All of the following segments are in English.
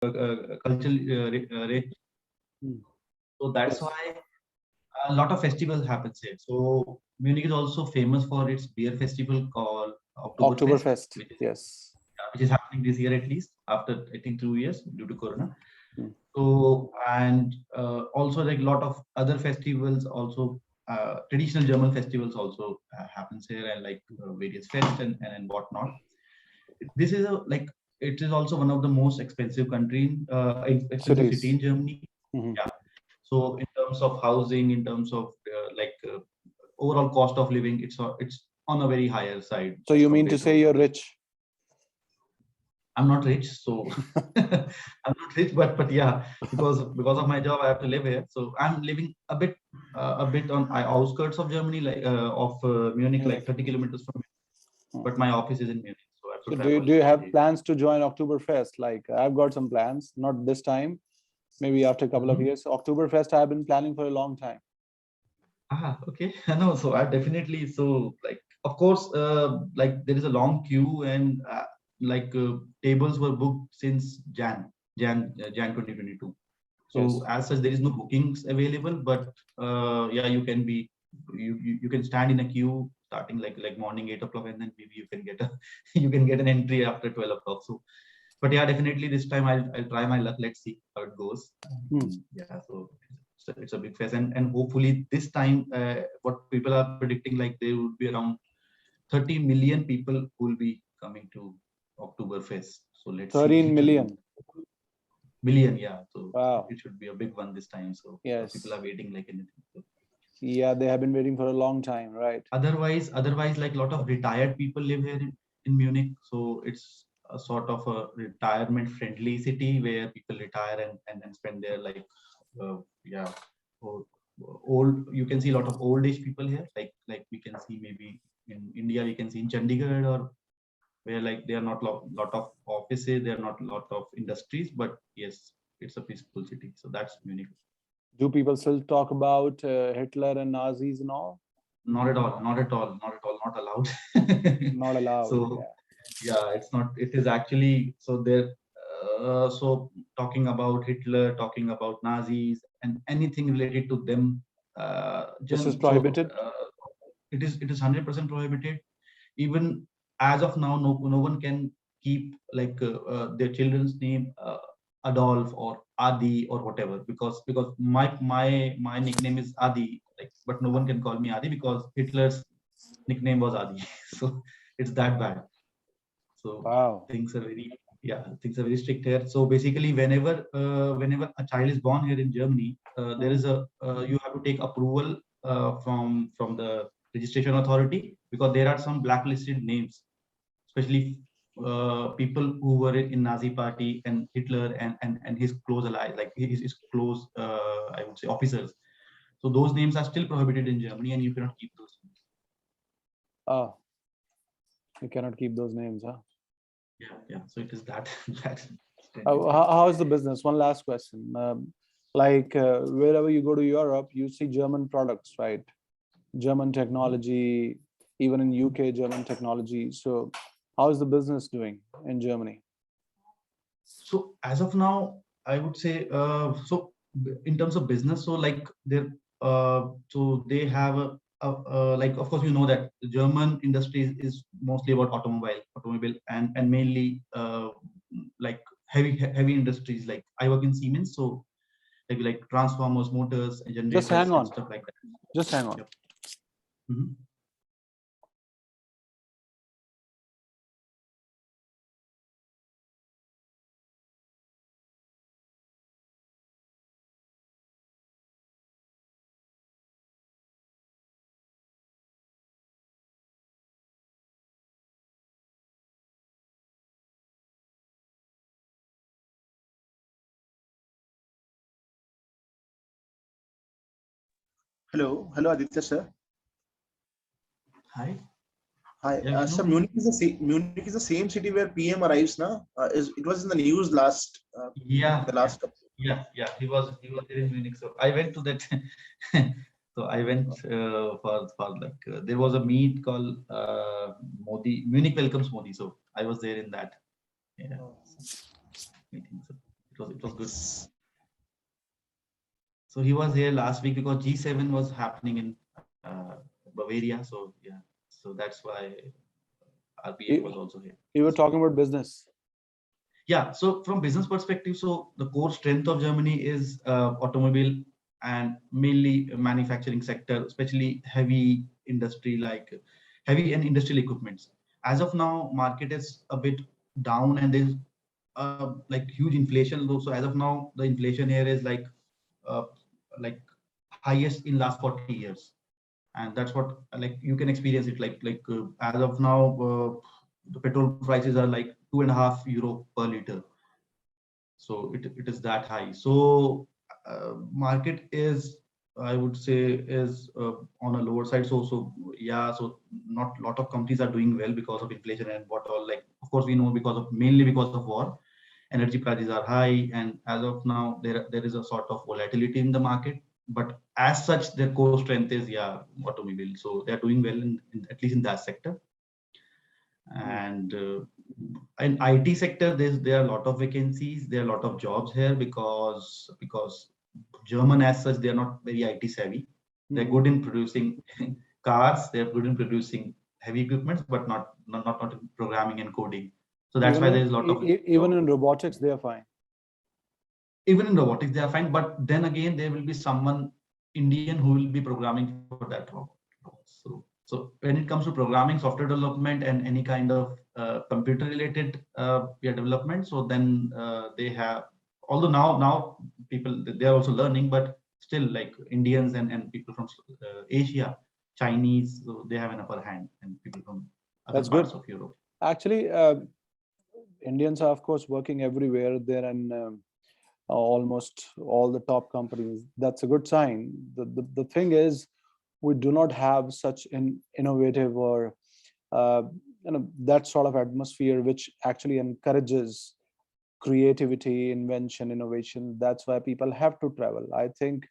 cultural rich. Hmm. So that's Yes. why a lot of festivals happens here. So Munich is also famous for its beer festival called Oktoberfest, Oktoberfest. Yes. which is happening this year at least after I think 2 years due to Corona. Hmm. So and also like a lot of other festivals also. Traditional German festivals also happens here, and like various fest and whatnot. This is a like it is also one of the most expensive expensive city in Cities. Germany. Hmm. Yeah. So in terms of housing, in terms of overall cost of living, it's on a very higher side So as you mean to compared say to you're other. rich? I'm not rich, so I'm not rich, but yeah, because of my job, I have to live here. So I'm living a bit on outskirts of Germany, like of Munich, like Munich. 30 kilometers from. Hmm. But my office is in Munich, so I have So to travel do you have daily. plans to join Oktoberfest? Like I've got some plans, not this time, maybe after a couple of Mhm. years. Oktoberfest I've been planning for a long time. Okay. No, so I definitely so like of course like there is a long queue and tables were booked since Jan 2022. So Yes. as such there is no bookings available, but yeah, you can stand in a queue starting like morning 8 o'clock, and then maybe you can get a you can get an entry after 12 o'clock. So but yeah, definitely this time I'll try my luck. Let's see how it goes. Hmm. Yeah, so it's a big fest, and hopefully this time, what people are predicting, like there would be around 30 million people who will be coming to Oktoberfest. So let's see. 13 million. Million, yeah. So Wow. it should be a big one this time. So people Yes. are waiting like anything. So Yeah, they have been waiting for a long time, right? otherwise, like a lot of retired people live here in Munich. So it's a sort of a retirement friendly city where people retire and spend their yeah, o- old. You can see a lot of old age people here. Like we can see maybe in India, we can see in Chandigarh, or where like there are not lot of offices, there are not lot of industries, but yes, it's a peaceful city. So that's Munich. Do people still talk about Hitler and Nazis and all? Not at all, not at all, not at all, not allowed. Not allowed. So Yeah. yeah, it's not, it is actually, so there so talking about Hitler, talking about Nazis and anything related to them, This is so prohibited. it is 100% prohibited. Even as of now, no one can keep their children's name Adolf or Adi or whatever, because my nickname is Adi, like, but no one can call me Adi because Hitler's nickname was Adi. So it's that bad. So Wow. things are very, yeah, things are very strict here. So basically, whenever a child is born here in Germany, there Hmm. is a you have to take approval from the registration authority, because there are some blacklisted names, especially people who were in Nazi party and Hitler and his close allies, like his close I would say officers. So those names are still prohibited in Germany, and you cannot keep those names. Oh, you cannot keep those names, huh? Yeah. So it is that that How is the business? One last question. Wherever you go to Europe, you see German products, right? German technology, even in UK, German technology. So, how is the business doing in Germany? So as of now, I would say in terms of business, so like so they have like, of course, you know that the German industry is mostly about automobile and mainly like heavy industries. Like I work in Siemens, so like transformers, motors, and Just generators hang and on. stuff like that. Just hang on. Yep. Mhm. Hello, Aditya sir. Hi. Hi, Yeah, sir. Vishnu. Munich is the same city where PM arrives now. It was in the news last Yeah, the yeah, last couple. yeah. He was there in Munich. So I went to that. So I went for like there was a meet called Modi Munich welcomes Modi. So I was there in that, yeah, Oh. meeting. So it was good. Nice. So he was here last week because G7 was happening in Bavaria. So yeah, so that's why our PM was You, also here. you were talking about business. Yeah, so from business perspective, so the core strength of Germany is automobile and mainly manufacturing sector, especially heavy industry like heavy and industrial equipments. As of now, market is a bit down and there's like huge inflation. So as of now, the inflation here is uh, like highest in last 40 years, and that's what like you can experience it as of now, the petrol prices are like 2.5 euro per liter, so it is that high. So market is, I would say, is on a lower side. So yeah, so not lot of companies are doing well because of inflation and what all, like of course we know because of mainly because of war. Energy prices are high, and as of now there is a sort of volatility in the market, but as such their core strength is, yeah, automobile. So they're doing well in at least in that sector. Hmm. And in IT sector, there are a lot of vacancies. There are a lot of jobs here because German as such, they are not very IT savvy. They're Hmm. good in producing cars. They're good in producing heavy equipments, but not in programming and coding. So that's why there is a lot of Even job. in robotics, they are fine. Even in robotics, they are fine. But then again, there will be someone Indian who will be programming for that robot. So when it comes to programming, software development, and any kind of computer related development, so then they have, although now people they are also learning, but still like Indians and people from Asia, Chinese, so they have an upper hand, and people from other That's good. parts of Europe. Actually, Indians are, of course, working everywhere. They're in almost all the top companies. That's a good sign. The thing is, we do not have such an innovative or uh, that sort of atmosphere which actually encourages creativity, invention, innovation. That's why people have to travel. I think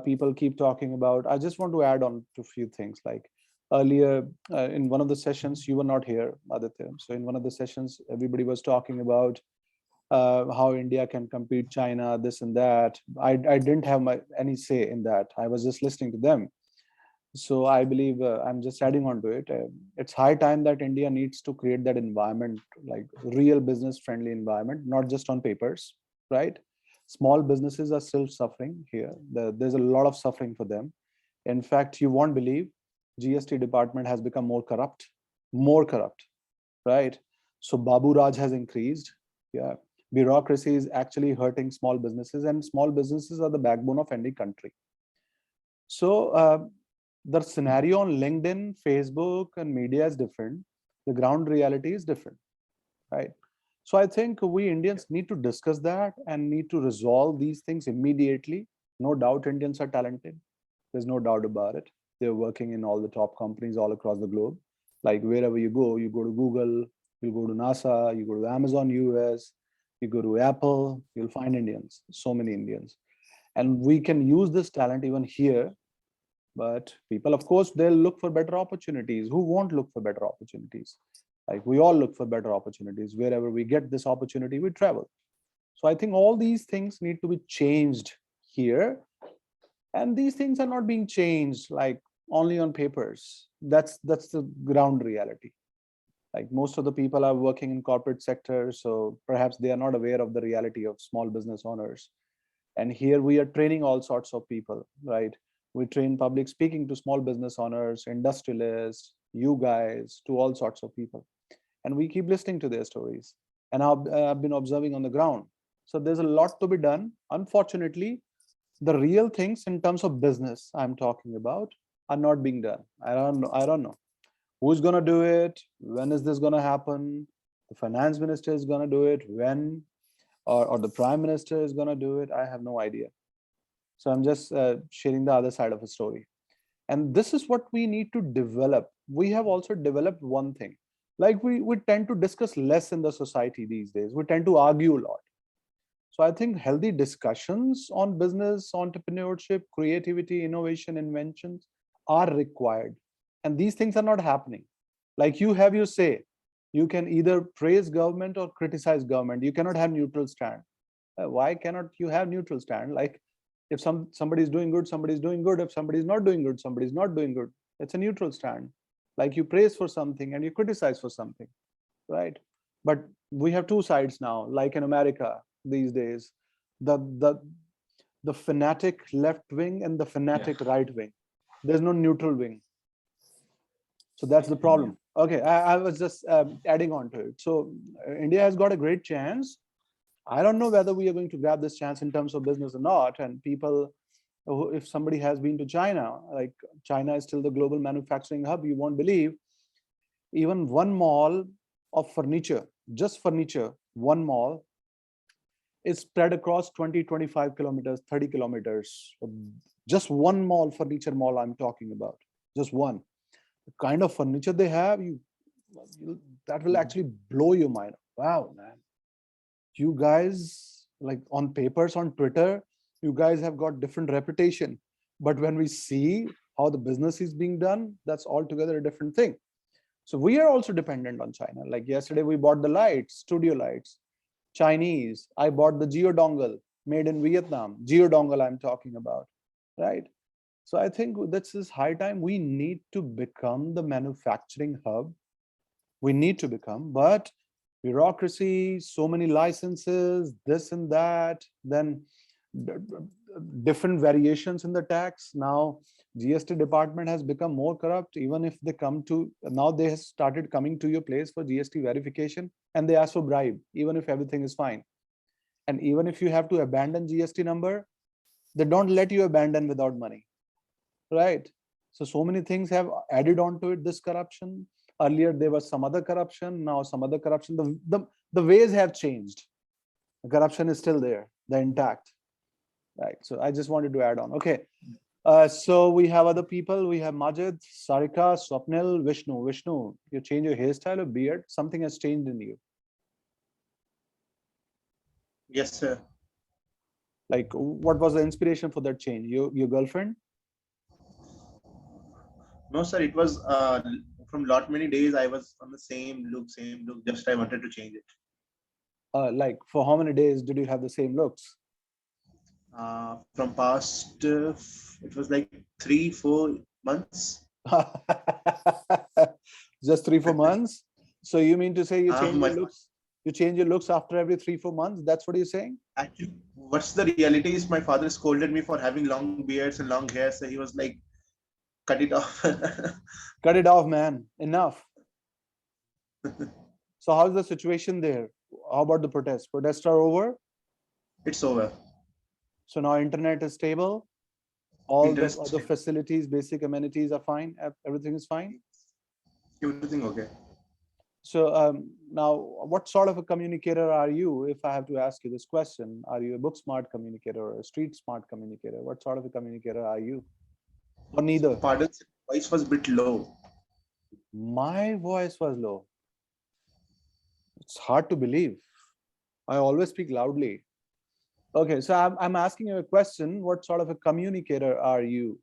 people keep talking about. I just want to add on to a few things. Like earlier in one of the sessions, you were not here, Aditya. So in one of the sessions, everybody was talking about how India can compete China, this and that. I didn't have any say in that. I was just listening to them. So I believe I'm just adding on to it. It's high time that India needs to create that environment, like real business friendly environment, not just on papers, right? Small businesses are still suffering here. There's a lot of suffering for them. In fact, you won't believe GST department has become more corrupt, right? So Babu Raj has increased. Yeah, bureaucracy is actually hurting small businesses, and small businesses are the backbone of any country. So the scenario on LinkedIn, Facebook, and media is different. The ground reality is different, right? So I think we Indians need to discuss that and need to resolve these things immediately. No doubt Indians are talented. There's no doubt about it. They're working in all the top companies all across the globe. Like wherever you go to Google, you go to NASA, you go to Amazon US, you go to Apple, you'll find Indians, so many Indians. And we can use this talent even here, but people, of course, they'll look for better opportunities. Who won't look for better opportunities? Like we all look for better opportunities. Wherever we get this opportunity, we travel. So I think all these things need to be changed here. And these things are not being changed like only on papers. That's the ground reality. Like most of the people are working in corporate sector, so perhaps they are not aware of the reality of small business owners. And here we are training all sorts of people, right? We train public speaking to small business owners, industrialists, you guys, to all sorts of people, and we keep listening to their stories. And I've been observing on the ground. So there's a lot to be done. Unfortunately, the real things in terms of business I'm talking about are not being done. I don't know who's going to do it, when is this going to happen. The finance minister is going to do it when, or the prime minister is going to do it. I have no idea. So I'm just sharing the other side of a story. And this is what we need to develop. We have also developed one thing. Like we tend to discuss less in the society these days. We tend to argue a lot. So I think healthy discussions on business, entrepreneurship, creativity, innovation, inventions are required. And these things are not happening. Like you have your say. You can either praise government or criticize government. You cannot have neutral stand. Why cannot you have neutral stand? Like if somebody is doing good, somebody is doing good. If somebody is not doing good, somebody is not doing good. It's a neutral stand. Like you praise for something and you criticize for something, right? But we have two sides now, like in America these days, the the the fanatic left wing and the fanatic right wing. There's no neutral wing. So that's the problem. Okay, I was just adding on to it. So India has got a great chance. I don't know whether we are going to grab this chance in terms of business or not. And people, if somebody has been to China, like China is still the global manufacturing hub, you won't believe, even one mall of furniture, just furniture, one mall is spread across 20, 25 kilometers, 30 kilometers. Just one mall, furniture mall I'm talking about, just one. The kind of furniture they have, that will actually blow your mind. Wow, man. You guys, like on papers, on Twitter, you guys have got different reputation. But when we see how the business is being done, that's altogether a different thing. So we are also dependent on China. Like yesterday, we bought the lights, studio lights, Chinese. I bought the Geo dongle made in Vietnam. Geo dongle I'm talking about, right? So I think this is high time. We need to become the manufacturing hub. We need to become, but bureaucracy, so many licenses, this and that, then different variations in the tax. Now GST department has become more corrupt. Even if they come to, now they have started coming to your place for GST verification and they ask for bribe, even if everything is fine. And even if you have to abandon GST number, they don't let you abandon without money, right? So many things have added on to it, this corruption. Earlier there was some other corruption, now some other corruption. The ways have changed. The corruption is still there, they're intact, right? So I just wanted to add on. Okay, so we have other people. We have Majid, Sarika, Swapnil, Vishnu. Vishnu, you change your hairstyle or beard? Something has changed in you. Yes, sir. Like, what was the inspiration for that change? Your girlfriend? No, sir. It was from lot many days I was on the same look. Just I wanted to change it. Like, for how many days did you have the same looks? From past, it was like 3-4 months. Just 3-4 months. So you mean to say you change My your looks? You change your looks after every 3-4 months? That's what you're saying? actually, what's the reality is my father scolded me for having long beards and long hair, so he was like, cut it off. Cut it off, man. Enough. So how's the situation there? How about the protests? Protests are over. It's over. So now internet is stable. All the Interest- other facilities, basic amenities are fine. Everything is fine. Everything okay. So now, what sort of a communicator are you? If I have to ask you this question, are you a book smart communicator or a street smart communicator? What sort of a communicator are you? Or neither? Pardon, voice was a bit low. My voice was low. It's hard to believe. I always speak loudly. Okay, so I'm asking you a question. What sort of a communicator are you?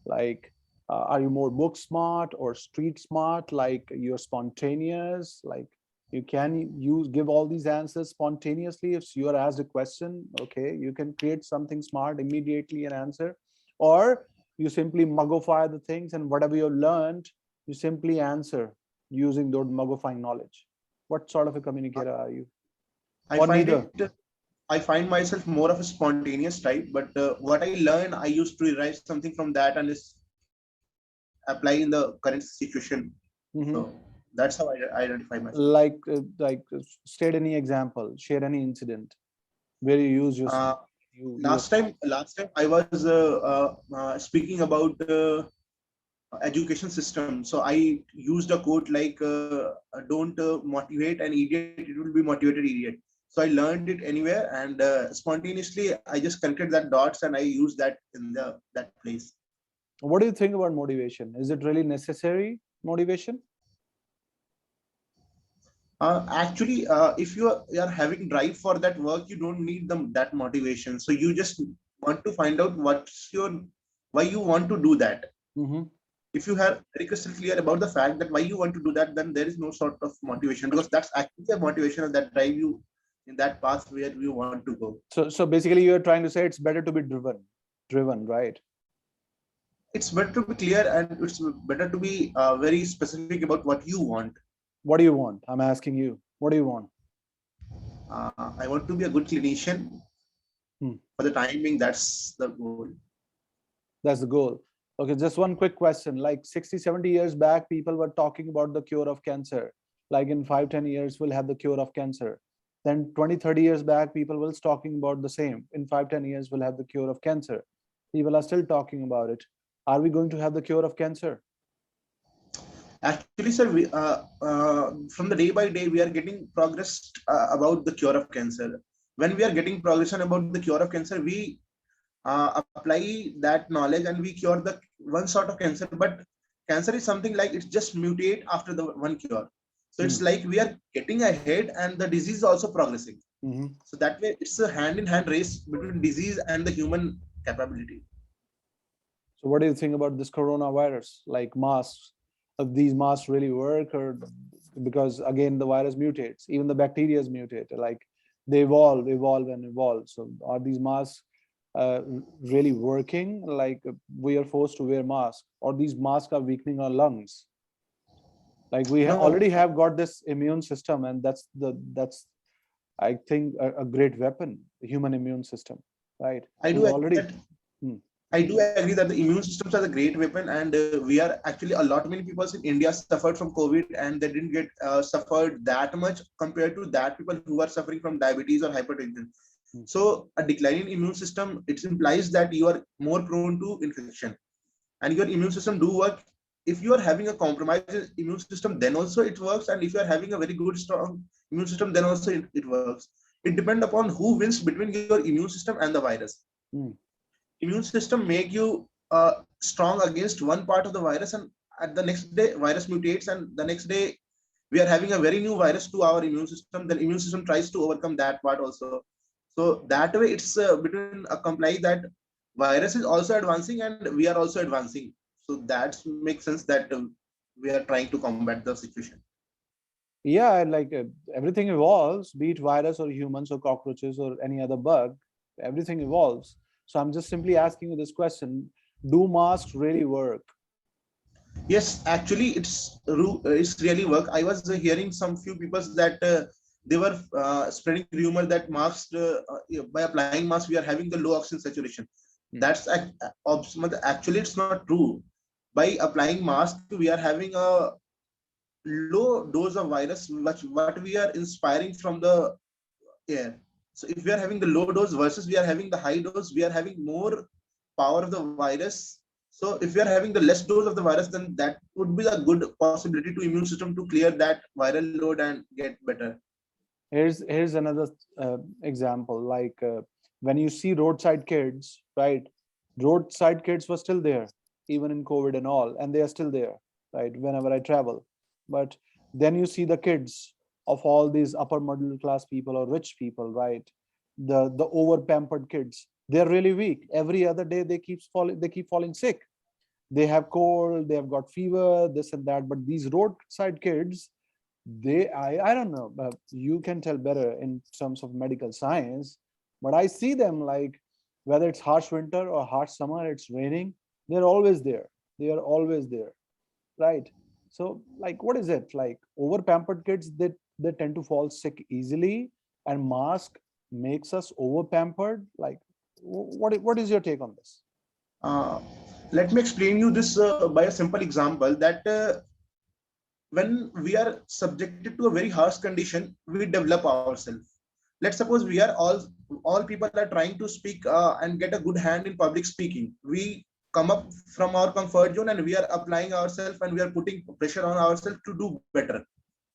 Like, are you more book smart or street smart? Like you're spontaneous, like you can give all these answers spontaneously. If you are asked a question, okay, you can create something smart immediately and answer, or you simply mugify the things and whatever you learned, you simply answer using those mugifying knowledge. What sort of a communicator are you? Or neither? I find myself more of a spontaneous type, but what I learn, I used to derive something from that and is apply in the current situation. So that's how I identify myself. Like state any example, share any incident where you use your last time I was speaking about education system. So I used a quote like, don't motivate an idiot, it will be motivated idiot. So I learned it anywhere, and spontaneously I just connected that dots and I used that in that place. What do you think about motivation? Is it really necessary, motivation? Actually, if you are having drive for that work, you don't need that motivation. So you just want to find out why you want to do that. If you have very crystal clear about the fact that why you want to do that, then there is no sort of motivation, because that's actually a motivation of that drive you in that path where we want to go. So basically you're trying to say it's better to be driven, right? It's better to be clear, and it's better to be very specific about what you want. What do you want? I'm asking you. What do you want? I want to be a good clinician. For the time being, that's the goal. That's the goal. Okay, just one quick question. Like 60, 70 years back, people were talking about the cure of cancer. Like in 5, 10 years, we'll have the cure of cancer. Then 20, 30 years back, people were talking about the same. In 5, 10 years, we'll have the cure of cancer. People are still talking about it. Are we going to have the cure of cancer? Actually, sir, from the day by day, we are getting progress about the cure of cancer. When we are getting progression about the cure of cancer, we apply that knowledge and we cure the one sort of cancer. But cancer is something like it's just mutate after the one cure. So it's like we are getting ahead and the disease is also progressing. So that way, it's a hand-in-hand race between disease and the human capability. So what do you think about this coronavirus? Like masks, these masks really work, or because again the virus mutates, even the bacteria mutate, like they evolve and evolve. So are these masks really working? Like we are forced to wear masks, or these masks are weakening our lungs? Like we No. already have got this immune system, and that's I think a great weapon, the human immune system, right? I do already. I do agree that the immune systems are a great weapon, and we are actually a lot many people in India suffered from COVID, and they didn't get suffered that much compared to that people who are suffering from diabetes or hypertension. So a declining immune system, it implies that you are more prone to infection, and your immune system do work. If you are having a compromised immune system, then also it works, and if you are having a very good strong immune system, then also it works. It depends upon who wins between your immune system and the virus. Immune system make you strong against one part of the virus, and at the next day virus mutates, and the next day we are having a very new virus to our immune system. Then immune system tries to overcome that part also. So that way it's between a comply that virus is also advancing and we are also advancing. So that makes sense that we are trying to combat the situation. Yeah, like everything evolves, be it virus or humans or cockroaches or any other bug, everything evolves. So I'm just simply asking you this question: do masks really work? Yes, actually, it's really work. I was hearing some few people that they were spreading rumor that masks by applying masks we are having the low oxygen saturation. That's actually it's not true. By applying mask, we are having a low dose of virus, what we are inspiring from the air. So if we are having the low dose versus we are having the high dose, we are having more power of the virus. So if we are having the less dose of the virus, then that would be a good possibility to immune system to clear that viral load and get better. Here's another example. Like when you see roadside kids, right? Roadside kids were still there, even in COVID and all, and they are still there, right? Whenever I travel. But then you see the kids of all these upper middle class people or rich people, right? The over pampered kids, they're really weak. Every other day they keep falling sick. They have cold, they have got fever, this and that. But these roadside kids, I don't know, but you can tell better in terms of medical science, but I see them like whether it's harsh winter or harsh summer, it's raining, they're always there. They are always there, right? So like, what is it like? Over pampered kids, they tend to fall sick easily, and mask makes us over pampered. Like, what is your take on this? Uh, Let me explain you this by a simple example that when we are subjected to a very harsh condition, we develop ourselves. Let's suppose we are all people are trying to speak and get a good hand in public speaking. We come up from our comfort zone and we are applying ourselves and we are putting pressure on ourselves to do better.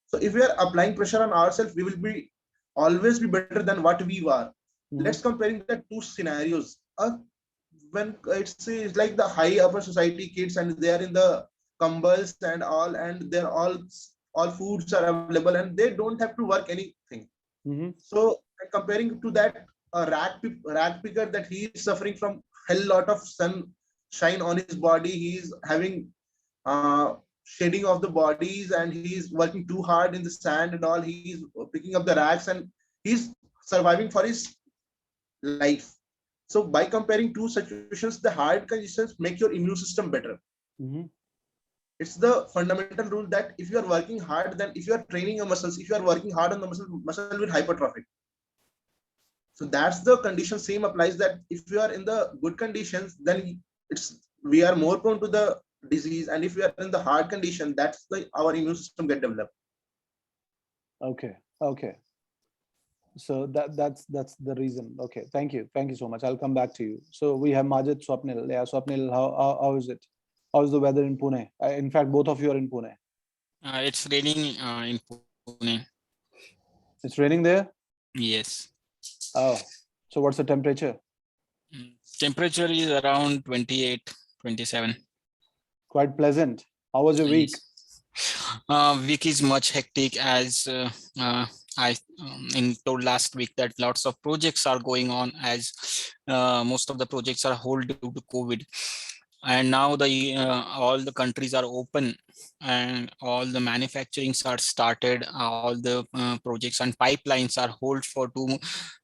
So if we are applying pressure on ourselves, we will be always be better than what we were. Let's comparing the two scenarios. When it's like the high upper society kids and they are in the Kumbals and all, and they're all foods are available and they don't have to work anything. So comparing to that rag picker that he is suffering from hell lot of sunshine on his body, he's having shading of the bodies and he's working too hard in the sand and all, he's picking up the rags and he's surviving for his life. So by comparing two situations, the hard conditions make your immune system better. Mhm. It's the fundamental rule that if you are working hard, then if you are training your muscles, if you are working hard on the muscle will hypertrophic. So that's the condition. Same applies that if you are in the good conditions, then it's we are more prone to the disease, and if we are in the hard condition, that's the our immune system get developed. Okay. Okay. So that's the reason. Okay. Thank you so much. I'll come back to you. So we have Majid, Swapnil. Yeah, Swapnil, how is it? How is the weather in Pune? In fact, both of you are in Pune. It's raining in Pune. It's raining there? Yes. Oh, so what's the temperature? Temperature is around 28, 27. Quite pleasant. How was your week? Week is much hectic as I told last week that lots of projects are going on as most of the projects are hold due to COVID. And now the all the countries are open and all the manufacturings are started. All the projects and pipelines are hold for 2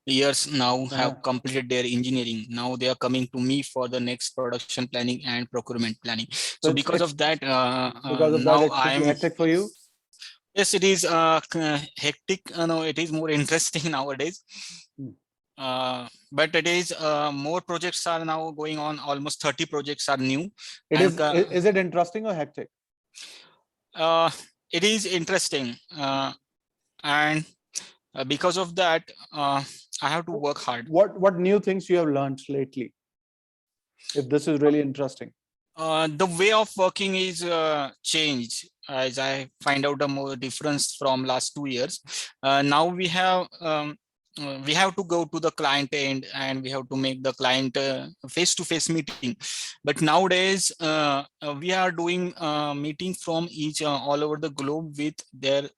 years now, have completed their engineering. Now they are coming to me for the next production planning and procurement planning. So because of that, now I am hectic for you. Yes, it is hectic. No, it is more interesting nowadays. But it is more projects are now going on. Almost 30 projects are new. Is it interesting or hectic? It is interesting, and because of that, I have to work hard. What new things you have learned lately? If this is really interesting. The way of working is changed as I find out the more difference from last 2 years. Now we have to go to the client end and we have to make the client face-to-face meeting. But nowadays we are doing meeting from each all over the globe with their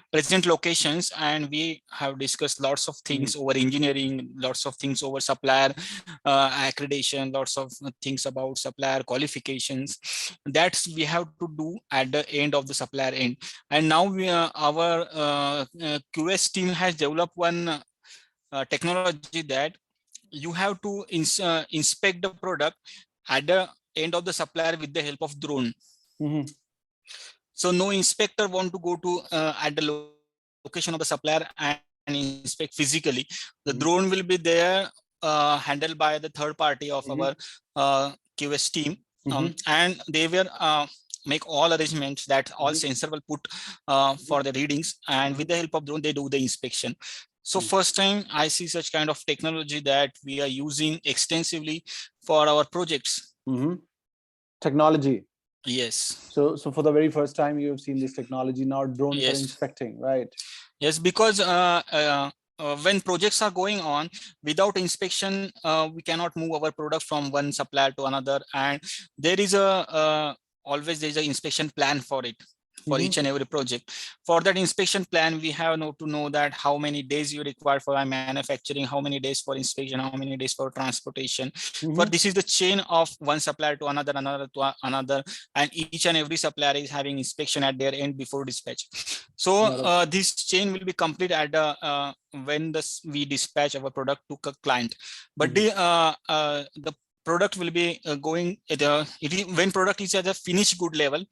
present locations, and we have discussed lots of things over engineering, lots of things over supplier accreditation, lots of things about supplier qualifications. That's we have to do at the end of the supplier end. And now our QS team has developed one technology that you have to inspect the product at the end of the supplier with the help of drone. So no inspector want to go to at the location of the supplier and inspect physically. The drone will be there handled by the third party of our QS team, and they will make all arrangements that all sensor will put for the readings, and with the help of drone they do the inspection. So first time I see such kind of technology that we are using extensively for our projects. Technology. Yes. So for the very first time you have seen this technology. Now drones are inspecting, right? Yes, because when projects are going on without inspection, we cannot move our product from one supplier to another, and there is always there is an inspection plan for it, for each and every project. For that inspection plan, we have to know that how many days you require for manufacturing, how many days for inspection, how many days for transportation. For this is the chain of one supplier to another, another to another, and each and every supplier is having inspection at their end before dispatch. So this chain will be complete at when we dispatch our product to a client. But the product will be going at when product is at a finished good level.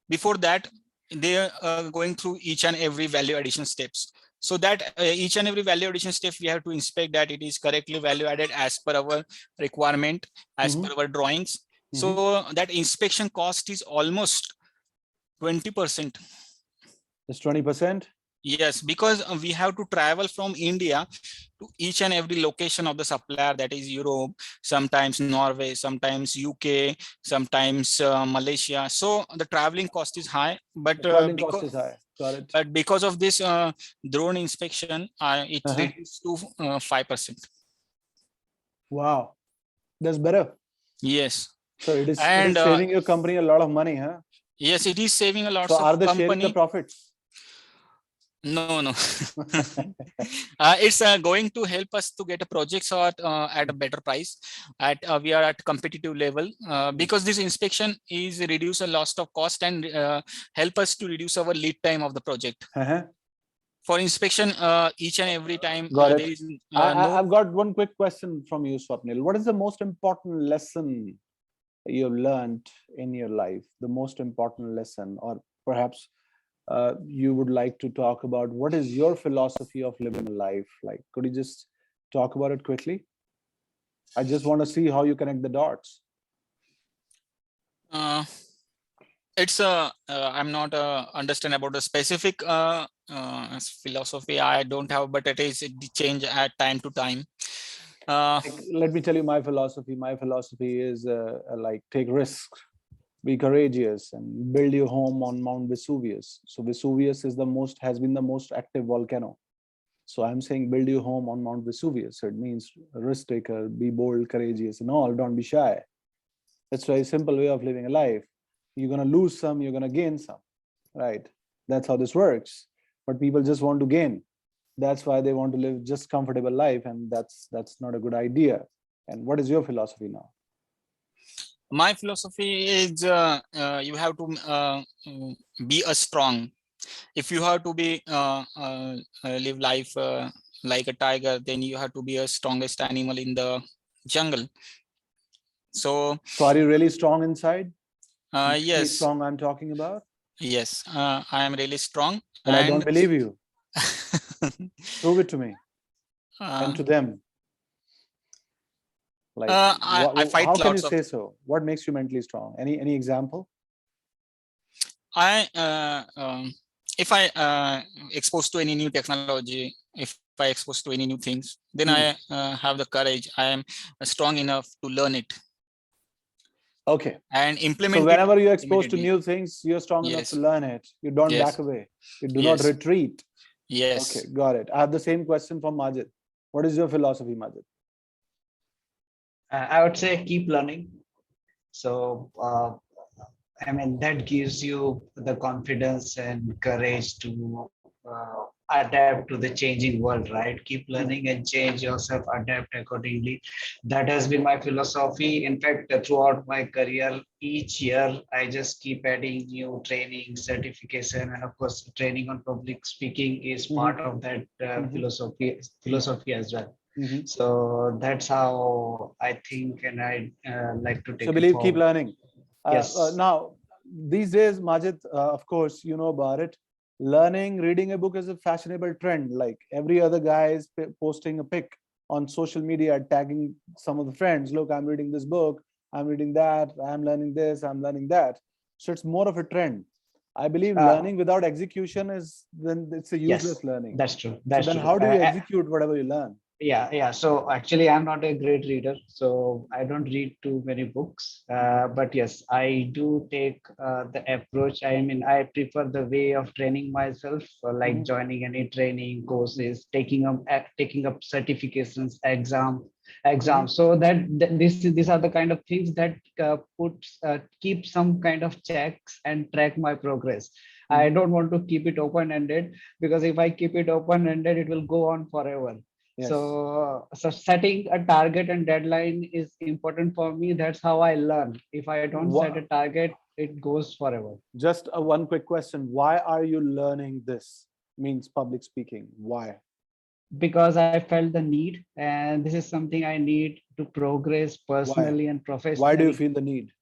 Before that, they are going through each and every value addition steps. So that each and every value addition step, we have to inspect that it is correctly value added as per our requirement, as per our drawings. So that inspection cost is almost 20%. It's 20%? Yes, because we have to travel from India to each and every location of the supplier, that is Europe, sometimes Norway, sometimes UK, sometimes Malaysia. So the traveling cost is high, but cost is high. Got it. But because of this drone inspection, it reduced to 5%. Wow, that's better. Yes. So it is saving your company a lot of money, huh? Yes, it is saving a lot. So are they sharing the profits? No. It's going to help us to get a project at a better price. We are at competitive level because this inspection is reduce a loss of cost and help us to reduce our lead time of the project. For inspection, each and every time Got there it. is no. I've got one quick question from you, Swapnil. What is the most important lesson you've learned in your life? The most important lesson, or perhaps you would like to talk about what is your philosophy of living a life? Like, could you just talk about it quickly? I just want to see how you connect the dots. Uh, it's I'm not understand about the specific philosophy. I don't have, but it is it change at time to time. Let me tell you my philosophy. My philosophy is like take risks, be courageous, and build your home on Mount Vesuvius. So Vesuvius is has been the most active volcano. So I'm saying build your home on Mount Vesuvius. So it means risk taker, be bold, courageous, and all. Don't be shy. That's a very simple way of living a life. You're gonna lose some, you're gonna gain some, right? That's how this works. But people just want to gain. That's why they want to live just comfortable life, and that's not a good idea. And what is your philosophy now? My philosophy is you have to be a strong. If you have to be live life like a tiger, then you have to be a strongest animal in the jungle. So are you really strong inside? yes, strong I'm talking about? yes, I am really strong. But I don't believe you. Prove it to me and to them. Like, I fight how can you lots of. say so? What makes you mentally strong? Any example? If I exposed to any new technology, if I exposed to any new things, then I have the courage. I am strong enough to learn it. Okay. And implement so it. Whenever you're exposed to new things, you're strong enough Yes. to learn it. You don't Yes. back away. You do Yes. not retreat. Yes. Okay, got it. I have the same question for Majid. What is your philosophy, Majid? I would say keep learning. So, I mean, that gives you the confidence and courage to adapt to the changing world, right? Keep learning and change yourself, adapt accordingly. That has been my philosophy. In fact, throughout my career, each year, I just keep adding new training, certification, and of course, training on public speaking is part of that philosophy as well. So that's how I think, and I like to take So believe, keep forward. learning. Yes. Now, these days, Majid, of course, you know about it. Learning, reading a book is a fashionable trend. Like every other guy is posting a pic on social media, tagging some of the friends. Look, I'm reading this book. I'm reading that. I'm learning this. I'm learning that. So it's more of a trend. I believe learning without execution is then it's a useless learning. That's true. That's so then true. how do you execute whatever you learn? Yeah. So actually, I'm not a great reader, so I don't read too many books. But yes, I do take the approach. I mean, I prefer the way of training myself, like joining any training courses, taking up certifications, exams. So that these are the kind of things that keep some kind of checks and track my progress. I don't want to keep it open-ended, because if I keep it open-ended, it will go on forever. Yes. So setting a target and deadline is important for me. That's how I learn. If I don't set a target, it goes forever. Just one quick question. Why are you learning this? Means public speaking. Why? Because I felt the need, and this is something I need to progress personally and professionally. Why do you feel the need?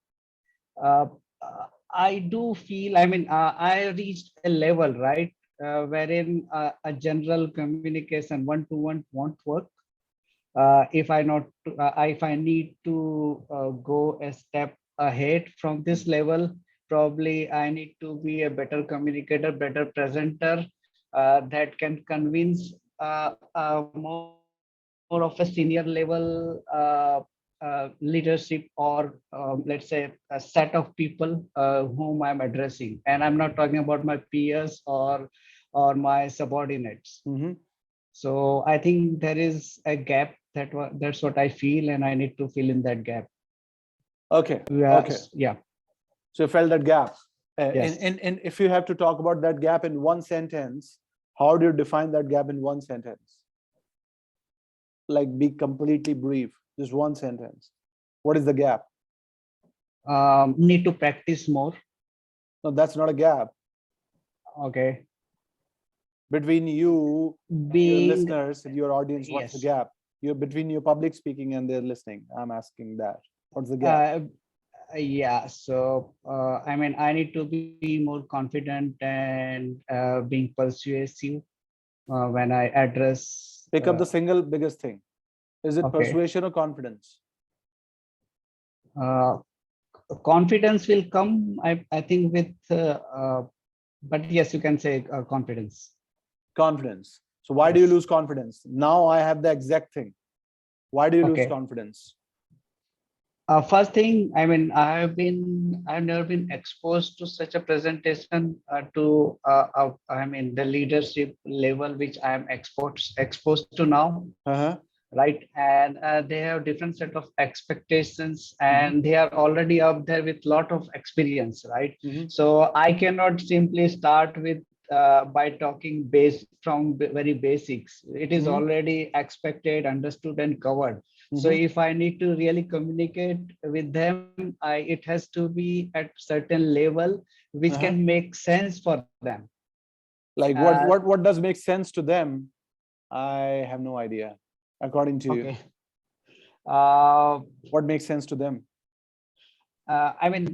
I do feel, I mean, I reached a level, right, wherein a general communication one-to-one won't work. If I need to go a step ahead from this level, probably I need to be a better communicator, better presenter, that can convince more of a senior level leadership, or let's say a set of people whom I'm addressing. And I'm not talking about my peers or my subordinates. So I think there is a gap. That's what I feel, and I need to fill in that gap. Okay. Yeah. So you felt that gap. Yes. And if you have to talk about that gap in one sentence, how do you define that gap in one sentence? Like, be completely brief. Just one sentence. What is the gap? Need to practice more. No, that's not a gap. Okay. Between you, your Being, listeners, and your audience, what's the yes. gap? You're between your public speaking and their listening. I'm asking that. What's the gap? Yeah, so I mean, I need to be more confident and being persuasive when I address. Pick up the single biggest thing. Is it Okay, persuasion or confidence? uh, confidence will come. I think with, but yes, you can say confidence. Confidence. So why do you Yes. lose confidence? Now I have the exact thing. Why do you lose Okay. confidence? First thing, I mean, I've never been exposed to such a presentation I mean, the leadership level which I am exposed to now, Uh-huh. right? And they have different set of expectations, and they are already up there with lot of experience, right? Mm-hmm. So I cannot simply start with by talking from very basics. It is Mm-hmm. already expected, understood, and covered. So Mm-hmm. if I need to really communicate with them, it has to be at certain level which Uh-huh. can make sense for them. Like Uh, what does make sense to them? I have no idea. According to you, okay. Uh, what makes sense to them? I mean,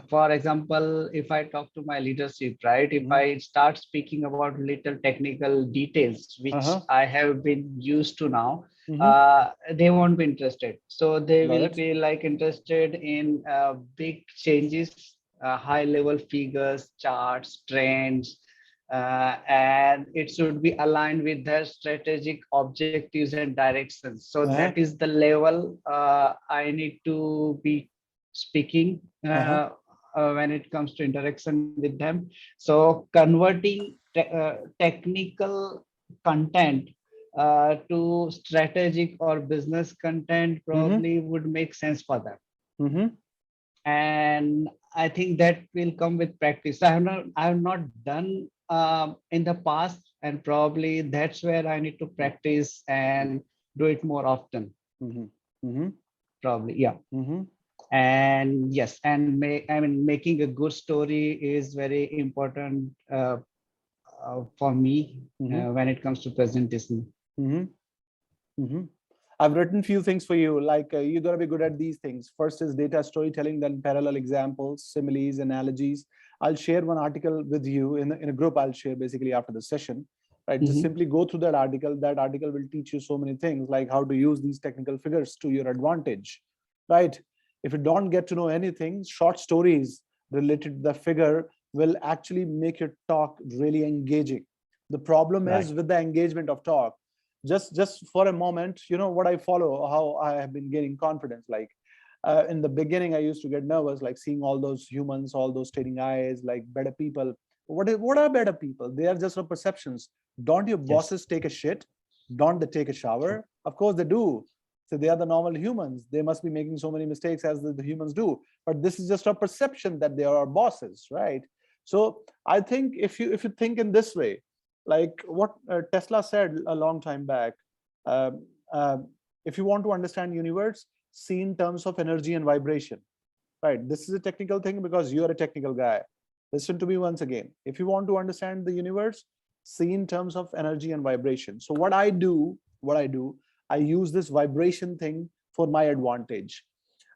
for example, if I talk to my leadership, right, if Mm-hmm. I start speaking about little technical details, which Uh-huh. I have been used to now, Mm-hmm. they won't be interested. So they Got will it. be like interested in big changes, high level figures, charts, trends, and it should be aligned with their strategic objectives and directions. So that Uh-huh. is the level I need to be speaking Uh-huh. when it comes to interaction with them. So converting technical content to strategic or business content Mm-hmm. probably would make sense for them. Mm-hmm. And I think that will come with practice. I have not done in the past, and probably that's where I need to practice and do it more often. Mm-hmm. Mm-hmm. Probably, yeah. Mm-hmm. And yes, and I mean, making a good story is very important for me Mm-hmm. when it comes to presentation. Mm-hmm. Mm-hmm. I've written few things for you. Like you got to be good at these things. First is data storytelling, then parallel examples, similes, analogies. I'll share one article with you in a group. I'll share basically after the session. Right, just Mhm. simply go through that article. That article will teach you so many things, like how to use these technical figures to your advantage. Right. If you don't get to know anything, short stories related to the figure will actually make your talk really engaging. The problem Right. is with the engagement of talk. Just for a moment, you know what I follow, how I have been gaining confidence. Like in the beginning, I used to get nervous, like seeing all those humans, all those staring eyes, like better people. What are better people? They are just our perceptions. Don't your Yes. bosses take a shit? Don't they take a True. shower? Of course they do. So they are the normal humans. They must be making so many mistakes as the humans do. But this is just a perception that they are our bosses, right? So I think if you think in this way, like what Tesla said a long time back, um, um, if you want to understand universe, see in terms of energy and vibration, right? This is a technical thing because you're a technical guy. Listen to me once again. If you want to understand the universe, see in terms of energy and vibration. So what I do, I use this vibration thing for my advantage.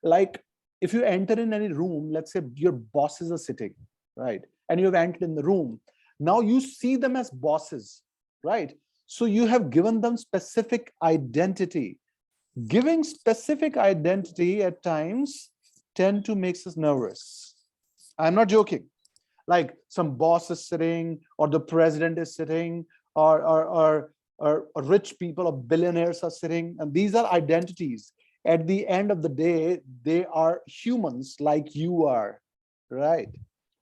Like if you enter in any room, let's say your bosses are sitting, right? And you've entered in the room. Now you see them as bosses, right? So you have given them specific identity. Giving specific identity at times tend to make us nervous. I'm not joking. Like some boss is sitting, or the president is sitting, or rich people or billionaires are sitting, and these are identities. At the end of the day, they are humans like you are, right?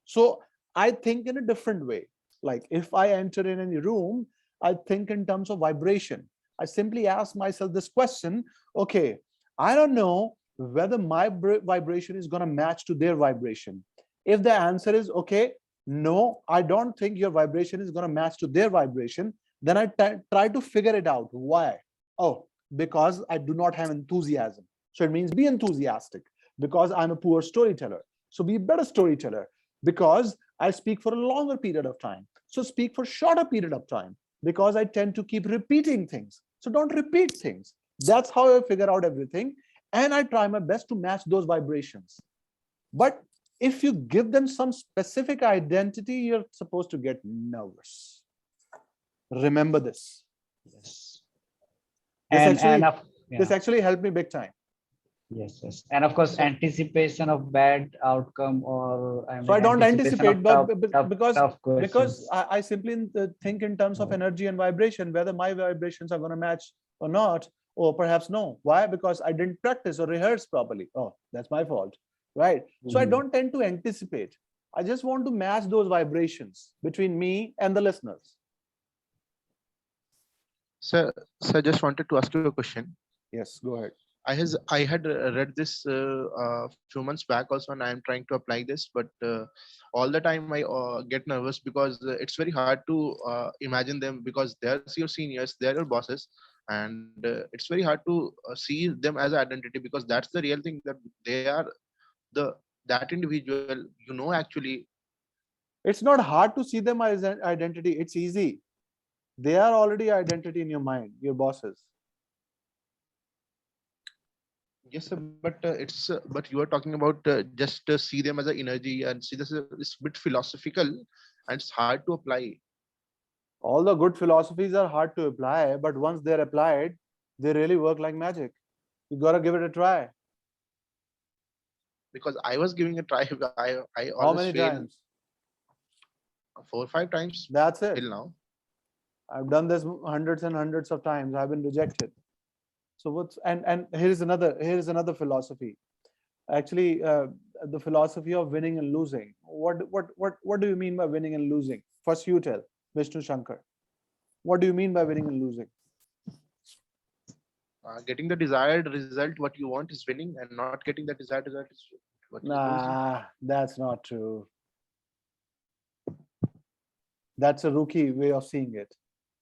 So I think in a different way. Like if I enter in any room, I think in terms of vibration. I simply ask myself this question: okay, I don't know whether my vibration is going to match to their vibration. If the answer is okay, no, I don't think your vibration is going to match to their vibration, then I try to figure it out. Why? Oh, because I do not have enthusiasm. So it means be enthusiastic. Because I'm a poor storyteller. So be a better storyteller. Because I speak for a longer period of time. So speak for a shorter period of time. because I tend to keep repeating things. So don't repeat things. That's how I figure out everything. And I try my best to match those vibrations. But if you give them some specific identity, you're supposed to get nervous. Remember this. Yes. This actually helped me big time. Yes. And of course, anticipation of bad outcome, or So I don't anticipation anticipate, of because questions. I simply think in terms of energy and vibration, whether my vibrations are going to match or not, or perhaps no. Why? Because I didn't practice or rehearse properly. Oh, that's my fault, right? So I don't tend to anticipate. I just want to match those vibrations between me and the listeners. Sir, just wanted to ask you a question. Yes, go ahead. I had read this few months back also, and I am trying to apply this, but all the time I get nervous because it's very hard to imagine them, because they're your seniors, they're your bosses, and it's very hard to see them as an identity, because that's the real thing, that they are the that individual. Actually, It's not hard to see them as an identity. It's easy. They are already identity in your mind, your bosses. yes, sir, but but you are talking about just see them as an energy, and see this is a bit philosophical, and it's hard to apply. All the good philosophies are hard to apply, but once they're applied, they really work like magic. You got to give it a try. Because I was giving a try. I How always many fail times? 4 or 5 times That's it. till now. I've done this hundreds and hundreds of times. I've been rejected. So what's and here's another philosophy. Actually, the philosophy of winning and losing. What do you mean by winning and losing? First, you tell, Vishnu Shankar. What do you mean by winning and losing? Getting the desired result, what you want, is winning, and not getting the desired result is what is losing. Nah, that's not true. That's a rookie way of seeing it.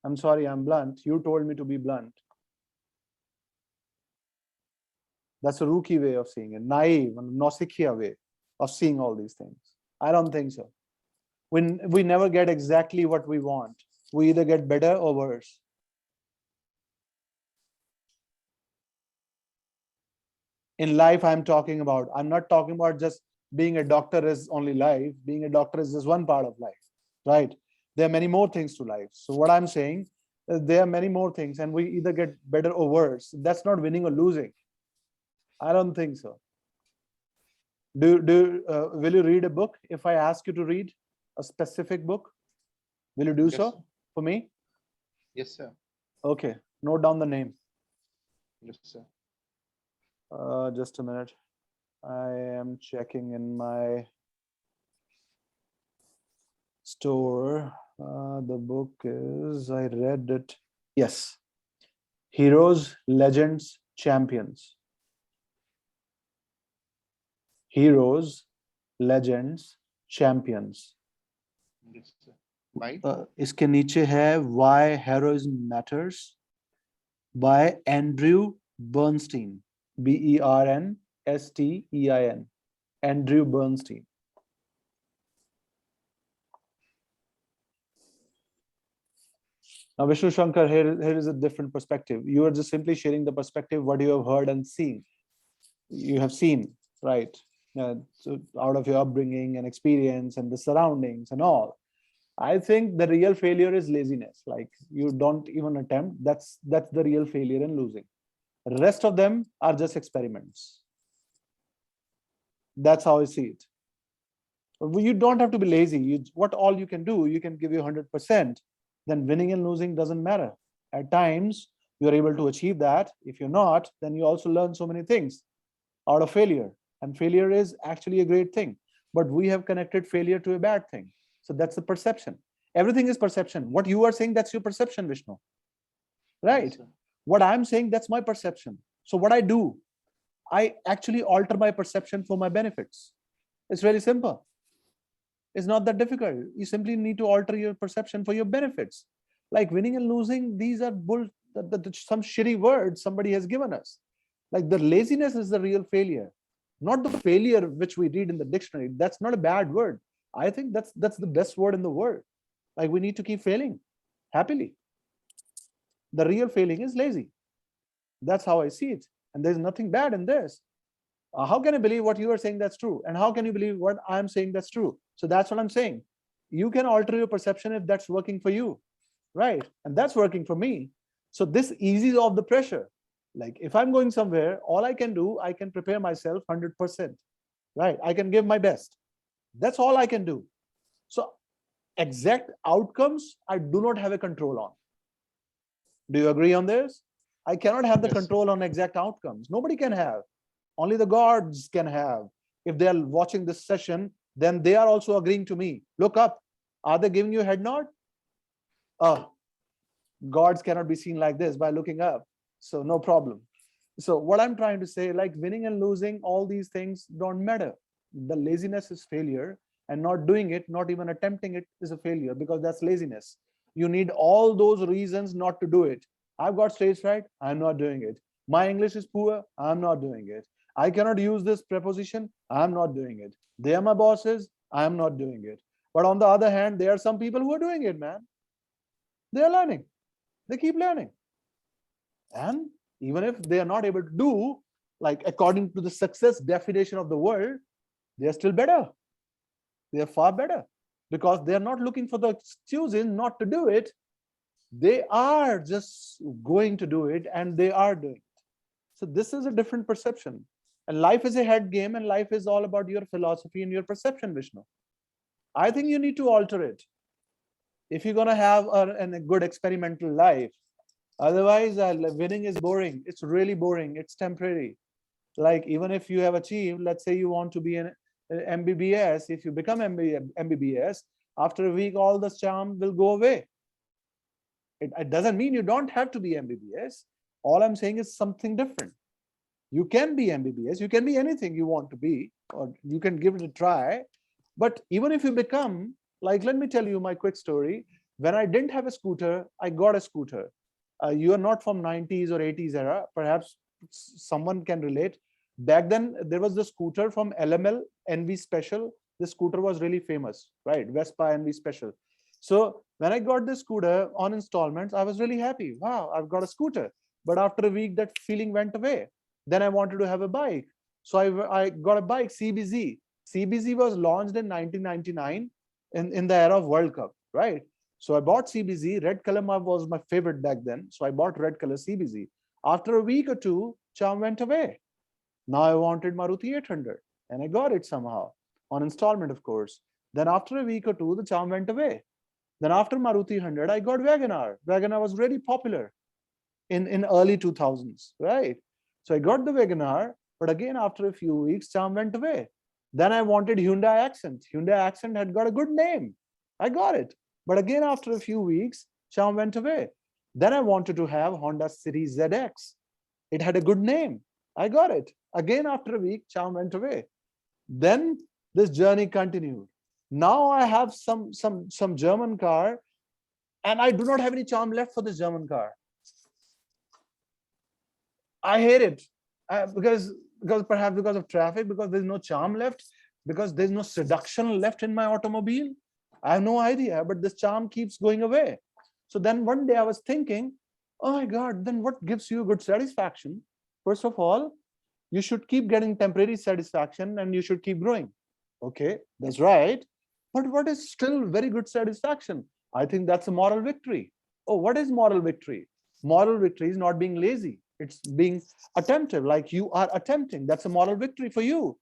I'm sorry, I'm blunt. You told me to be blunt. That's a rookie way of seeing it, naive and Nausicaa way of seeing all these things. I don't think so. When we never get exactly what we want, we either get better or worse. In life, I'm talking about. I'm not talking about just being a doctor is only life. Being a doctor is just one part of life, right? There are many more things to life. So what I'm saying, there are many more things, and we either get better or worse. That's not winning or losing. I don't think so. Will you read a book if I ask you to read a specific book? Will you do Yes, so sir. for me? Yes, sir. Okay, note down the name. Yes, sir. Just a minute. I am checking in my store. The book is, I read it. Yes. Heroes, Legends, Champions. Heroes, Legends, Champions. Yes, sir. By इसके नीचे है Why Heroism Matters by Andrew Bernstein. Bernstein. Andrew Bernstein. Now, Vishnu Shankar, here is a different perspective. You are just simply sharing the perspective, what you have heard and seen. You have seen, right? So out of your upbringing and experience and the surroundings and all. I think the real failure is laziness. Like you don't even attempt. That's the real failure in losing. The rest of them are just experiments. That's how I see it. You don't have to be lazy. What all you can do, you can give you 100%. Then winning and losing doesn't matter. At times, you're able to achieve that. If you're not, then you also learn so many things out of failure. And failure is actually a great thing. But we have connected failure to a bad thing. So that's the perception. Everything is perception. What you are saying, that's your perception, Vishnu. Right? Yes, what I'm saying, that's my perception. So what I do, I actually alter my perception for my benefits. It's really simple. It's not that difficult. You simply need to alter your perception for your benefits. Like winning and losing, these are some shitty words somebody has given us. Like the laziness is the real failure, not the failure which we read in the dictionary. That's not a bad word. I think that's the best word in the world. Like we need to keep failing happily. The real failing is lazy. That's how I see it. And there's nothing bad in this. How can I believe what you are saying that's true? And how can you believe what I'm saying that's true? So that's what I'm saying. You can alter your perception if that's working for you, right? And that's working for me. So this eases off the pressure. Like if I'm going somewhere, all I can do, I can prepare myself 100%, right? I can give my best. That's all I can do. So exact outcomes, I do not have a control on. Do you agree on this? I cannot have the Yes. control on exact outcomes. Nobody can have. Only the gods can have. If they are watching this session, then they are also agreeing to me. Look up. Are they giving you a head nod? Oh, gods cannot be seen like this by looking up. So no problem. So what I'm trying to say, like winning and losing, all these things don't matter. The laziness is failure, and not doing it, not even attempting it, is a failure, because that's laziness. You need all those reasons not to do it. I've got stage fright, I'm not doing it. My English is poor, I'm not doing it. I cannot use this preposition, I'm not doing it. They are my bosses, I'm not doing it. But on the other hand, there are some people who are doing it, man. They are learning. They keep learning. And even if they are not able to do, like according to the success definition of the world, they are still better. They are far better, because they are not looking for the excuses not to do it. They are just going to do it, and they are doing it. So this is a different perception. And life is a head game, and life is all about your philosophy and your perception, Vishnu. I think you need to alter it if you're going to have a good experimental life. Otherwise, winning is boring. It's really boring. It's temporary. Like even if you have achieved, let's say you want to be an MBBS, if you become MBBS, after a week, all the charm will go away. It doesn't mean you don't have to be MBBS. All I'm saying is something different. You can be MBBS, you can be anything you want to be, or you can give it a try. But even if you become, like, let me tell you my quick story. When I didn't have a scooter, I got a scooter. You are not from 90s or 80s era, perhaps someone can relate. Back then, there was the scooter from LML, NV Special. The scooter was really famous, right? Vespa NV Special. So when I got this scooter on installments, I was really happy. Wow, I've got a scooter. But after a week, that feeling went away. Then I wanted to have a bike. So I got a bike, CBZ. CBZ was launched in 1999 in the era of World Cup, right? So I bought CBZ. Red color was my favorite back then. So I bought red color CBZ. After a week or two, charm went away. Now I wanted Maruti 800, and I got it somehow on installment, of course. Then after a week or two, the charm went away. Then after Maruti 100, I got WagonR. WagonR was really popular in early 2000s, right? So I got the WagonR, but again, after a few weeks, charm went away. Then I wanted Hyundai Accent. Hyundai Accent had got a good name. I got it. But again, after a few weeks, charm went away. Then I wanted to have Honda City ZX. It had a good name. I got it. Again, after a week, charm went away. Then this journey continued. Now I have some German car, and I do not have any charm left for this German car. I hate it because perhaps because of traffic, because there's no charm left, because there's no seduction left in my automobile. I have no idea, but this charm keeps going away. So then one day I was thinking, oh my God, then what gives you good satisfaction? First of all, you should keep getting temporary satisfaction and you should keep growing. Okay, that's right. But what is still very good satisfaction? I think that's a moral victory. Oh, what is moral victory? Moral victory is not being lazy. It's being attentive, like you are attempting. That's a moral victory for you.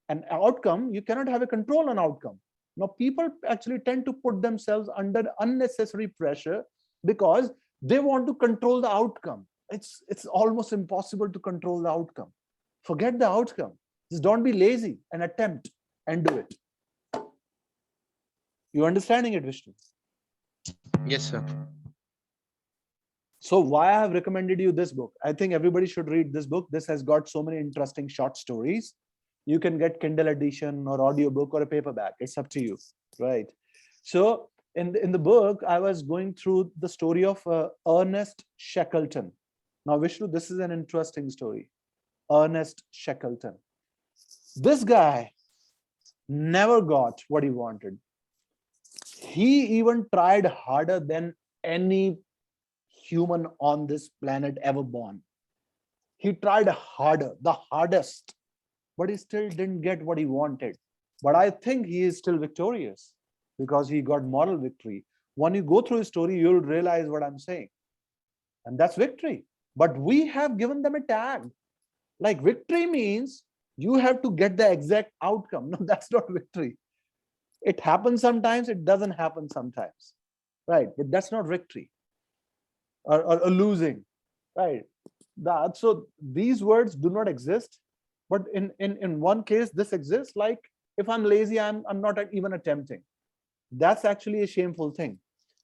An outcome, you cannot have a control on outcome. Now, people actually tend to put themselves under unnecessary pressure because they want to control the outcome. It's almost impossible to control the outcome. Forget the outcome. Just don't be lazy and attempt and do it. You understanding it, Vishnu? Yes, sir. So why I have recommended you this book? I think everybody should read this book. This has got so many interesting short stories. You can get Kindle edition or audiobook or a paperback. It's up to you, right? So in the book, I was going through the story of Ernest Shackleton. Now, Vishnu, this is an interesting story. Ernest Shackleton. This guy never got what he wanted. He even tried harder than any human on this planet ever born. He tried harder, the hardest, but he still didn't get what he wanted. But I think he is still victorious because he got moral victory. When you go through his story, you'll realize what I'm saying. And that's victory. But we have given them a tag. Like victory means you have to get the exact outcome. No, that's not victory. It happens sometimes, it doesn't happen sometimes. Right? But that's not victory or losing. Right? So these words do not exist. But in one case, this exists. Like if I'm lazy, I'm not even attempting. That's actually a shameful thing.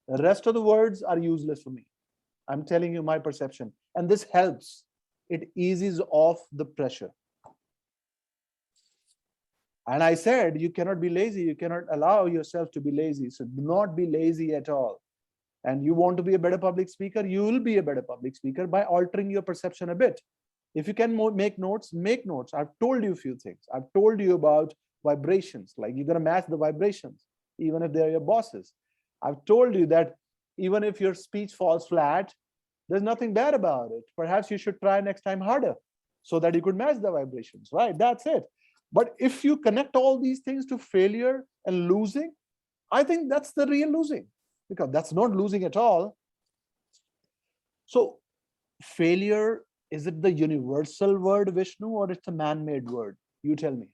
The rest of the words are useless for me. I'm telling you my perception. And this helps. It eases off the pressure. And I said, you cannot be lazy. You cannot allow yourself to be lazy. So do not be lazy at all. And you want to be a better public speaker, you will be a better public speaker by altering your perception a bit. If you can make notes, make notes. I've told you a few things. I've told you about vibrations, like you're going to match the vibrations, even if they're your bosses. I've told you that even if your speech falls flat, there's nothing bad about it. Perhaps you should try next time harder so that you could match the vibrations, right? That's it. But if you connect all these things to failure and losing, I think that's the real losing, because that's not losing at all. So failure, is it the universal word, Vishnu, or it's a man-made word? You tell me.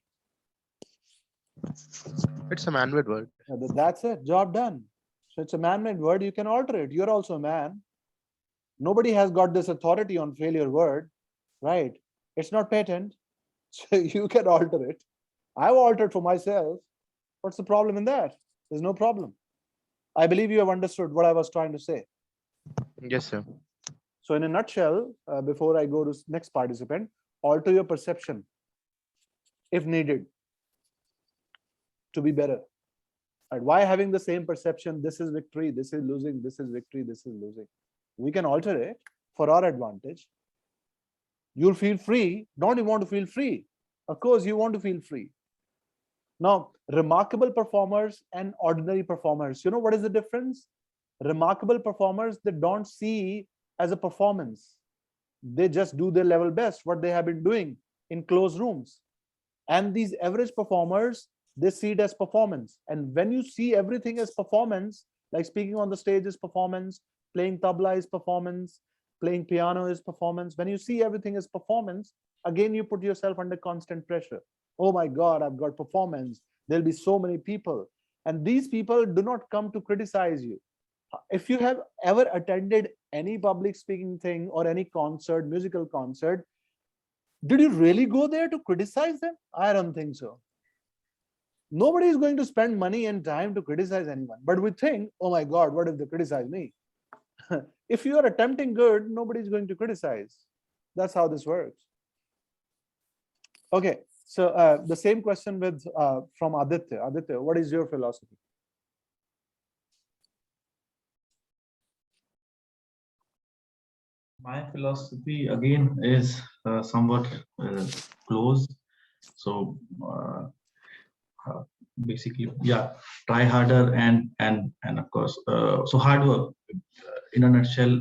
It's a man-made word. That's it, job done. So it's a man-made word, you can alter it. You're also a man. Nobody has got this authority on failure word, right? It's not patent, so you can alter it. I've altered for myself. What's the problem in that? There's no problem. I believe you have understood what I was trying to say. Yes, sir. So in a nutshell, before I go to next participant, alter your perception if needed to be better. Right? Why having the same perception? This is victory, this is losing, this is victory, this is losing. We can alter it for our advantage. You'll feel free. Don't you want to feel free? Of course, you want to feel free. Now, remarkable performers and ordinary performers, you know what is the difference? Remarkable performers, they don't see as a performance. They just do their level best, what they have been doing in closed rooms. And these average performers, they see it as performance. And when you see everything as performance, like speaking on the stage is performance, playing tabla is performance, playing piano is performance. When you see everything as performance, again, you put yourself under constant pressure. Oh my God, I've got performance. There'll be so many people. And these people do not come to criticize you. If you have ever attended any public speaking thing or any concert, musical concert, did you really go there to criticize them? I don't think so. Nobody is going to spend money and time to criticize anyone. But we think, oh my God, what if they criticize me? If you are attempting good, nobody is going to criticize. That's how this works. Okay, so the same question with from Aditya. Aditya, what is your philosophy? My philosophy again is somewhat close. So basically, yeah, try harder and of course, so hard work. In a nutshell,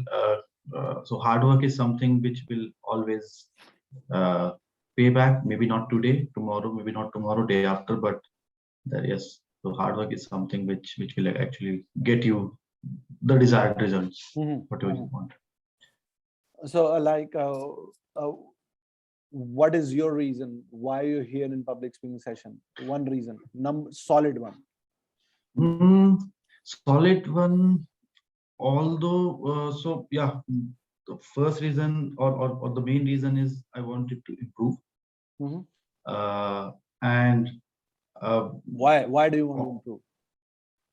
so hard work is something which will always pay back. Maybe not today, tomorrow, maybe not tomorrow, day after, but yes. So hard work is something which will actually get you the desired results, whatever you want. So what is your reason why you're here in public speaking session? One reason, solid one. Solid one. Although, so yeah, the first reason or the main reason is I wanted to improve. And why do you want to improve?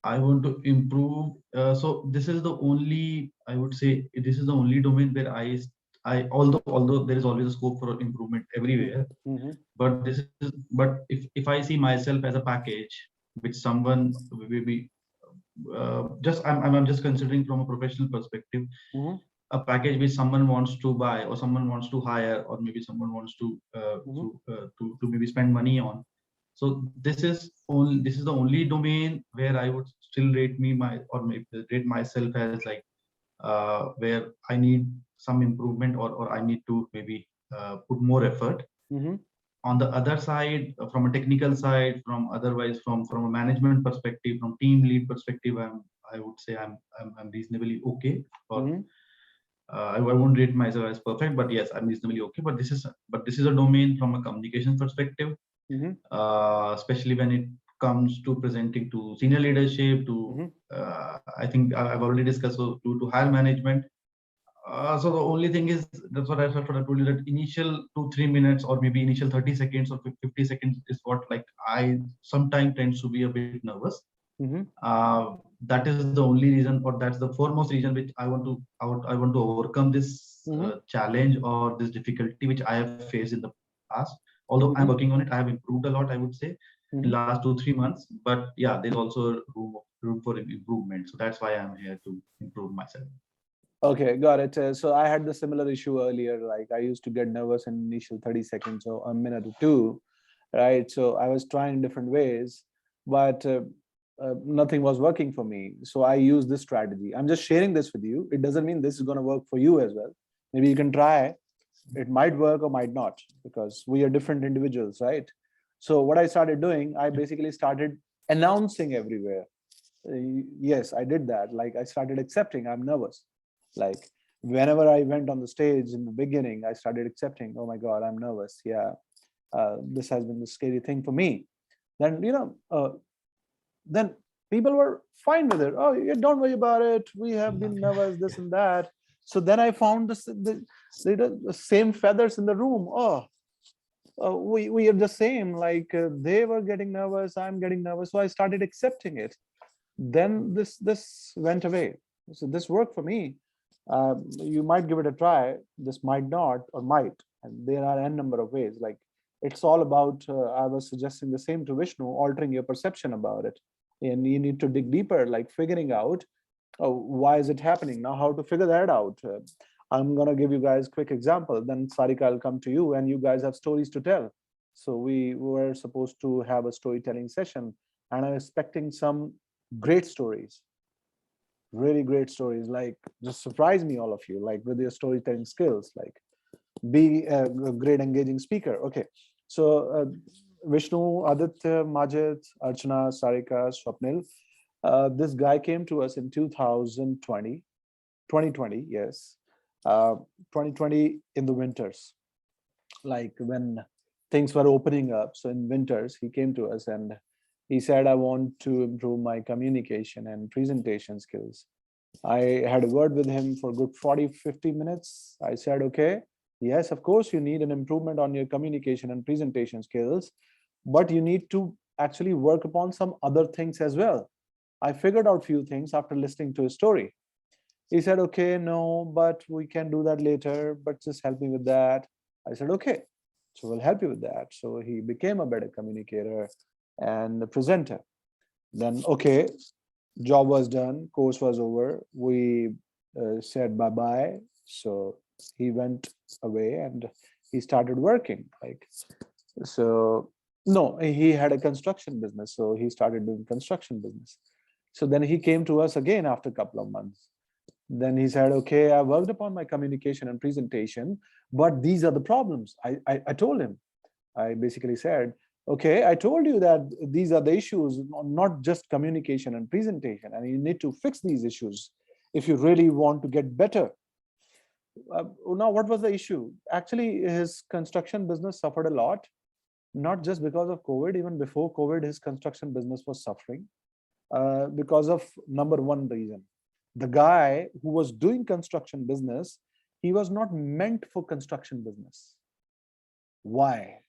I want to improve. So this is the only, I would say, this is the only domain where although there is always a scope for improvement everywhere, but if I see myself as a package which someone maybe I'm just considering from a professional perspective, a package which someone wants to buy or someone wants to hire or maybe someone wants to maybe spend money on. So this is the only domain where I would still rate myself as like where I need some improvement, or I need to maybe put more effort. On the other side, from a technical side, from otherwise from a management perspective, from team lead perspective, I would say I'm reasonably okay. Or I won't rate myself as perfect, but yes, I'm reasonably okay. But this is a domain from a communication perspective, especially when it comes to presenting to senior leadership, to I think I've already discussed, so to higher management. So the only thing is, that's what I told you, that initial 2-3 minutes, or maybe initial 30 seconds or 50 seconds is what, like, I sometimes tends to be a bit nervous. That is the only reason, or that's the foremost reason which I want to overcome this challenge or this difficulty which I have faced in the past. Although I'm working on it, I have improved a lot, I would say, in last 2-3 months. But yeah, there's also room for improvement. So that's why I'm here, to improve myself. Okay, got it. So I had the similar issue earlier. Like, I used to get nervous in initial 30 seconds or a minute or two, right? So I was trying different ways, but nothing was working for me. So I used this strategy. I'm just sharing this with you. It doesn't mean this is going to work for you as well. Maybe you can try. It might work or might not, because we are different individuals, right? So what I started doing, I basically started announcing everywhere. Yes, I did that. Like, I started accepting I'm nervous. Like, whenever I went on the stage in the beginning, I started accepting, oh my God, I'm nervous. Yeah, this has been a scary thing for me. Then, then people were fine with it. Oh, yeah, don't worry about it. We have been nervous, this and that. So then I found the same feathers in the room. Oh, we are the same. Like, they were getting nervous, I'm getting nervous. So I started accepting it. Then this went away. So this worked for me. You might give it a try. This might not, or might. And there are n number of ways. Like, it's all about, I was suggesting the same to Vishnu, altering your perception about it. And you need to dig deeper, like figuring out, why is it happening? Now, how to figure that out? I'm going to give you guys a quick example. Then Sarika, I'll come to you, and you guys have stories to tell. So we were supposed to have a storytelling session, and I'm expecting some great stories, really great stories. Like, just surprise me, all of you, like with your storytelling skills, like be a great engaging speaker. Okay, so Vishnu, Aditya, Majid, Archana, Sarika, Swapnil, this guy came to us in 2020, yes, 2020 in the winters, like when things were opening up. So in winters, he came to us and he said, I want to improve my communication and presentation skills. I had a word with him for a good 40-50 minutes. I said, okay, yes, of course, you need an improvement on your communication and presentation skills, but you need to actually work upon some other things as well. I figured out a few things after listening to his story. He said, okay, no, but we can do that later, but just help me with that. I said, okay, so we'll help you with that. So he became a better communicator and a presenter. Then, okay, job was done, course was over. We said bye-bye. So he went away and he started working. Like, so no, he had a construction business. So he started doing construction business. So then he came to us again after a couple of months. Then he said, okay, I worked upon my communication and presentation, but these are the problems. I told him, I basically said, okay, I told you that these are the issues, not just communication and presentation, and you need to fix these issues if you really want to get better. Now, what was the issue? Actually, his construction business suffered a lot, not just because of COVID. Even before COVID, his construction business was suffering because of number one reason. The guy who was doing construction business, he was not meant for construction business. Why?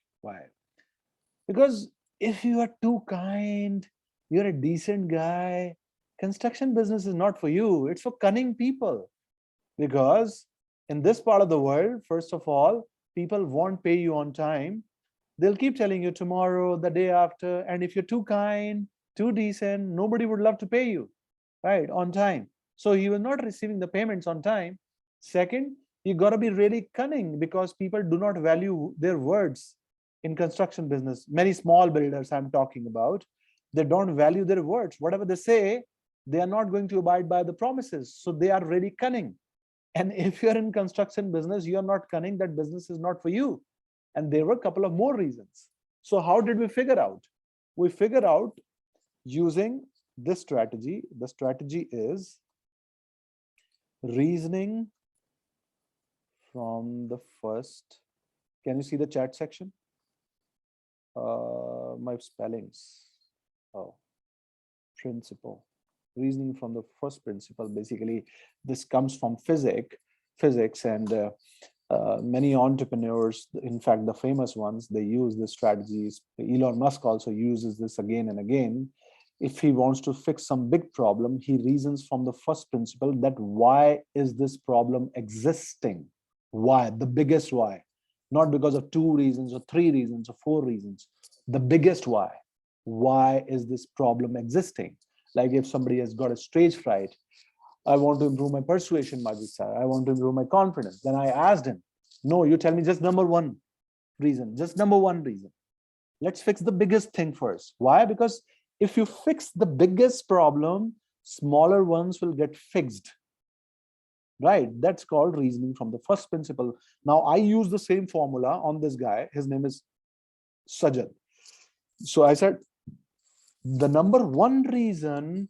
Because if you are too kind, you're a decent guy, construction business is not for you. It's for cunning people. Because in this part of the world, first of all, people won't pay you on time. They'll keep telling you tomorrow, the day after. And if you're too kind, too decent, nobody would love to pay you, right, on time. So you are not receiving the payments on time. Second, you got to be really cunning, because people do not value their words in construction business. Many small builders I'm talking about, they don't value their words. Whatever they say, they are not going to abide by the promises. So they are really cunning. And if you're in construction business, you are not cunning, that business is not for you. And there were a couple of more reasons. So how did we figure out? We figured out using this strategy. The strategy is reasoning from the first. Can you see the chat section? My spellings. Oh, principle. Reasoning from the first principle. Basically, this comes from physics, and many entrepreneurs, in fact, the famous ones, they use this strategies. Elon Musk also uses this again and again. If he wants to fix some big problem, he reasons from the first principle that why is this problem existing? Why? The biggest why. Not because of 2 reasons or 3 reasons or 4 reasons. The biggest why. Why is this problem existing? Like if somebody has got a stage fright, I want to improve my persuasion, Majid sir. I want to improve my confidence. Then I asked him, no, you tell me just number 1 reason, just number 1 reason. Let's fix the biggest thing first. Why? Because if you fix the biggest problem, smaller ones will get fixed. Right? That's called reasoning from the first principle. Now I use the same formula on this guy. His name is Sajad. So I said, the number 1 reason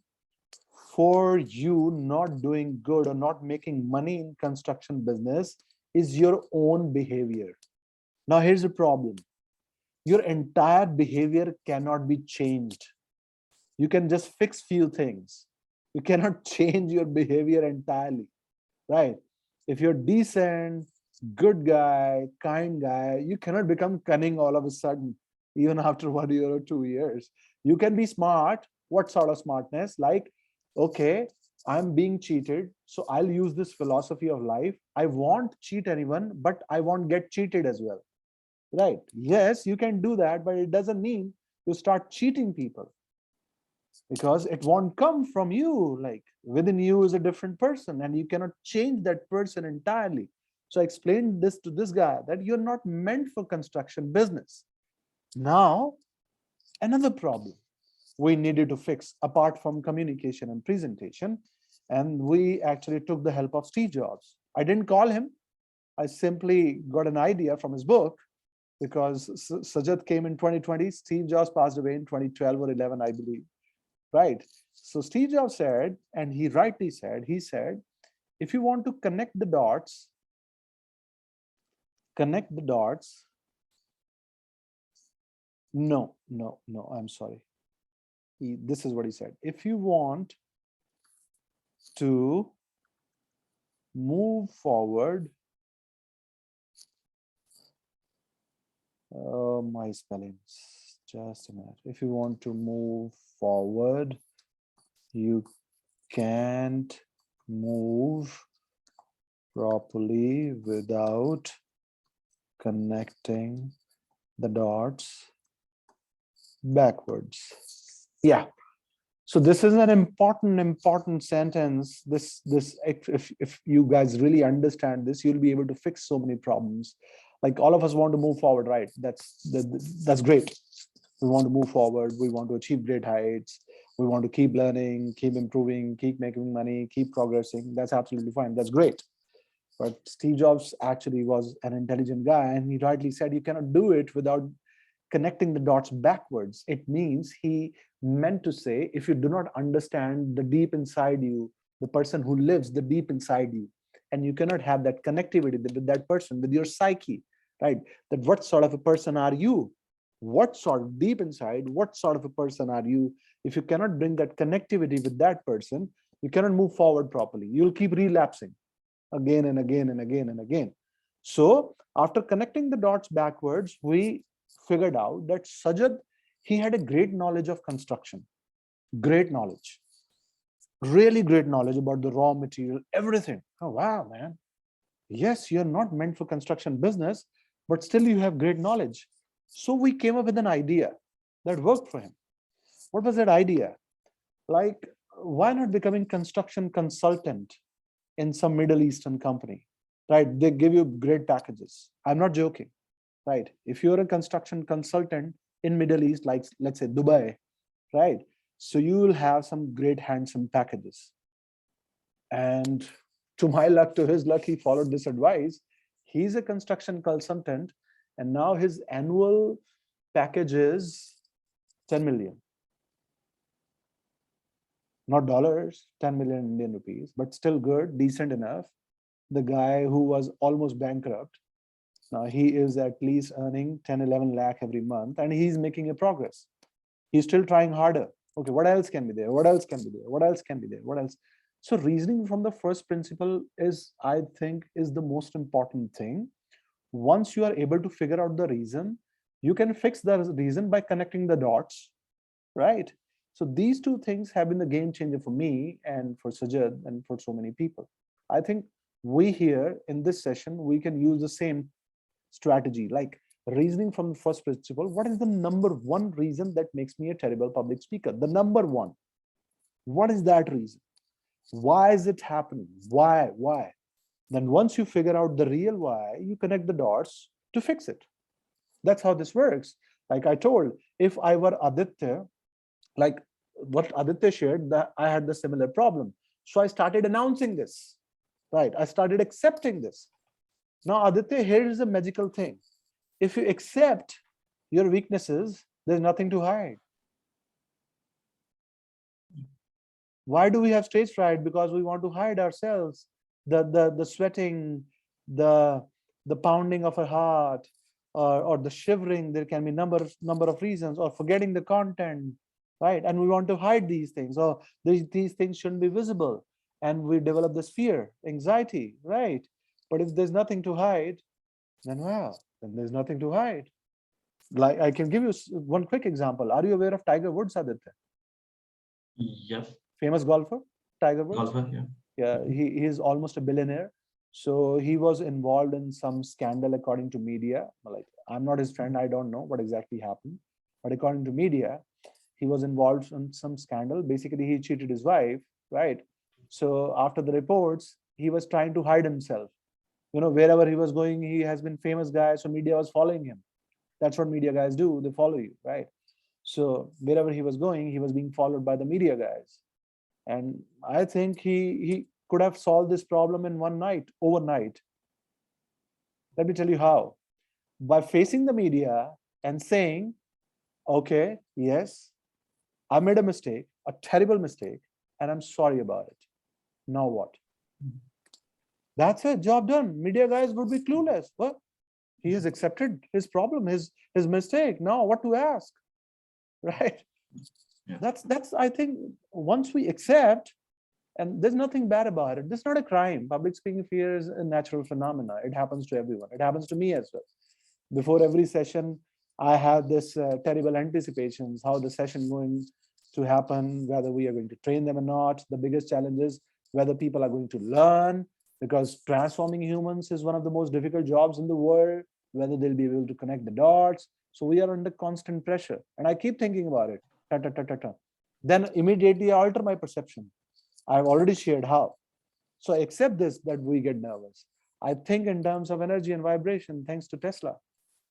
for you not doing good or not making money in construction business is your own behavior. Now here's the problem. Your entire behavior cannot be changed. You can just fix few things. You cannot change your behavior entirely, right? If you're decent, good guy, kind guy, you cannot become cunning all of a sudden, even after 1 year or 2 years. You can be smart. What sort of smartness? Like, okay, I'm being cheated, so I'll use this philosophy of life. I won't cheat anyone, but I won't get cheated as well, right? Yes, you can do that, but it doesn't mean you start cheating people, because it won't come from you. Like within you is a different person, and you cannot change that person entirely. So I explained this to this guy, that you're not meant for construction business. Now, another problem we needed to fix apart from communication and presentation, and we actually took the help of Steve Jobs. I didn't call him. I simply got an idea from his book, because Sajad came in 2020. Steve Jobs passed away in 2012 or 11, I believe. Right? So Steve Jobs said, and he rightly said, he said, if you want to connect the dots, no, I'm sorry. This is what he said. If you want to move forward, my spellings, just a minute. If you want to move forward, you can't move properly without connecting the dots backwards. Yeah. So this is an important sentence. If you guys really understand this, you'll be able to fix so many problems. Like all of us want to move forward, right? That's great. We want to move forward. We want to achieve great heights. We want to keep learning, keep improving, keep making money, keep progressing. That's absolutely fine. That's great. But Steve Jobs actually was an intelligent guy, and he rightly said you cannot do it without connecting the dots backwards. It means he meant to say, if you do not understand the deep inside you, the person who lives the deep inside you, and you cannot have that connectivity with that person, with your psyche, right? That what sort of a person are you? What sort of deep inside, what sort of a person are you? If you cannot bring that connectivity with that person, you cannot move forward properly. You'll keep relapsing again and again and again and again. So after connecting the dots backwards, we figured out that Sajad, he had a great knowledge of construction, great knowledge, really great knowledge about the raw material, everything. Oh, wow, man. Yes, you're not meant for construction business, but still you have great knowledge. So we came up with an idea that worked for him. What was that idea? Like, why not becoming construction consultant in some Middle Eastern company, right? They give you great packages. I'm not joking, right? If you're a construction consultant in Middle East, like let's say Dubai, right? So you will have some great handsome packages. And to my luck, to his luck, he followed this advice. He's a construction consultant, and now his annual package is 10 million. Not dollars, 10 million Indian rupees, but still good, decent enough. The guy who was almost bankrupt, now he is at least earning 10, 11 lakh every month, and he's making a progress. He's still trying harder. Okay, what else can be there? What else can be there? What else can be there? What else? So reasoning from the first principle is, I think, is the most important thing. Once you are able to figure out the reason, you can fix the reason by connecting the dots, right? So these two things have been the game changer for me and for Sajid and for so many people. I think we here in this session, we can use the same strategy, like reasoning from the first principle. What is the number one reason that makes me a terrible public speaker? The number one. What is that reason? Why is it happening? Why? Then once you figure out the real why, you connect the dots to fix it. That's how this works. Like I told, if I were Aditya, like what Aditya shared, that I had the similar problem. So I started announcing this, right? I started accepting this. Now, Aditya, here is a magical thing. If you accept your weaknesses, there's nothing to hide. Why do we have stage fright? Because we want to hide ourselves. The sweating, the pounding of a heart, or the shivering. There can be number of reasons, or forgetting the content, right? And we want to hide these things, or these things shouldn't be visible, and we develop this fear, anxiety, right? But if there's nothing to hide, then well, then there's nothing to hide. Like I can give you one quick example. Are you aware of Tiger Woods, Aditya? Yes. Famous golfer, Tiger Woods. Golfer, yeah. Yeah, he is almost a billionaire. So he was involved in some scandal according to media. Like I'm not his friend, I don't know what exactly happened. But according to media, he was involved in some scandal. Basically, he cheated his wife, right? So after the reports, he was trying to hide himself. You know, wherever he was going, he has been famous guy, so media was following him. That's what media guys do, they follow you, right? So wherever he was going, he was being followed by the media guys. And I think he could have solved this problem in one night, overnight. Let me tell you how. By facing the media and saying, okay, yes, I made a mistake, a terrible mistake, and I'm sorry about it. Now what? That's it, job done. Media guys would be clueless. What? He has accepted his problem, his mistake. Now what to ask? Right? Yeah. That's I think once we accept, and there's nothing bad about it. This is not a crime. Public speaking fear is a natural phenomena. It happens to everyone. It happens to me as well. Before every session, I have this terrible anticipations, how the session going to happen, whether we are going to train them or not. The biggest challenge is whether people are going to learn, because transforming humans is one of the most difficult jobs in the world, whether they'll be able to connect the dots. So we are under constant pressure. And I keep thinking about it. Ta, ta, ta, ta, ta. Then immediately I alter my perception. I've already shared how. So I accept this, that we get nervous. I think in terms of energy and vibration, thanks to Tesla.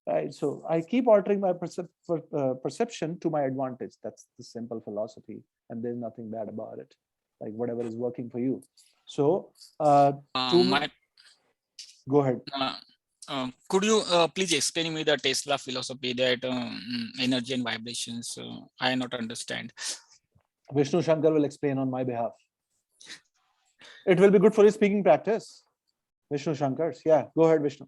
Right. So I keep altering my perception to my advantage. That's the simple philosophy. And there's nothing bad about it. Like whatever is working for you. So go ahead. Could you please explain me the Tesla philosophy that energy and vibrations? I not understand. Vishnu Shankar will explain on my behalf. It will be good for his speaking practice. Vishnu Shankars. Yeah, go ahead, Vishnu.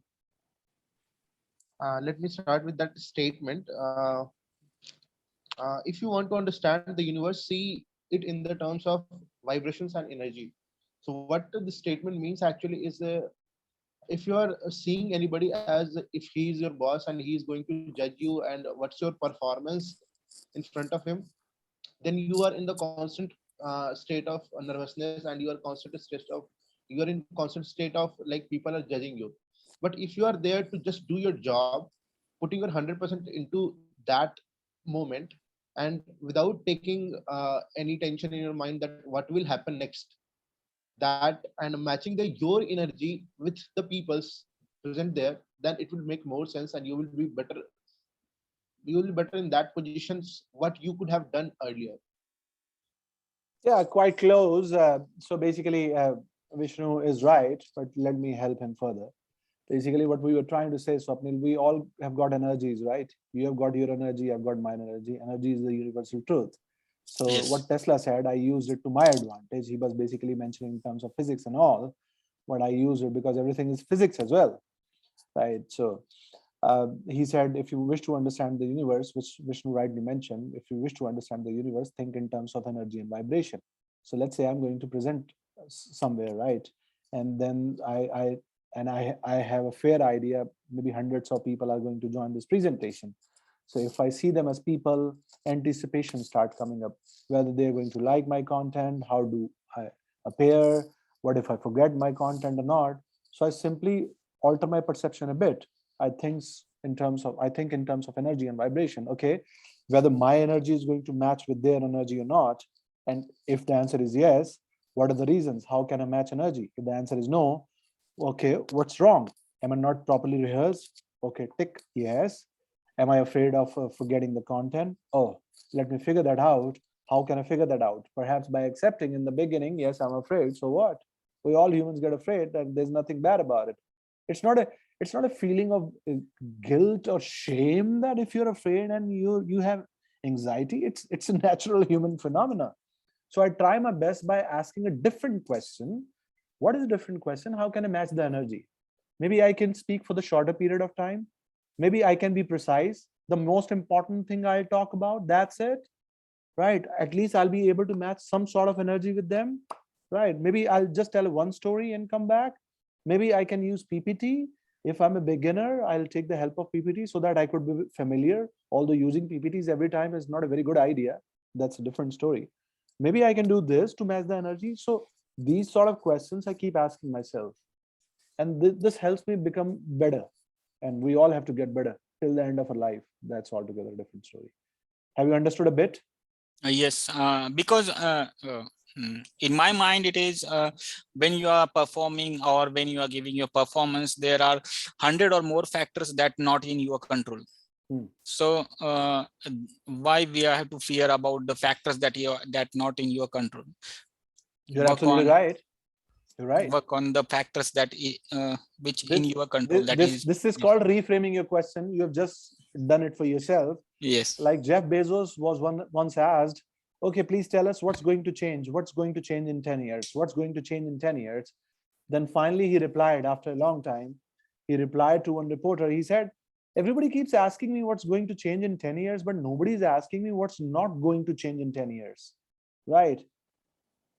Let me start with that statement. If you want to understand the universe, see it in the terms of vibrations and energy. So what the statement means actually is, if you are seeing anybody as if he is your boss and he is going to judge you and what's your performance in front of him, then you are in the constant state of nervousness, and you are in constant state of like people are judging you. But if you are there to just do your job, putting your 100% into that moment, and without taking any tension in your mind that what will happen next, that and matching your energy with the people's present there, then it will make more sense, and you will be better. You will be better in that positions what you could have done earlier. Yeah, quite close. So basically, Vishnu is right, but let me help him further. Basically, what we were trying to say, Swapnil, we all have got energies, right? You have got your energy, I've got mine energy. Energy is the universal truth. So Yes. what Tesla said, I used it to my advantage. He was basically mentioning in terms of physics and all, but I use it because everything is physics as well, right? So he said, if you wish to understand the universe, which Vishnu rightly mentioned, if you wish to understand the universe, think in terms of energy and vibration. So let's say I'm going to present somewhere, right? And then I have a fair idea, maybe hundreds of people are going to join this presentation. So if I see them as people, anticipation start coming up, whether they're going to like my content, how do I appear, what if I forget my content or not. So I simply alter my perception a bit. I think in terms of energy and vibration. Okay, whether my energy is going to match with their energy or not. And if the answer is yes, what are the reasons? How can I match energy? If the answer is no, okay, what's wrong? Am I not properly rehearsed? Okay, tick, yes. Am I afraid of forgetting the content? Oh, let me figure that out. How can I figure that out? Perhaps by accepting in the beginning, yes, I'm afraid. So what? We all humans get afraid, and there's nothing bad about it. It's not a it's not a feeling of guilt or shame that if you're afraid and you have anxiety, it's a natural human phenomena. So I try my best by asking a different question. What is a different question? How can I match the energy? Maybe I can speak for the shorter period of time. Maybe I can be precise. The most important thing I'll talk about, that's it, right? At least I'll be able to match some sort of energy with them, right? Maybe I'll just tell one story and come back. Maybe I can use PPT. If I'm a beginner, I'll take the help of PPT so that I could be familiar. Although using PPTs every time is not a very good idea. That's a different story. Maybe I can do this to match the energy. So these sort of questions I keep asking myself. And this helps me become better. And we all have to get better till the end of our life. That's altogether a different story. Have you understood a bit? Yes, because in my mind, it is when you are performing or when you are giving your performance, there are 100 or more factors that not in your control. So why we have to fear about the factors that not in your control? You're absolutely right. You're right. Work on the factors that which in your control. This is called reframing your question. You have just done it for yourself. Yes. Like Jeff Bezos was once asked, okay, please tell us what's going to change. What's going to change in 10 years? What's going to change in 10 years? Then finally he replied after a long time. He replied to one reporter. He said, everybody keeps asking me what's going to change in 10 years, but nobody's asking me what's not going to change in 10 years. Right?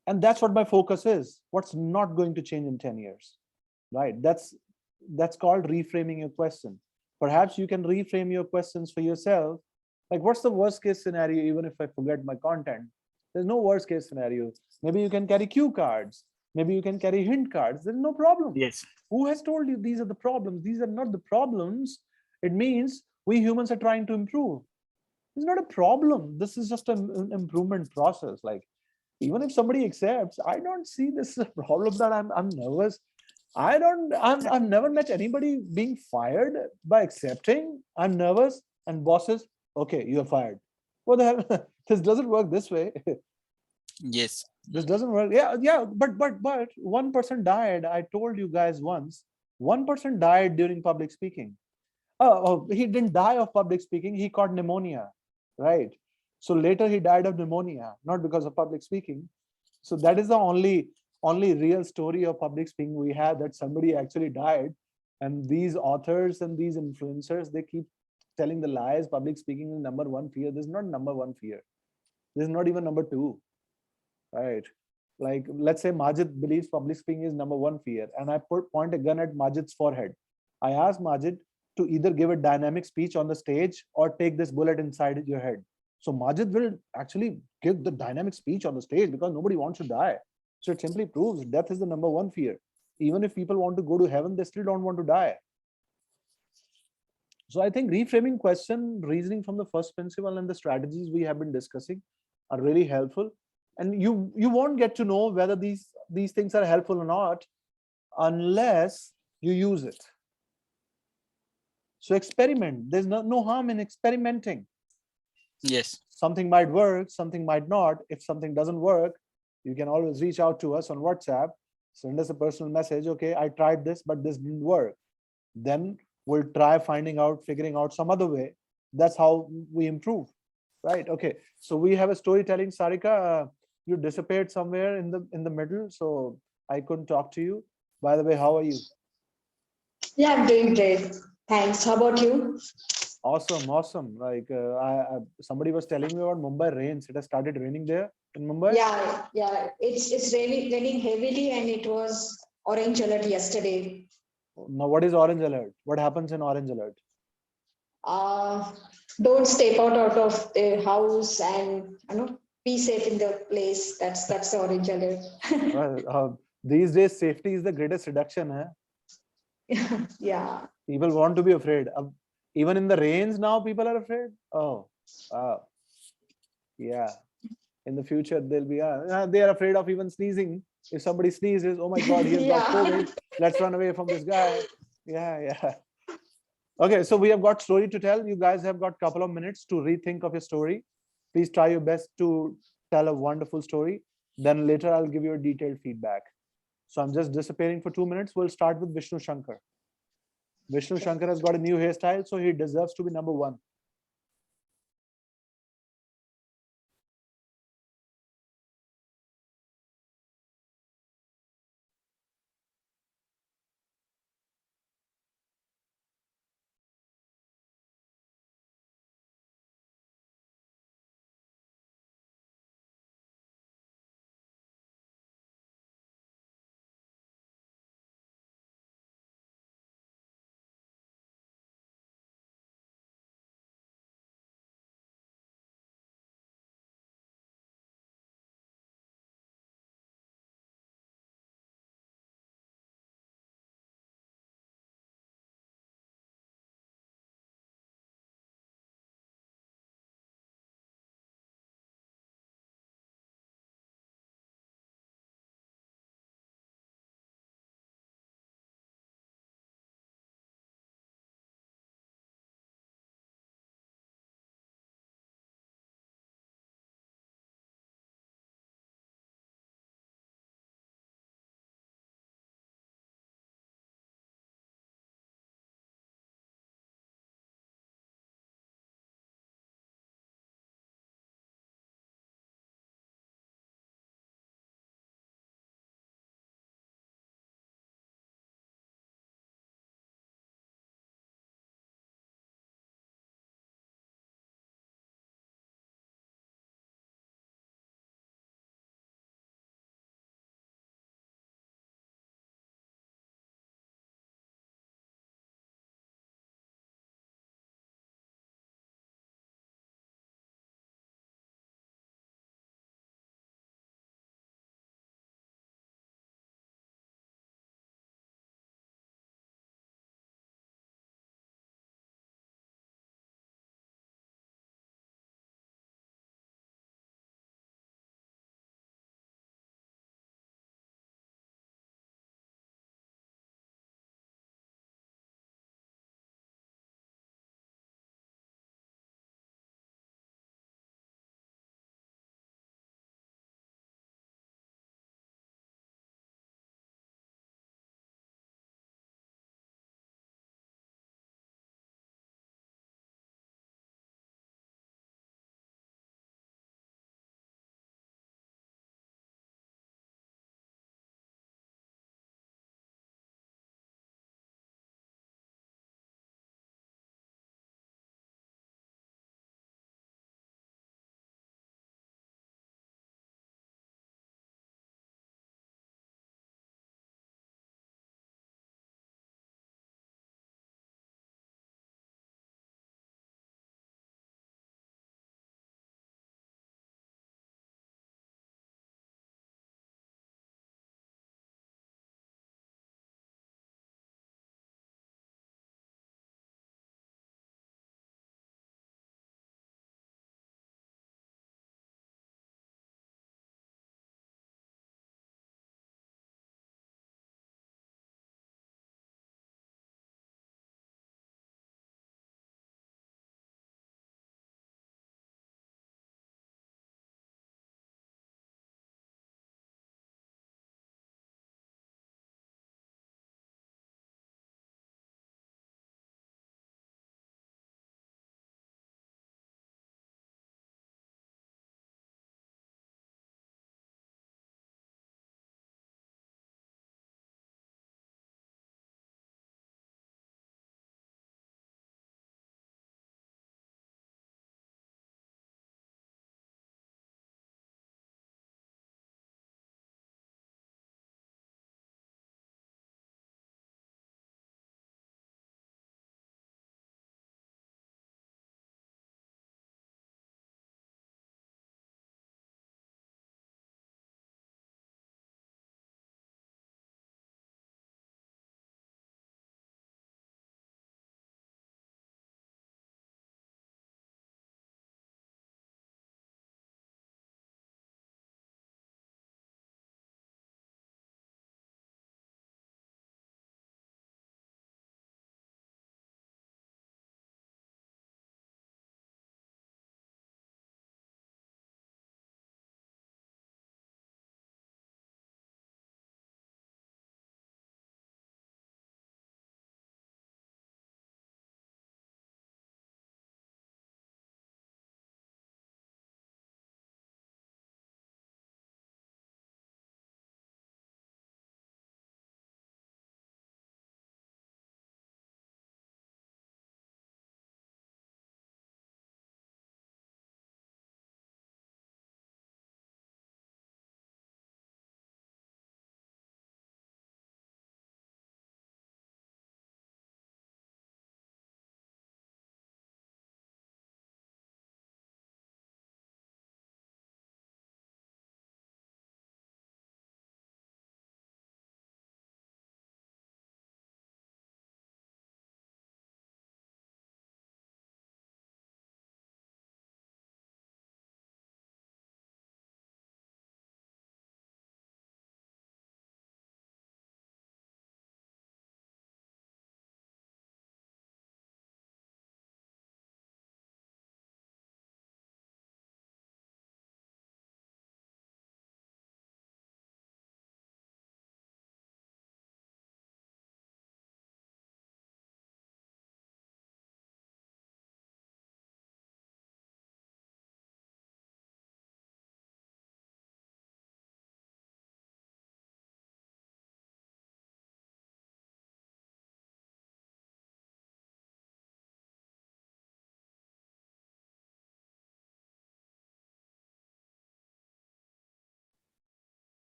And that's what my focus is. What's not going to change in 10 years, right? That's called reframing your question. Perhaps you can reframe your questions for yourself. Like, what's the worst case scenario even if I forget my content? There's no worst case scenario. Maybe you can carry cue cards. Maybe you can carry hint cards. There's no problem. Yes. Who has told you these are the problems? These are not the problems. It means we humans are trying to improve. It's not a problem. This is just an improvement process. Like, even if somebody accepts, I don't see this as a problem that I'm nervous. I've never met anybody being fired by accepting. I'm nervous and bosses, okay, you're fired. What the hell? This doesn't work this way. Yes. This doesn't work. Yeah, but one person died. I told you guys once, one person died during public speaking. Oh, he didn't die of public speaking. He caught pneumonia, right? So later he died of pneumonia, not because of public speaking. So that is the only real story of public speaking we have, that somebody actually died. And these authors and these influencers, they keep telling the lies. Public speaking is number one fear. This is not number one fear. This is not even number two, right? Like, let's say Majid believes public speaking is number one fear, and I point a gun at Majid's forehead. I ask Majid to either give a dynamic speech on the stage or take this bullet inside your head. So Majid will actually give the dynamic speech on the stage because nobody wants to die. So it simply proves death is the number one fear. Even if people want to go to heaven, they still don't want to die. So I think reframing question, reasoning from the first principle, and the strategies we have been discussing are really helpful. And you won't get to know whether these things are helpful or not unless you use it. So experiment. There's no harm in experimenting. Yes. Something might work, something might not. If something doesn't work, You can always reach out to us on WhatsApp, send us a personal message. Okay, I tried this, but this didn't work. Then we'll try figuring out some other way. That's how we improve, right? Okay, so we have a storytelling. Sarika, you disappeared somewhere in the middle, so I couldn't talk to you. By the way, how are you? Yeah, I'm doing great. Thanks. How about you? Awesome, awesome. Like somebody was telling me about Mumbai rains. It has started raining there in Mumbai. Yeah. It's raining heavily, and it was orange alert yesterday. Now, what is orange alert? What happens in orange alert? Uh, don't step out of the house, and be safe in the place. That's the orange alert. Well, these days, safety is the greatest seduction. Yeah. People want to be afraid. Even in the rains now, people are afraid. Oh, wow. Yeah. In the future, they'll be, they are afraid of even sneezing. If somebody sneezes, oh my God, he has got Yeah. COVID. Let's run away from this guy. Yeah. Okay, so we have got story to tell. You guys have got a couple of minutes to rethink of your story. Please try your best to tell a wonderful story. Then later I'll give you a detailed feedback. So I'm just disappearing for 2 minutes. We'll start with Vishnu Shankar. Vishnu Shankar has got a new hairstyle, so he deserves to be number one.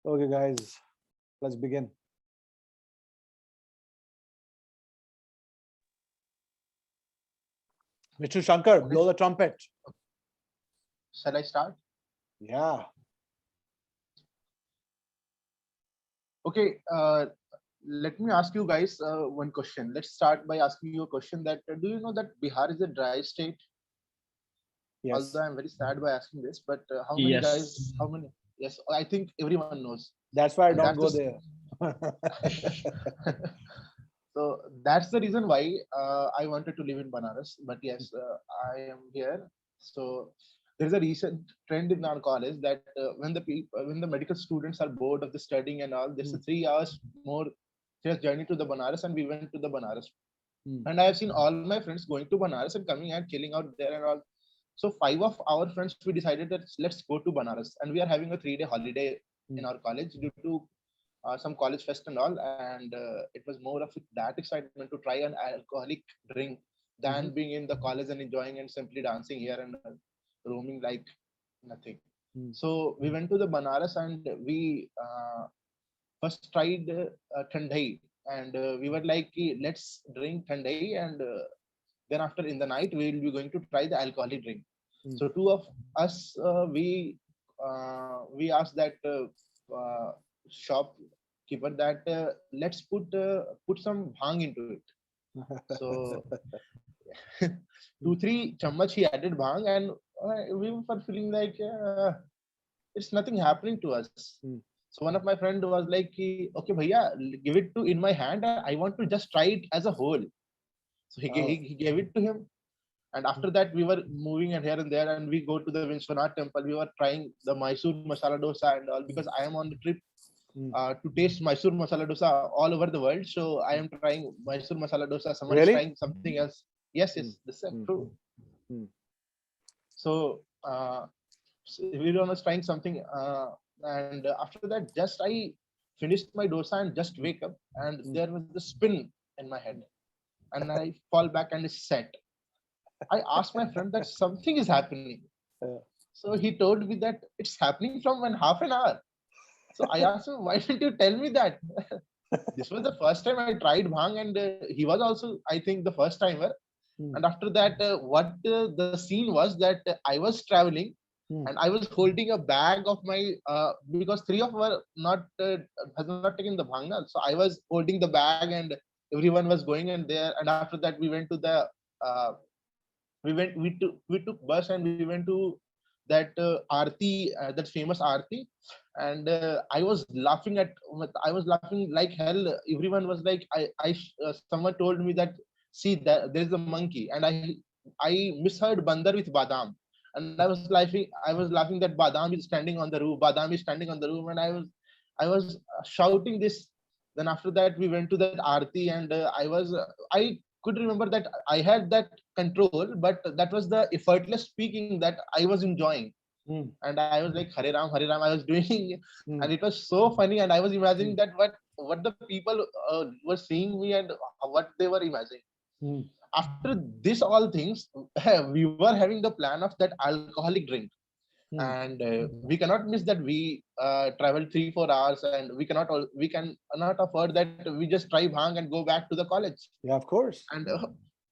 Okay, guys, let's begin. Mr. Shankar, blow the trumpet. Shall I start? Yeah. Okay. Let me ask you guys one question. Let's start by asking you a question that do you know that Bihar is a dry state? Yes. Although I'm very sad by asking this, but how many Yes. guys, how many? Yes, I think everyone knows. That's why I And don't go that's there. so that's the reason why I wanted to live in Banaras. But yes, I am here. So there's a recent trend in our college that when the medical students are bored of the studying and all, there's a 3 hours more just journey to the Banaras, and we went to the Banaras. And I have seen all my friends going to Banaras and coming and chilling out there and all. So 5 of our friends, we decided that let's go to Banaras, and we are having a 3-day holiday in our college due to some college fest and all. And it was more of that excitement to try an alcoholic drink than being in the college and enjoying and simply dancing here and roaming like nothing. So we went to the Banaras, and we first tried Thandai, and we were like, let's drink Thandai, and then after in the night we will be going to try the alcoholic drink. So two of us, we asked that shopkeeper that let's put some bhang into it. So 2-3 chammach he added bhang, and we were feeling like it's nothing happening to us. So one of my friend was like, okay bhaiya, give it to in my hand, I want to just try it as a whole. So he gave it to him. And after that, we were moving and here and there, and we go to the Vishwanath temple. We were trying the Mysore masala dosa and all, because I am on the trip to taste Mysore masala dosa all over the world. So I am trying Mysore masala dosa. Someone is trying something else. Yes, yes, this is true. So everyone was trying something, and after that, just I finished my dosa and just wake up, and there was the spin in my head, and I fall back and it's set. I asked my friend that something is happening. So he told me that it's happening from half an hour. So I asked him, why didn't you tell me that? This was the first time I tried bhang, and he was also, I think, the first timer. And after that, what the scene was that I was traveling and I was holding a bag of my, because 3 of were not, has not taken the bhang. So I was holding the bag and everyone was going in there. And after that, we went to the, we took bus and we went to that Aarti, that famous Aarti, and I was laughing like hell. Everyone was like, someone told me that, see, that there's a monkey, and I misheard bandar with badam, and I was laughing that badam is standing on the roof, badam is standing on the roof, and I was shouting this. Then after that, we went to that Aarti, and I could remember that I had that control, but that was the effortless speaking that I was enjoying. And I was like, Hare Ram, I was doing, and it was so funny. And I was imagining that what the people were seeing me and what they were imagining. After this all things, we were having the plan of that alcoholic drink. And we cannot miss that we traveled 3-4 hours, and we cannot afford that we just try bhang and go back to the college. Yeah, of course.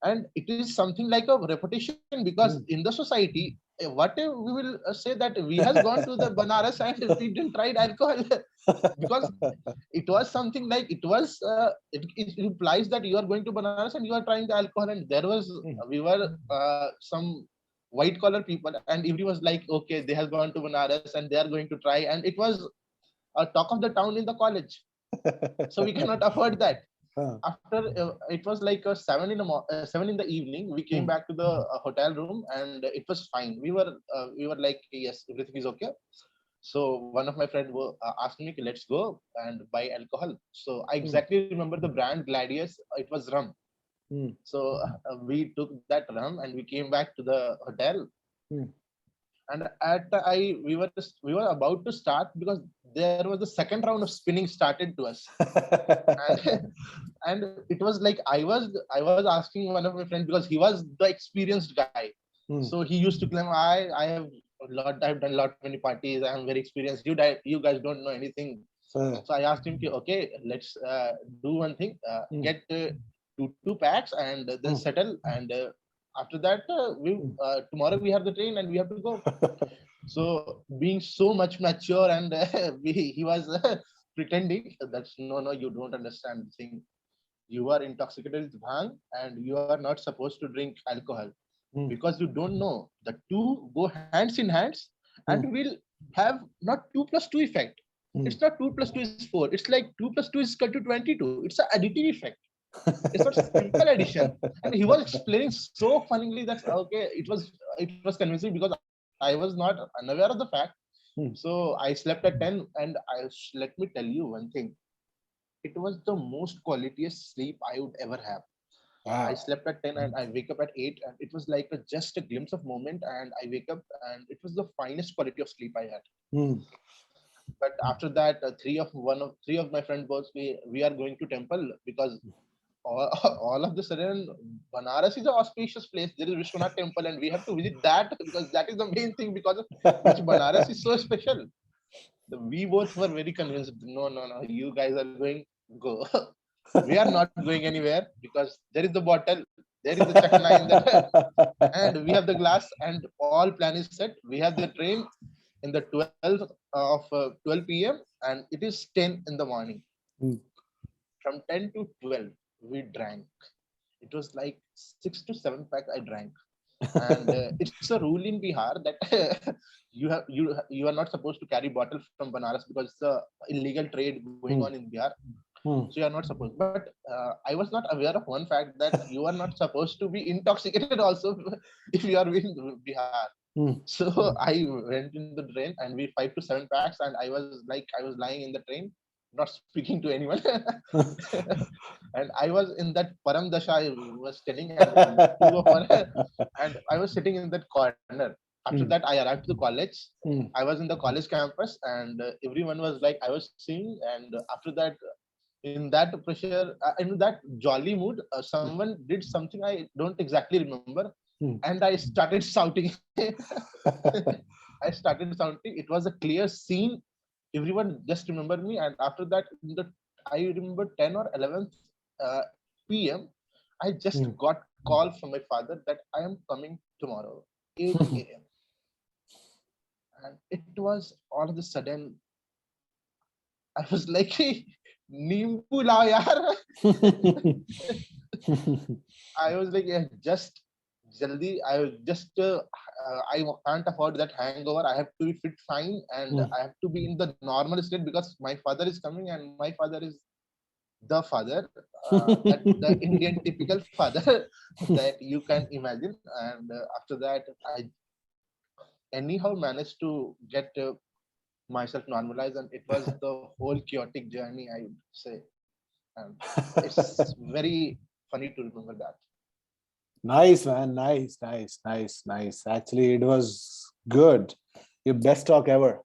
And it is something like a reputation, because in the society, what if we will say that we has gone to the Banaras and we didn't try alcohol, because it was something like it implies that you are going to Banaras and you are trying the alcohol. And there was we were some white collar people, and everyone was like, okay, they have gone to Banaras and they are going to try, and it was a talk of the town in the college. So we cannot afford that. After it was like 7 in the evening, we came back to the hotel room, and it was fine. We were like, yes, everything is okay. So one of my friends asked me, let's go and buy alcohol. So I exactly remember the brand Gladius. It was rum. So we took that rum and we came back to the hotel. And we were about to start, because there was the second round of spinning started to us. And it was like I was asking one of my friends, because he was the experienced guy. So he used to claim, I have I've done lot many parties. I'm very experienced. You guys don't know anything. Uh, So I asked him, okay, let's do one thing. Get two packs and then settle. And after that, tomorrow we have the train and we have to go. So being so much mature and he was pretending that's no, you don't understand the thing. You are intoxicated with bhang and you are not supposed to drink alcohol because you don't know the two go hands in hands and will have not 2 plus 2 effect. It's not 2 plus 2 is 4. It's like 2 plus 2 is equal to 22. It's an additive effect. It's not simple addition. And he was explaining so funnily that okay, it was convincing because I was not unaware of the fact. So I slept at 10 and let me tell you one thing. It was the most qualitiest sleep I would ever have. I wow. slept at 10 and I wake up at 8 and it was like just a glimpse of moment and I wake up and it was the finest quality of sleep I had. Hmm. But after that, three of my friend boys, we are going to temple because all, all of the sudden Banaras is an auspicious place. There is Vishwanath temple and we have to visit that because that is the main thing because of which Banaras is so special. We both were very convinced. No, you guys are going go. We are not going anywhere because there is the bottle, there is the chakna in that, and we have the glass, and all plan is set. We have the train in the 12th of 12 p.m. and it is 10 in the morning. Hmm. From 10 to 12, we drank. It was like 6 to 7 packs I drank, and it's a rule in Bihar that you are not supposed to carry bottle from Banaras because it's a illegal trade going on in Bihar. So you are not supposed. But I was not aware of one fact that you are not supposed to be intoxicated also if you are in Bihar. So I went in the train and we 5 to 7 packs and I was lying in the train, not speaking to anyone. And I was in that Param Dasha I was telling and two of one and I was sitting in that corner. After that, I arrived to the college. I was in the college campus and everyone was like, I was seeing. And after that, in that pressure, in that jolly mood, someone did something I don't exactly remember. And I started shouting. I started shouting. It was a clear scene. Everyone just remembered me. And after that, I remember 10 or 11th p.m. I just got call from my father that I am coming tomorrow, 8 a.m. And it was all of a sudden, I was like, Nimbu lao yaar. I was like, yeah, just jaldi. I can't afford that hangover. I have to be fit fine and I have to be in the normal state because my father is coming and my father is the father, that the Indian typical father that you can imagine. And after that, I anyhow managed to get myself normalized, and it was the whole chaotic journey, I would say. And it's very funny to remember that. Nice, man. Nice. Actually, it was good. Your best talk ever.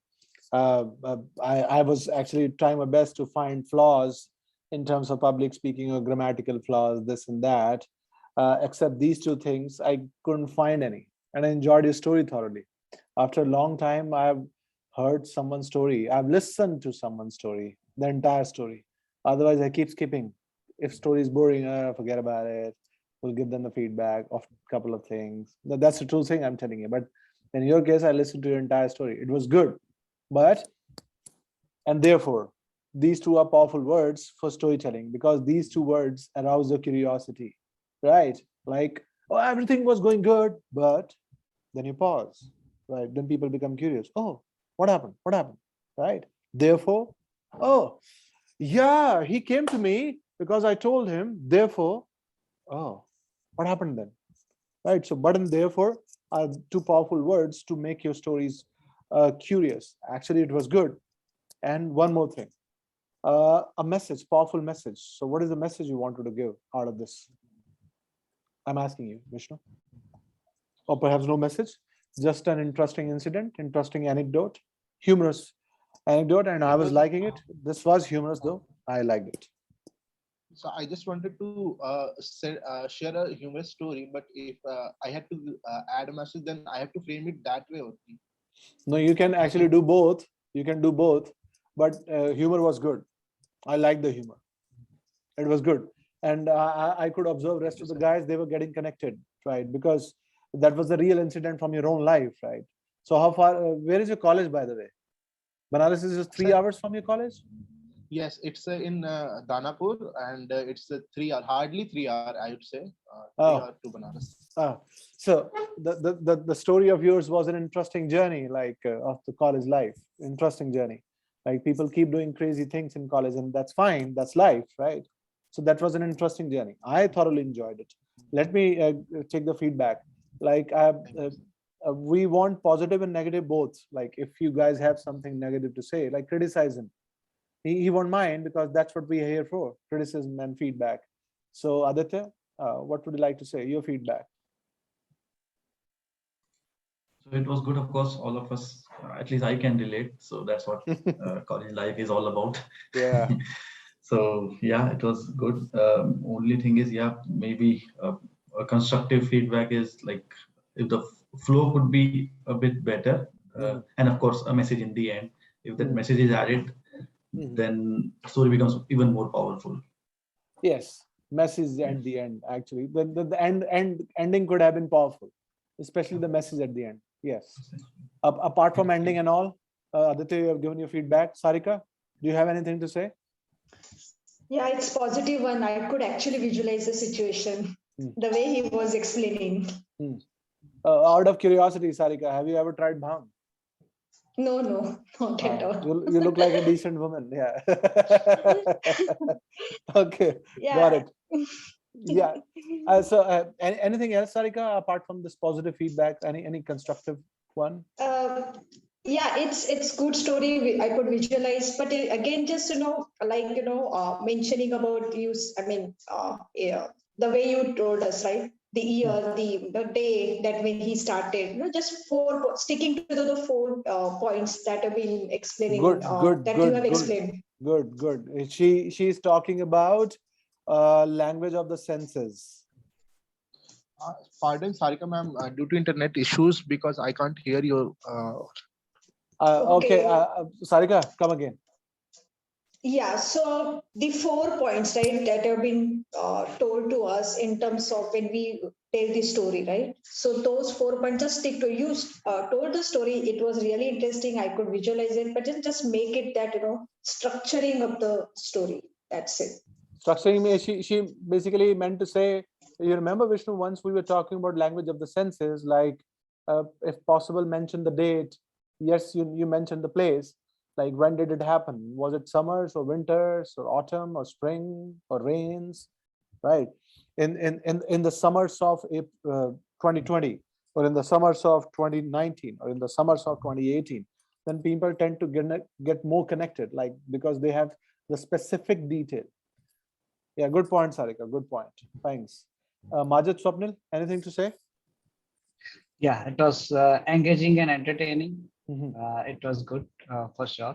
I was actually trying my best to find flaws in terms of public speaking or grammatical flaws, this and that. Except these two things, I couldn't find any. And I enjoyed your story thoroughly. After a long time, I've heard someone's story. I've listened to someone's story, the entire story. Otherwise, I keep skipping. If story is boring, forget about it. We'll give them the feedback of a couple of things. That's the true thing I'm telling you. But in your case, I listened to your entire story. It was good. But, and therefore, these two are powerful words for storytelling because these two words arouse your curiosity, right? Like, oh, everything was going good, but then you pause, right? Then people become curious. Oh, what happened? What happened? Right? Therefore, oh, yeah, he came to me because I told him. Therefore, oh, what happened then? Right? So, but and therefore are two powerful words to make your stories curious. Actually, it was good. And one more thing, a message, powerful message. So, what is the message you wanted to give out of this? I'm asking you, Vishnu. Or perhaps no message, just an interesting incident, interesting anecdote, humorous anecdote, and I was liking it. This was humorous, though. I liked it. So I just wanted to share a humorous story, but if I had to add a message, then I have to frame it that way only. No, you can actually do both. You can do both, but humor was good. I like the humor. It was good, and I could observe rest of the guys. They were getting connected, right? Because that was the real incident from your own life, right? So how far? Where is your college, by the way? Banaras is just 3 hours from your college. Yes, it's in Danapur, and it's 3 hour, hardly 3 hour, I would say, 3 hour Oh, to Banaras. so the story of yours was an interesting journey, like of the college life. Interesting journey. Like people keep doing crazy things in college, and that's fine. That's life, right? So that was an interesting journey. I thoroughly enjoyed it. Let me take the feedback. Like we want positive and negative both. Like if you guys have something negative to say, like criticize him. He won't mind because that's what we're here for, criticism and feedback. So Aditya, what would you like to say? Your feedback. So it was good, of course, all of us, at least I can relate. So that's what college life is all about. Yeah. So yeah, it was good. Only thing is, yeah, maybe a constructive feedback is like if the flow could be a bit better, and of course a message in the end. If that message is added, then story becomes even more powerful. Yes, message at the end. Actually, the ending could have been powerful, especially the message at the end. Yes. Apart from ending and all, Aditya, you have given your feedback. Sarika, do you have anything to say? Yeah, it's positive one. I could actually visualize the situation, the way he was explaining. Out of curiosity, Sarika, have you ever tried bhang? No, not at all. You look like a decent woman. Yeah. Okay, got Yeah. it. Yeah. So anything else, Sarika, apart from this positive feedback? Any constructive one? Yeah, it's good story. I could visualize, but again, just mentioning about use. I mean, yeah, the way you told us, right? The year, the day that when he started. Just sticking to the 4 points that have been explaining. That you have explained. Good. She's talking about language of the senses. Pardon, Sarika ma'am, due to internet issues, because I can't hear your. Okay, Sarika, come again. Yeah, so the 4 points, right, that have been told to us in terms of when we tell the story, right? So those 4 points just stick to you. Told the story, it was really interesting. I could visualize it, but just make it that structuring of the story. That's it. Structuring, she basically meant to say, you remember, Vishnu, once we were talking about language of the senses, like if possible, mention the date. Yes, you mentioned the place. Like when did it happen? Was it summers or winters or autumn or spring or rains? Right. In the summers of 2020 or in the summers of 2019 or in the summers of 2018, then people tend to get more connected, like because they have the specific detail. Yeah, good point, Sarika. Good point. Thanks. Majid, Swapnil, anything to say? Yeah, it was engaging and entertaining. It was good for sure.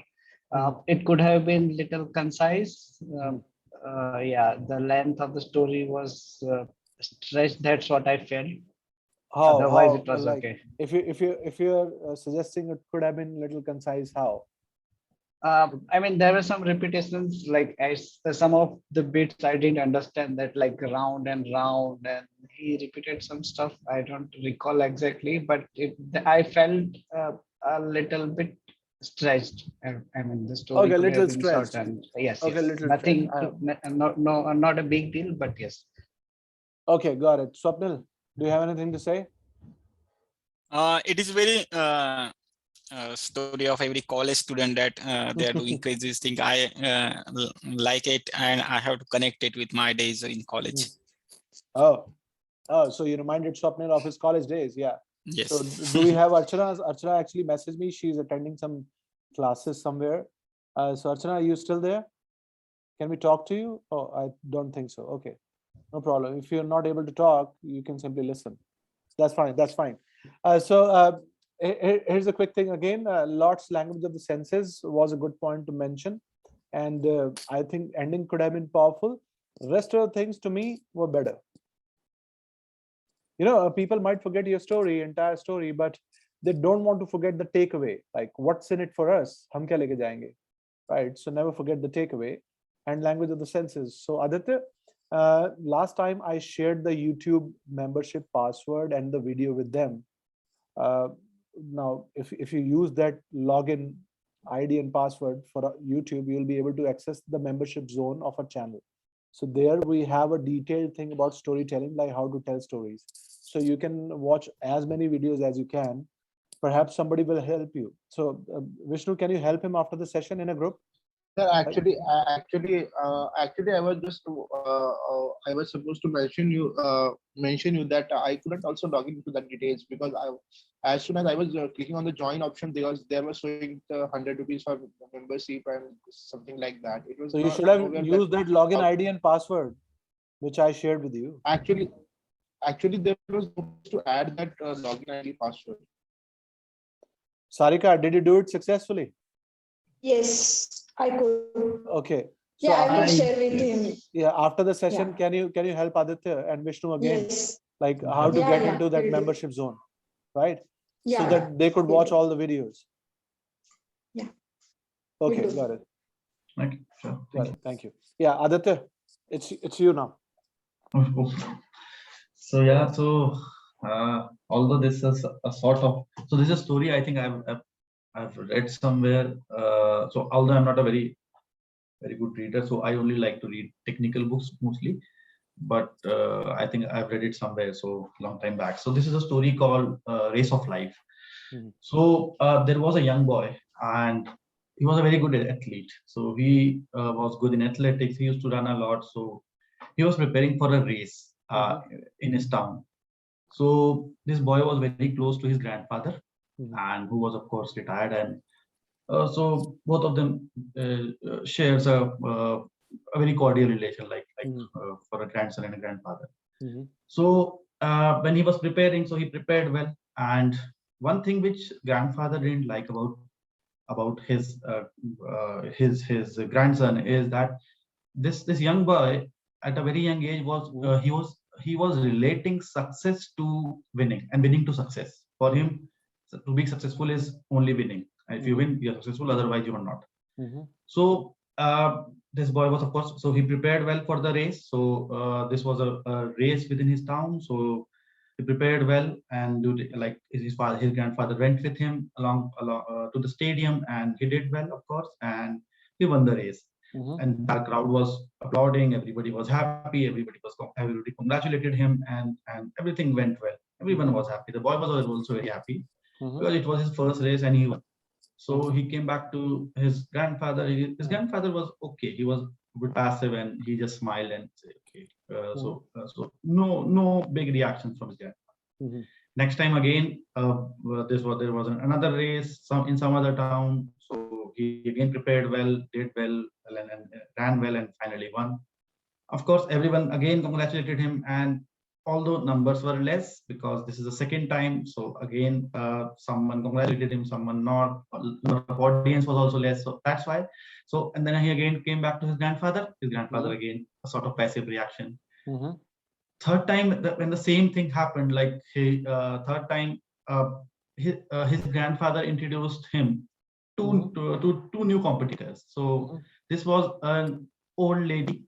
It could have been little concise. Yeah, the length of the story was stretched. That's what I felt. Otherwise, it was like, okay. If you're suggesting it could have been little concise, how? I mean, there were some repetitions, like some of the bits I didn't understand, that like round and round, and he repeated some stuff. I don't recall exactly, but I felt a little bit stretched. I mean, the story Okay, could little have been stretched. shortened. Yes, Okay, yes. little Nothing, not a big deal, but yes. Okay, got it. Swapnil, do you have anything to say? It is very story of every college student that they are doing crazy thing. I like it, and I have to connect it with my days in college. Oh, so you reminded Swapnil of his college days. Yeah. Yes. So do we have Archana? Archana actually messaged me. She's attending some classes somewhere. So Archana, are you still there? Can we talk to you? Oh, I don't think so. Okay, no problem. If you're not able to talk, you can simply listen. That's fine. That's fine. Here's a quick thing again. Lot's language of the senses was a good point to mention. And I think ending could have been powerful. Rest of the things to me were better. People might forget your story, entire story, but they don't want to forget the takeaway. Like, what's in it for us? Hum kya leke jayenge? Right? So never forget the takeaway and language of the senses. So Aditya, last time I shared the YouTube membership password and the video with them. Now, if you use that login ID and password for YouTube, you'll be able to access the membership zone of a channel. So there we have a detailed thing about storytelling, like how to tell stories. So you can watch as many videos as you can. Perhaps somebody will help you. So Vishnu, can you help him after the session in a group? Sir, actually, I was just, I was supposed to mention you that I couldn't also log into the details because as soon as I was clicking on the join option, because they were showing the 100 rupees for membership and something like that. It was So you not should have nowhere used that login ID and password, which I shared with you. Actually, there was no place to add that login ID password. Sarika, did you do it successfully? Yes, I could. Okay. So Yeah, I will share with him. Yeah, after the session, Yeah. can you help Aditya and Vishnu again? Yes. Like how to Yeah, get yeah, into that will do. membership zone, right? So Yeah, that they could will watch do. all the videos. Yeah. Okay, Will do. got it. Okay, sure. Got it. Thank you. Yeah, Aditya, it's you now. So yeah, so although this is a sort of, so this is a story I think I've read somewhere. So although I'm not a very good reader, so I only like to read technical books mostly. But I think I've read it somewhere, so long time back. So this is a story called Race of Life. So there was a young boy, and he was a very good athlete. So he was good in athletics. He used to run a lot. So he was preparing for a race in his town. So this boy was very close to his grandfather, and who was of course retired. And so both of them shares a very cordial relation, like for a grandson and a grandfather. So when he was preparing, so he prepared well. And one thing which grandfather didn't like about his grandson is that this young boy at a very young age he was relating success to winning and winning to success. For him, to be successful is only winning. If you win, you're successful. Otherwise, you are not. So this boy was, of course, so he prepared well for the race. So this was a race within his town. So he prepared well, and like his grandfather went with him along to the stadium, and he did well, of course, and he won the race. And the crowd was applauding. Everybody was happy. Everybody congratulated him, and everything went well. Everyone was happy. The boy was also very happy because it was his first race and he won. So he came back to his grandfather. His grandfather was okay. He was a bit passive, and he just smiled and said, "Okay." So no big reaction from his grandfather. Next time again, there was another race in some other town. So he again prepared well, did well, and ran well, and finally won. Of course, everyone again congratulated him, and although numbers were less because this is the second time, so again someone congratulated him, someone not. Audience was also less, so that's why. So and then he again came back to his grandfather. His grandfather again a sort of passive reaction. Third time when the same thing happened, like third time his grandfather introduced him to two new competitors. So this was an old lady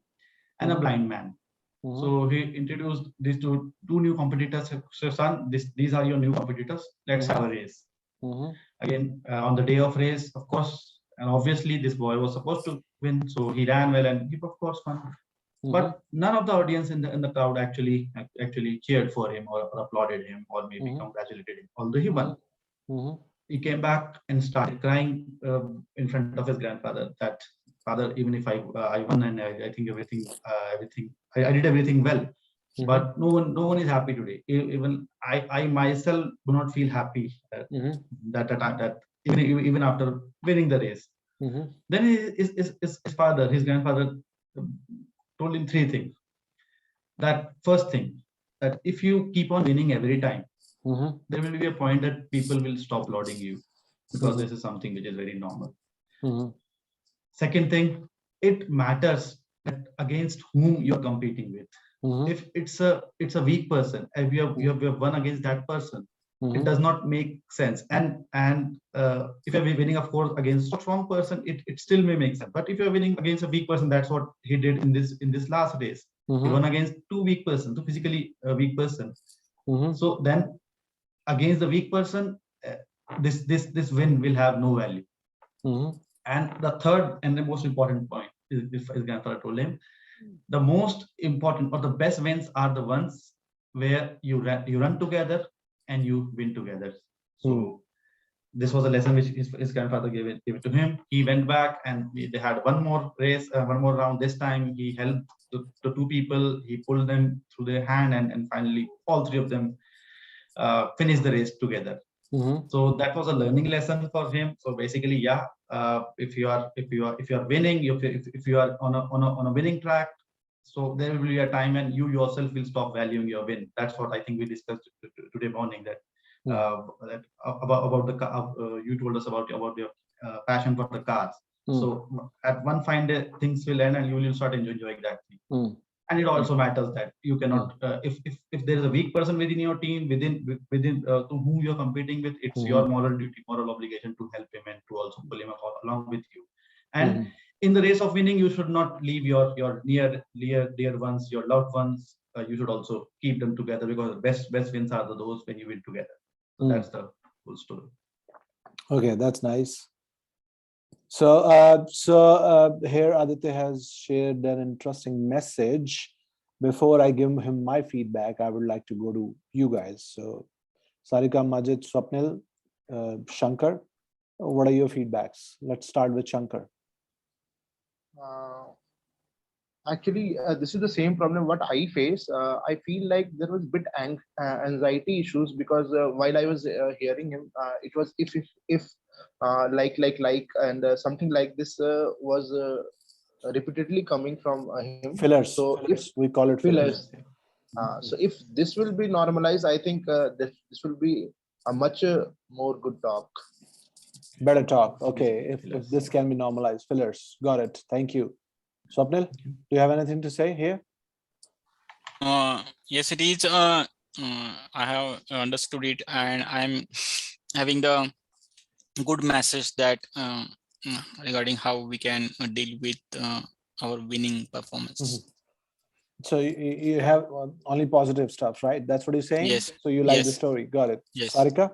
and a blind man. So he introduced these two new competitors. So son, these are your new competitors. Let's have a race. Again on the day of race, of course, and obviously this boy was supposed to win. So he ran well and he of course won. But none of the audience in the crowd actually cheered for him or applauded him or maybe congratulated him. Although he won, he came back and started crying in front of his grandfather. That father, even if I won and I think everything I did everything well, but no one is happy today. Even I myself do not feel happy that even after winning the race. Then his father, his grandfather, told him three things. That first thing, that if you keep on winning every time, there will be a point that people will stop lauding you because this is something which is very normal. Second thing, it matters that against whom you're competing with. If it's a weak person, if you have won against that person, it does not make sense. And if you're winning, of course, against a strong person, it still may make sense. But if you're winning against a weak person, that's what he did in this last race. He won against two weak person, two physically weak person. So then against the weak person, this win will have no value. And the third and the most important point is, if his grandfather told him, the most important or the best wins are the ones where you run together and you win together. So this was a lesson which his grandfather gave it to him. He went back and they had one more race, one more round. This time he helped the two people, he pulled them through their hand, and finally all three of them finished the race together. So that was a learning lesson for him. So basically, yeah, if you are winning, if you are on a winning track, so there will be a time when you yourself will stop valuing your win. That's what I think we discussed today morning. That that about the you told us about your passion for the cars. So at one fine day things will end and you will start enjoying that thing. And it also matters that you cannot if there is a weak person within your team, within to whom you're competing with, it's your moral duty, moral obligation to help him and to also pull him along with you. And in the race of winning, you should not leave your dear ones, your loved ones. You should also keep them together, because the best wins are those when you win together. So that's the full story. Okay, that's nice. So, here Aditya has shared an interesting message. Before I give him my feedback, I would like to go to you guys. So, Sarika, Majid, Swapnil, Shankar, what are your feedbacks? Let's start with Shankar. Actually, this is the same problem what I face. I feel like there was a bit anxiety issues, because while I was hearing him, it was if like and something like this was repeatedly coming from him. Fillers. So Fillers. We call it fillers. So if this will be normalized, I think this will be a much more good talk. Better talk. Okay, if this can be normalized, fillers. Got it. Thank you. Swapnil, do you have anything to say here? Yes, it is. I have understood it, and I'm having the good message that regarding how we can deal with our winning performance. So you have only positive stuff, right? That's what you're saying? Yes. So you like the story. Got it. Yes. Sarika?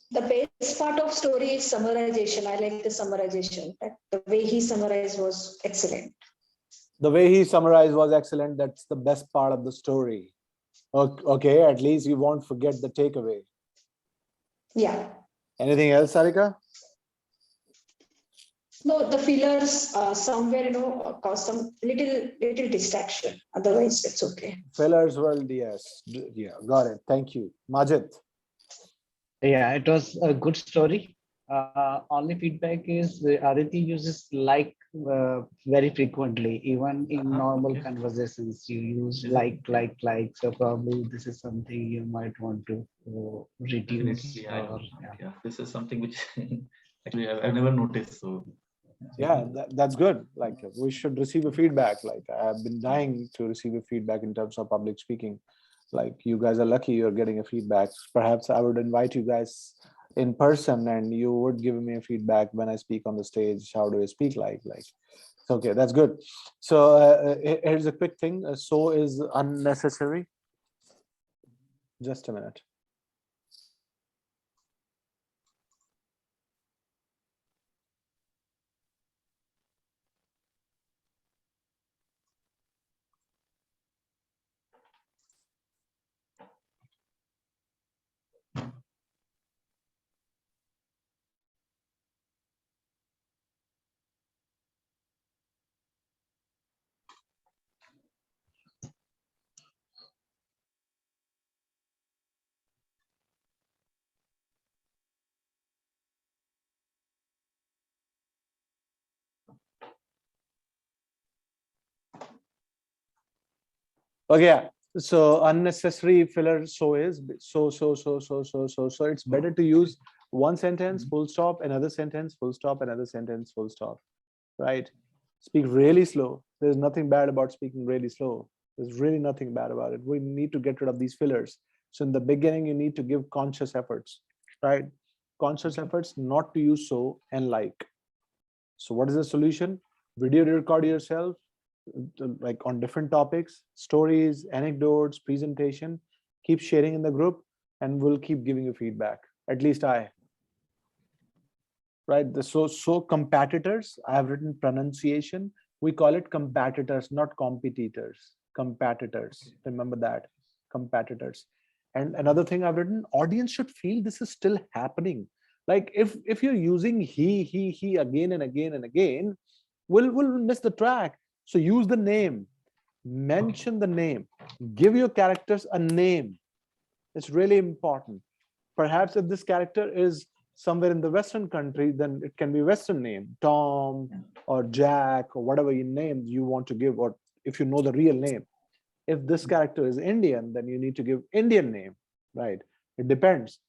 The best part of story is summarization. I like the summarization. The way he summarized was excellent. The way he summarized was excellent. That's the best part of the story. Okay, at least you won't forget the takeaway. Yeah. Anything else, Sarika? No, the fillers somewhere, cause some little distraction. Otherwise, it's okay. Fillers world, yes. Yeah, got it. Thank you. Majid. Yeah, it was a good story. Only feedback is Aditi uses like very frequently, even in normal conversations. You use like. So probably this is something you might want to reduce. Yeah, this is something which actually I've never noticed. So yeah, that's good. Like, we should receive a feedback. Like, I've been dying to receive a feedback in terms of public speaking. Like, you guys are lucky you're getting a feedback. Perhaps I would invite you guys in person and you would give me a feedback when I speak on the stage. How do I speak like okay, that's good. So here's a quick thing. So is unnecessary. Just a minute. Okay, yeah. So unnecessary filler so is so it's better to use one sentence full stop, another sentence full stop, another sentence full stop, right? Speak really slow. There's nothing bad about speaking really slow. There's really nothing bad about it. We need to get rid of these fillers. So in the beginning, you need to give conscious efforts, right? Conscious efforts not to use so and like. So what is the solution? Video record yourself, like on different topics, stories, anecdotes, presentation, keep sharing in the group, and we'll keep giving you feedback. At least I, right? So competitors, I have written pronunciation. We call it competitors, not competitors. Competitors. Remember that. Competitors. And another thing I've written, audience should feel this is still happening. Like if you're using he again and again and again, we'll miss the track. So use the name, mention the name, give your characters a name. It's really important. Perhaps if this character is somewhere in the Western country, then it can be Western name, Tom or Jack or whatever you name you want to give, or if you know the real name. If this character is Indian, then you need to give Indian name, right? It depends.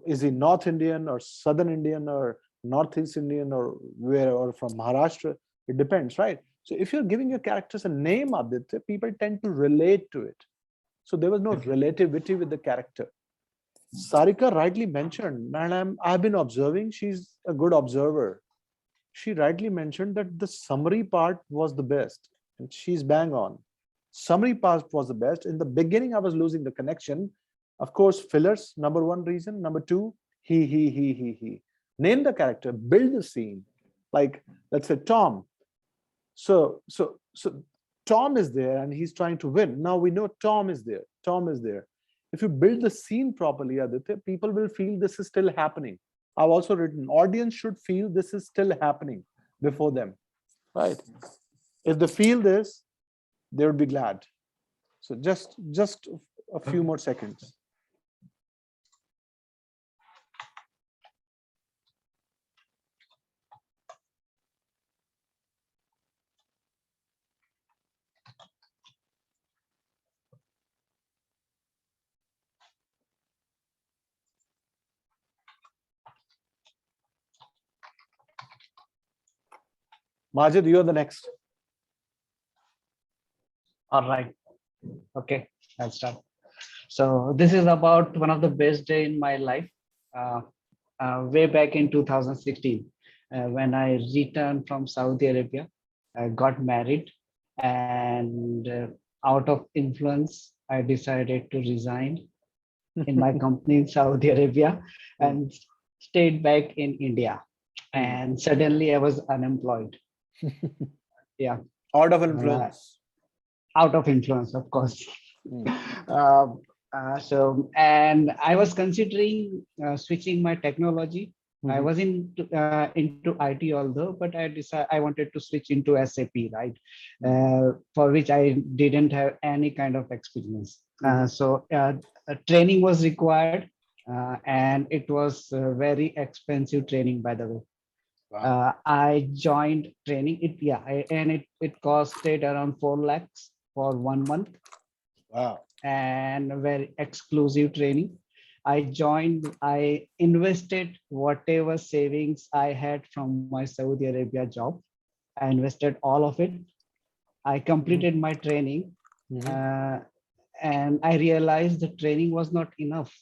Is he North Indian or Southern Indian or Northeast Indian or where, or from Maharashtra? It depends, right? So if you're giving your characters a name, Aditya, people tend to relate to it. So there was no relativity with the character. Sarika rightly mentioned, and I've been observing, she's a good observer. She rightly mentioned that the summary part was the best, and she's bang on. Summary part was the best. In the beginning, I was losing the connection. Of course, fillers, number one reason. Number two, he. Name the character, build the scene. Like, let's say Tom. So Tom is there and he's trying to win. Now we know Tom is there. Tom is there. If you build the scene properly, Aditya, people will feel this is still happening. I've also written, audience should feel this is still happening before them, right? If they feel this, they would be glad. So just a few more seconds. Majid, you're the next. All right. Okay, I'll start. So this is about one of the best day in my life. Way back in 2016, when I returned from Saudi Arabia, I got married, and out of influence, I decided to resign in my company in Saudi Arabia and stayed back in India. And suddenly I was unemployed. Yeah. Out of influence. Out of influence, of course. And I was considering switching my technology. I was into IT although, but I decided I wanted to switch into SAP, right? For which I didn't have any kind of experience. So training was required, and it was very expensive training, by the way. Wow. I joined training. It costed around 4 lakhs for 1 month. Wow. And very exclusive training. I invested whatever savings I had from my Saudi Arabia job. I invested all of it. I completed my training, and I realized the training was not enough.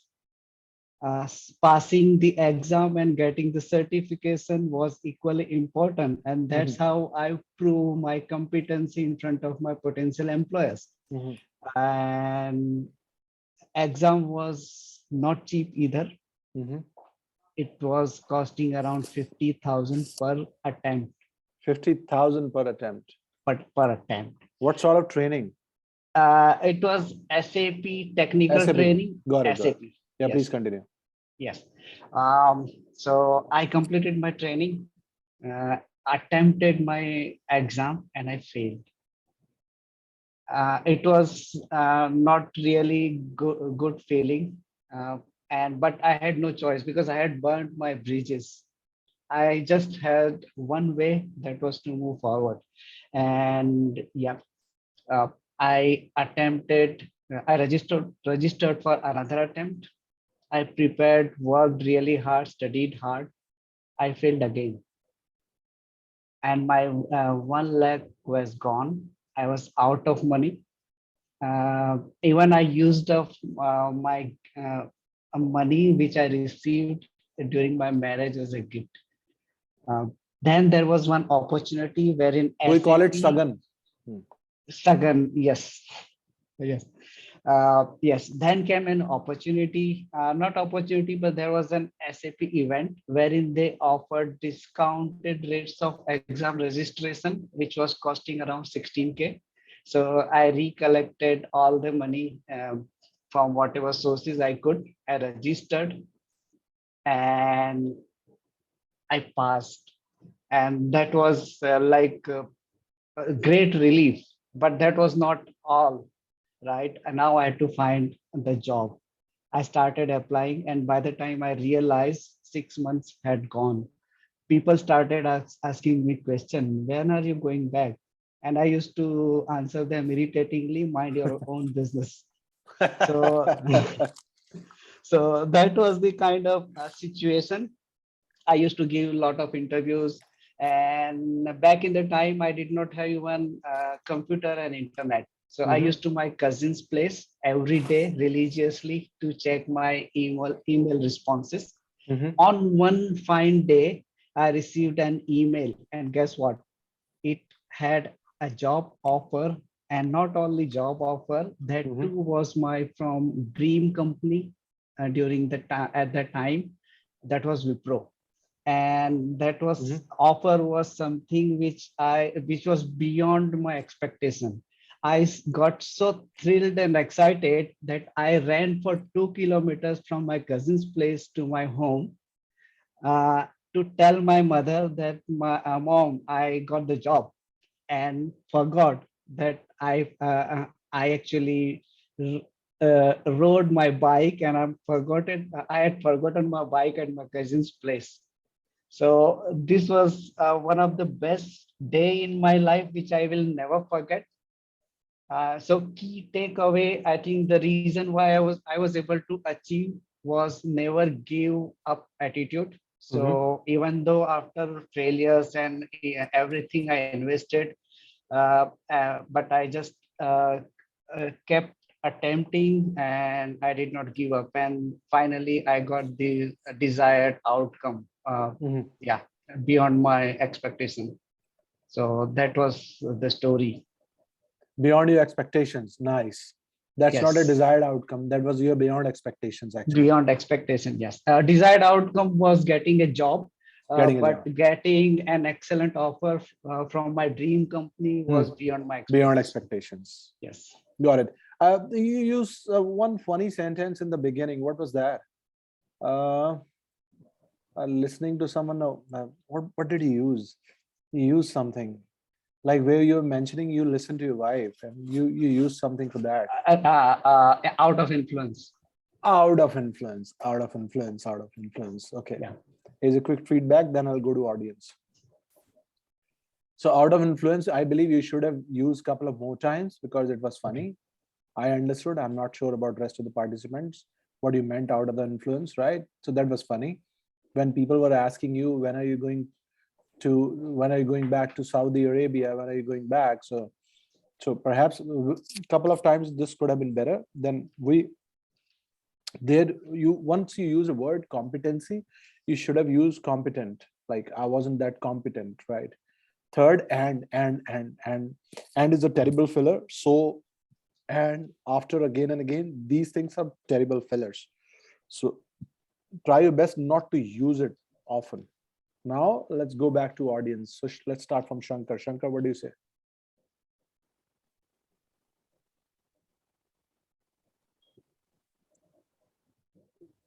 Passing the exam and getting the certification was equally important. And that's how I prove my competency in front of my potential employers. And exam was not cheap either. It was costing around 50,000 per attempt. 50,000 per attempt. Per attempt. What sort of training? It was SAP technical SAP. training. Got it. SAP. Yeah, Yes. please continue. Yes. So I completed my training, attempted my exam, and I failed. It was not really good feeling, but I had no choice because I had burnt my bridges. I just had one way, that was to move forward. And yeah, I registered for another attempt. I prepared, worked really hard, studied hard. I failed again. And my 1 lakh was gone. I was out of money. Even I used up my money which I received during my marriage as a gift. Then there was one opportunity wherein We call it SAP Sagan. Sagan, yes, yes. Yes, then came an opportunity, not opportunity, but there was an SAP event wherein they offered discounted rates of exam registration, which was costing around 16K. So I recollected all the money from whatever sources I could. I registered and I passed. And that was a great relief. But that was not all, right? And now I had to find the job. I started applying, and by the time I realized 6 months had gone, people started asking me question, when are you going back? And I used to answer them irritatingly, mind your own business. So, so that was the kind of situation. I used to give a lot of interviews, and back in the time, I did not have even computer and internet. So I used to my cousin's place every day religiously to check my email responses. On one fine day, I received an email, and guess what? It had a job offer, and not only job offer, that too was my from dream company during the time at that time. That was Wipro, and that was offer was something which was beyond my expectation. Got so thrilled and excited that I ran for 2 kilometers from my cousin's place to my home uh, to tell my mother that my mom, I got the job, and forgot that I actually rode my bike, and I had forgotten my bike at my cousin's place. So this was one of the best day in my life, which I will never forget. So key takeaway, I think the reason why I was able to achieve was never give up attitude. So even though after failures and everything I invested, but I just kept attempting, and I did not give up. And finally, I got the desired outcome. Yeah, beyond my expectation. So that was the story. Beyond your expectations. Nice. That's not a Yes. desired outcome. That was your beyond expectations, actually. Beyond expectation, yes. Desired outcome was getting a job, but getting an excellent offer from my dream company was beyond my expectations. Beyond expectations. Yes. Got it. You used one funny sentence in the beginning. What was that? Listening to someone. What did you use? You used something like where you're mentioning you listen to your wife, and you use something for that. Out of influence. Out of influence. Out of influence. Out of influence. Okay. Yeah. Here's a quick feedback. Then I'll go to audience. So out of influence, I believe you should have used a couple of more times because it was funny. I understood. I'm not sure about rest of the participants, what you meant out of the influence, right? So that was funny. When people were asking you, when are you going back to Saudi Arabia? When are you going back? So perhaps a couple of times this could have been better. Then once you use a word competency, you should have used competent. Like I wasn't that competent, right? Third, and is a terrible filler. So, and after again and again, these things are terrible fillers. So try your best not to use it often. Now let's go back to audience. So let's start from Shankar. Shankar, what do you say?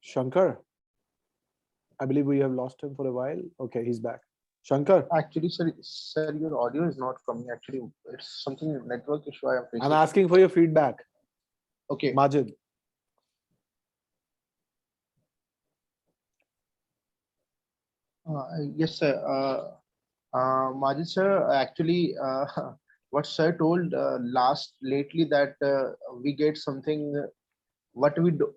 Shankar, I believe we have lost him for a while. Okay, he's back. Shankar. Actually, sir, your audio is not coming. Actually, it's something network issue I am facing. I'm asking for your feedback. Okay. Majid. Yes, sir. Majid sir, actually, what sir told lately that we get something, what we do,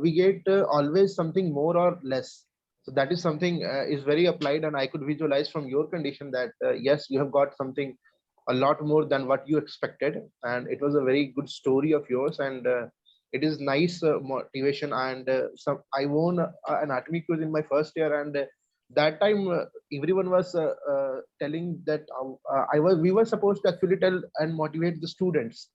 we get always something more or less. So that is something is very applied, and I could visualize from your condition that yes, you have got something a lot more than what you expected, and it was a very good story of yours, and it is nice motivation. And some I won an anatomy quiz in my first year, and that time everyone was telling that we were supposed to actually tell and motivate the students,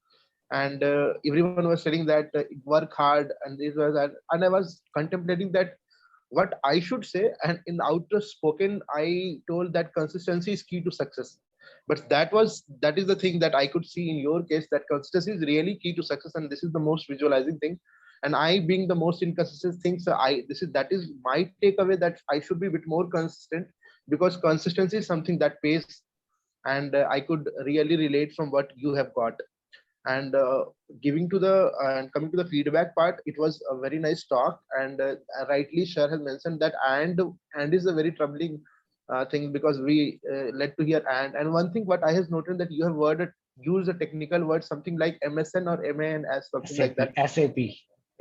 and everyone was telling that work hard, and this was that, and I was contemplating that what I should say, and in outer spoken I told that consistency is key to success. But that is the thing that I could see in your case, that consistency is really key to success, and this is the most visualizing thing. And I being the most inconsistent thing, so that is my takeaway, that I should be a bit more consistent, because consistency is something that pays. And I could really relate from what you have got. And giving to the and coming to the feedback part, it was a very nice talk. And rightly Shar has mentioned that and is a very troubling thing, because we led to hear. And one thing what I has noted, that you have used a technical word, something like MSN or MAN, as something like that. SAP.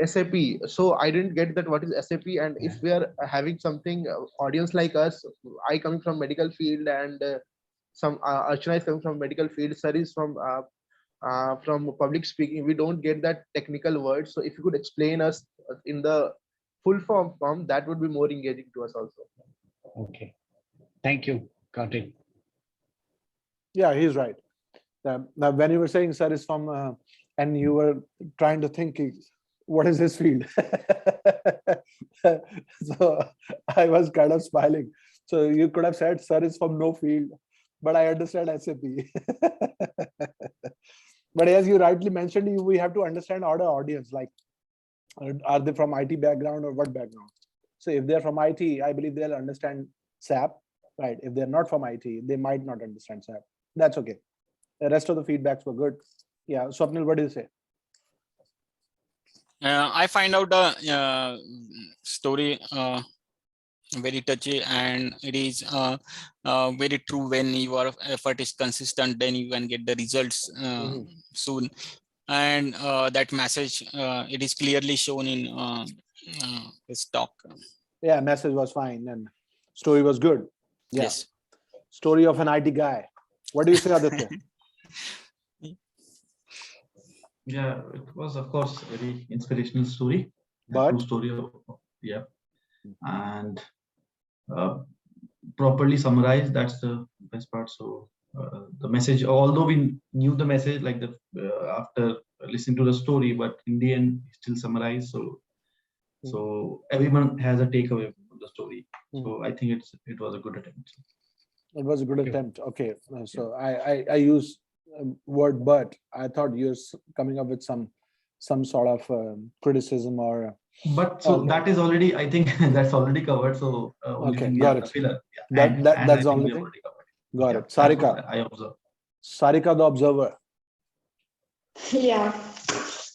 SAP. So I didn't get that what is SAP. And if we are having something audience like us, I coming from medical field, and some Archana is coming from medical field, sir is from public speaking, we don't get that technical word. So if you could explain us in the full form, that would be more engaging to us also. Okay, thank you, got it. Yeah, he's right. Now, when you were saying sir is from, and you were trying to think, what is his field? So I was kind of smiling. So you could have said sir is from no field, but I understand SAP. But as you rightly mentioned, we have to understand our audience, like, are they from IT background or what background? So if they're from IT, I believe they'll understand SAP, right? If they're not from IT, they might not understand SAP. That's okay. The rest of the feedbacks were good. Yeah, Swapnil, what do you say? I find out a story very touchy, and it is very true. When your effort is consistent, then you can get the results soon. And that message, it is clearly shown in this talk. Yeah, message was fine and story was good. Yeah. Yes. Story of an IT guy. What do you say, Aditya? Yeah, it was of course a very inspirational story. But true story of, yeah, and properly summarized. That's the best part. So the message, although we knew the message, like the after listening to the story, but in the end, still summarized. So everyone has a takeaway from the story. So I think it was a good attempt. It was a good attempt. Okay, so I use word but. I thought you're coming up with some sort of criticism or. But so that is already, I think that's already covered. So only okay, thing got is it. the filler. Yeah. That's the only thing. Got Yeah, it. Sarika. I observe. Sarika, the observer. Yeah.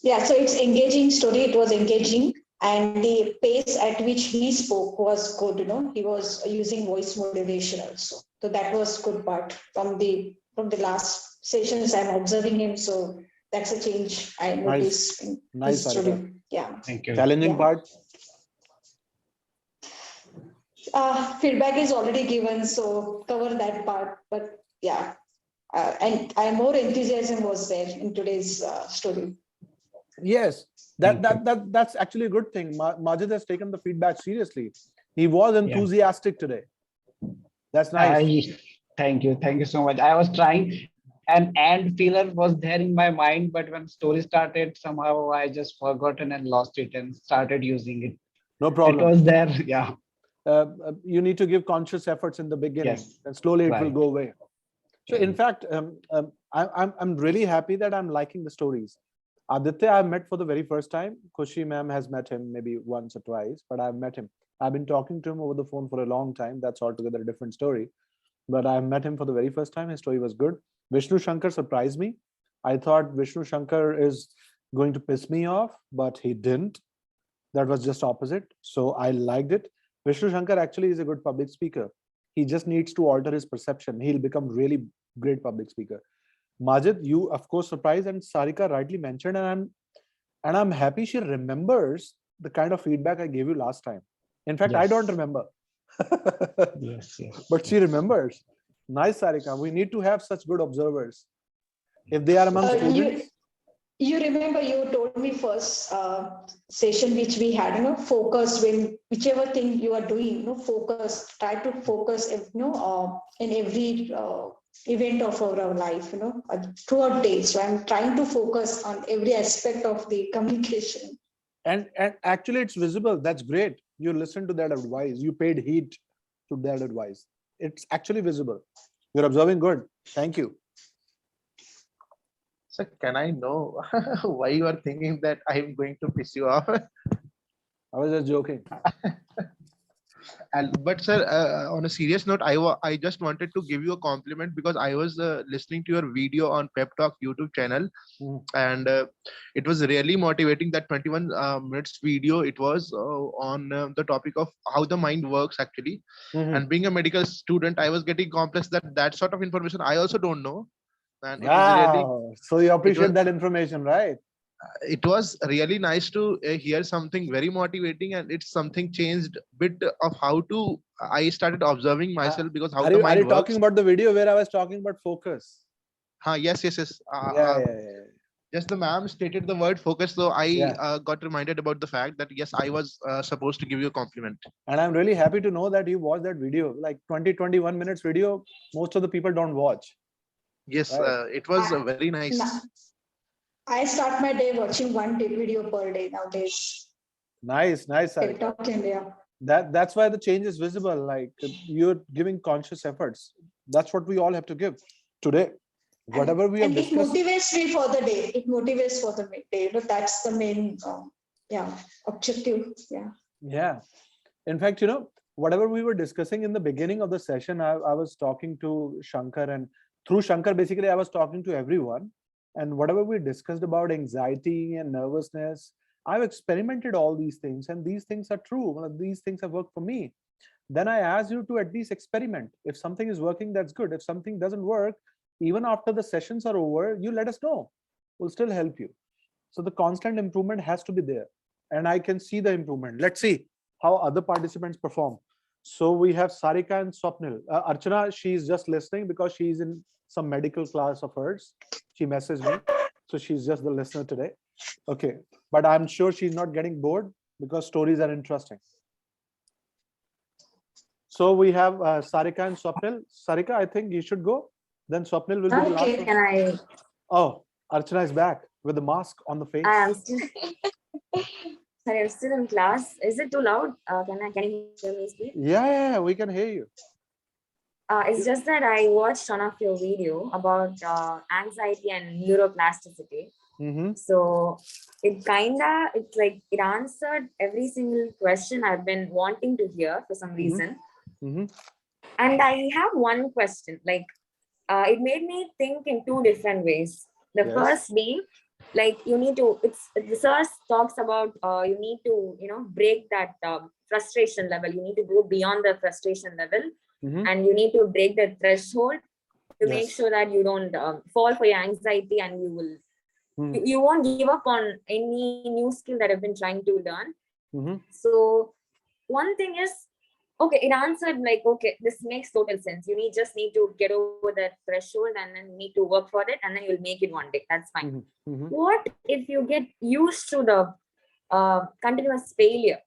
Yeah. So it's engaging story. It was engaging. And the pace at which he spoke was good. He was using voice modulation also. So that was good part from the last sessions I'm observing him. So that's a change I noticed in his story. Yeah. Thank you. Challenging part. Feedback is already given, so cover that part. But yeah, and more enthusiasm was there in today's story. Yes, that's actually a good thing. Majid has taken the feedback seriously. He was enthusiastic today. That's nice. Thank you so much. I was trying, and filler was there in my mind, but when story started, somehow I just forgotten and lost it and started using it. No problem. It was there. Yeah. You need to give conscious efforts in the beginning, and slowly it will go away. So in fact, I'm really happy that I'm liking the stories. Aditya, I've met for the very first time. Khushi ma'am has met him maybe once or twice, but I've met him. I've been talking to him over the phone for a long time. That's altogether a different story. But I met him for the very first time. His story was good. Vishnu Shankar surprised me. I thought Vishnu Shankar is going to piss me off, but he didn't. That was just opposite. So I liked it. Vishnu Shankar actually is a good public speaker. He just needs to alter his perception. He'll become really great public speaker. Majid, you of course surprised, and Sarika rightly mentioned, and I'm happy she remembers the kind of feedback I gave you last time. In fact, I don't remember. Yes. But she remembers. Nice, Sarika. We need to have such good observers. If they are among students. You remember you told me first session which we had, focus when whichever thing you are doing, focus, try to focus, in every event of our life, throughout days. So I'm trying to focus on every aspect of the communication. And actually it's visible. That's great. You listened to that advice. You paid heed to that advice. It's actually visible. You're observing good. Thank you. So can I know why you are thinking that I'm going to piss you off? I was just joking. But sir, on a serious note, I just wanted to give you a compliment because I was listening to your video on Pep Talk YouTube channel, and it was really motivating. That 21 minutes video, it was on the topic of how the mind works actually. And being a medical student, I was getting complex that sort of information I also don't know. And it was really, so you appreciate that information, right? It was really nice to hear something very motivating, and it's something changed bit of how to I started observing myself, because how the mind are you works. talking about the video where I was talking about focus? Yes. Yeah. Just the ma'am stated the word focus, so I got reminded about the fact that yes, I was supposed to give you a compliment. And I'm really happy to know that you watched that video. Like 20-21 minutes video, most of the people don't watch. Yes, right. It was very nice. I start my day watching one video per day nowadays. Nice. TikTok India. That's why the change is visible. Like you're giving conscious efforts. That's what we all have to give today. Whatever we have discussed. It motivates me for the day. It motivates for the day. That's the main, objective. Yeah. In fact, whatever we were discussing in the beginning of the session, I was talking to Shankar, and through Shankar, basically, I was talking to everyone. And whatever we discussed about anxiety and nervousness, I've experimented all these things, and these things are true. These things have worked for me. Then I asked you to at least experiment. If something is working, that's good. If something doesn't work, even after the sessions are over, you let us know. We'll still help you. So the constant improvement has to be there. And I can see the improvement. Let's see how other participants perform. So we have Sarika and Swapnil. Archana, she's just listening because she's in some medical class of hers. She messaged me. So she's just the listener today. Okay. But I'm sure she's not getting bored because stories are interesting. So we have Sarika and Swapnil. Sarika, I think you should go. Then Swapnil will be the last one. Can I? Oh, Archana is back with the mask on the face. I am still. Sorry, I'm still in class. Is it too loud? Can you hear me speak? Yeah, we can hear you. It's just that I watched one of your video about anxiety and neuroplasticity. So it answered every single question I've been wanting to hear for some reason. And I have one question. It made me think in two different ways. The first being, the source talks about you need to break that frustration level. You need to go beyond the frustration level, and you need to break the threshold to make sure that you don't fall for your anxiety, and you won't give up on any new skill that I've been trying to learn. So one thing is, it answered this makes total sense. You just need to get over that threshold, and then need to work for it, and then you'll make it one day. That's fine. What if you get used to the continuous failure?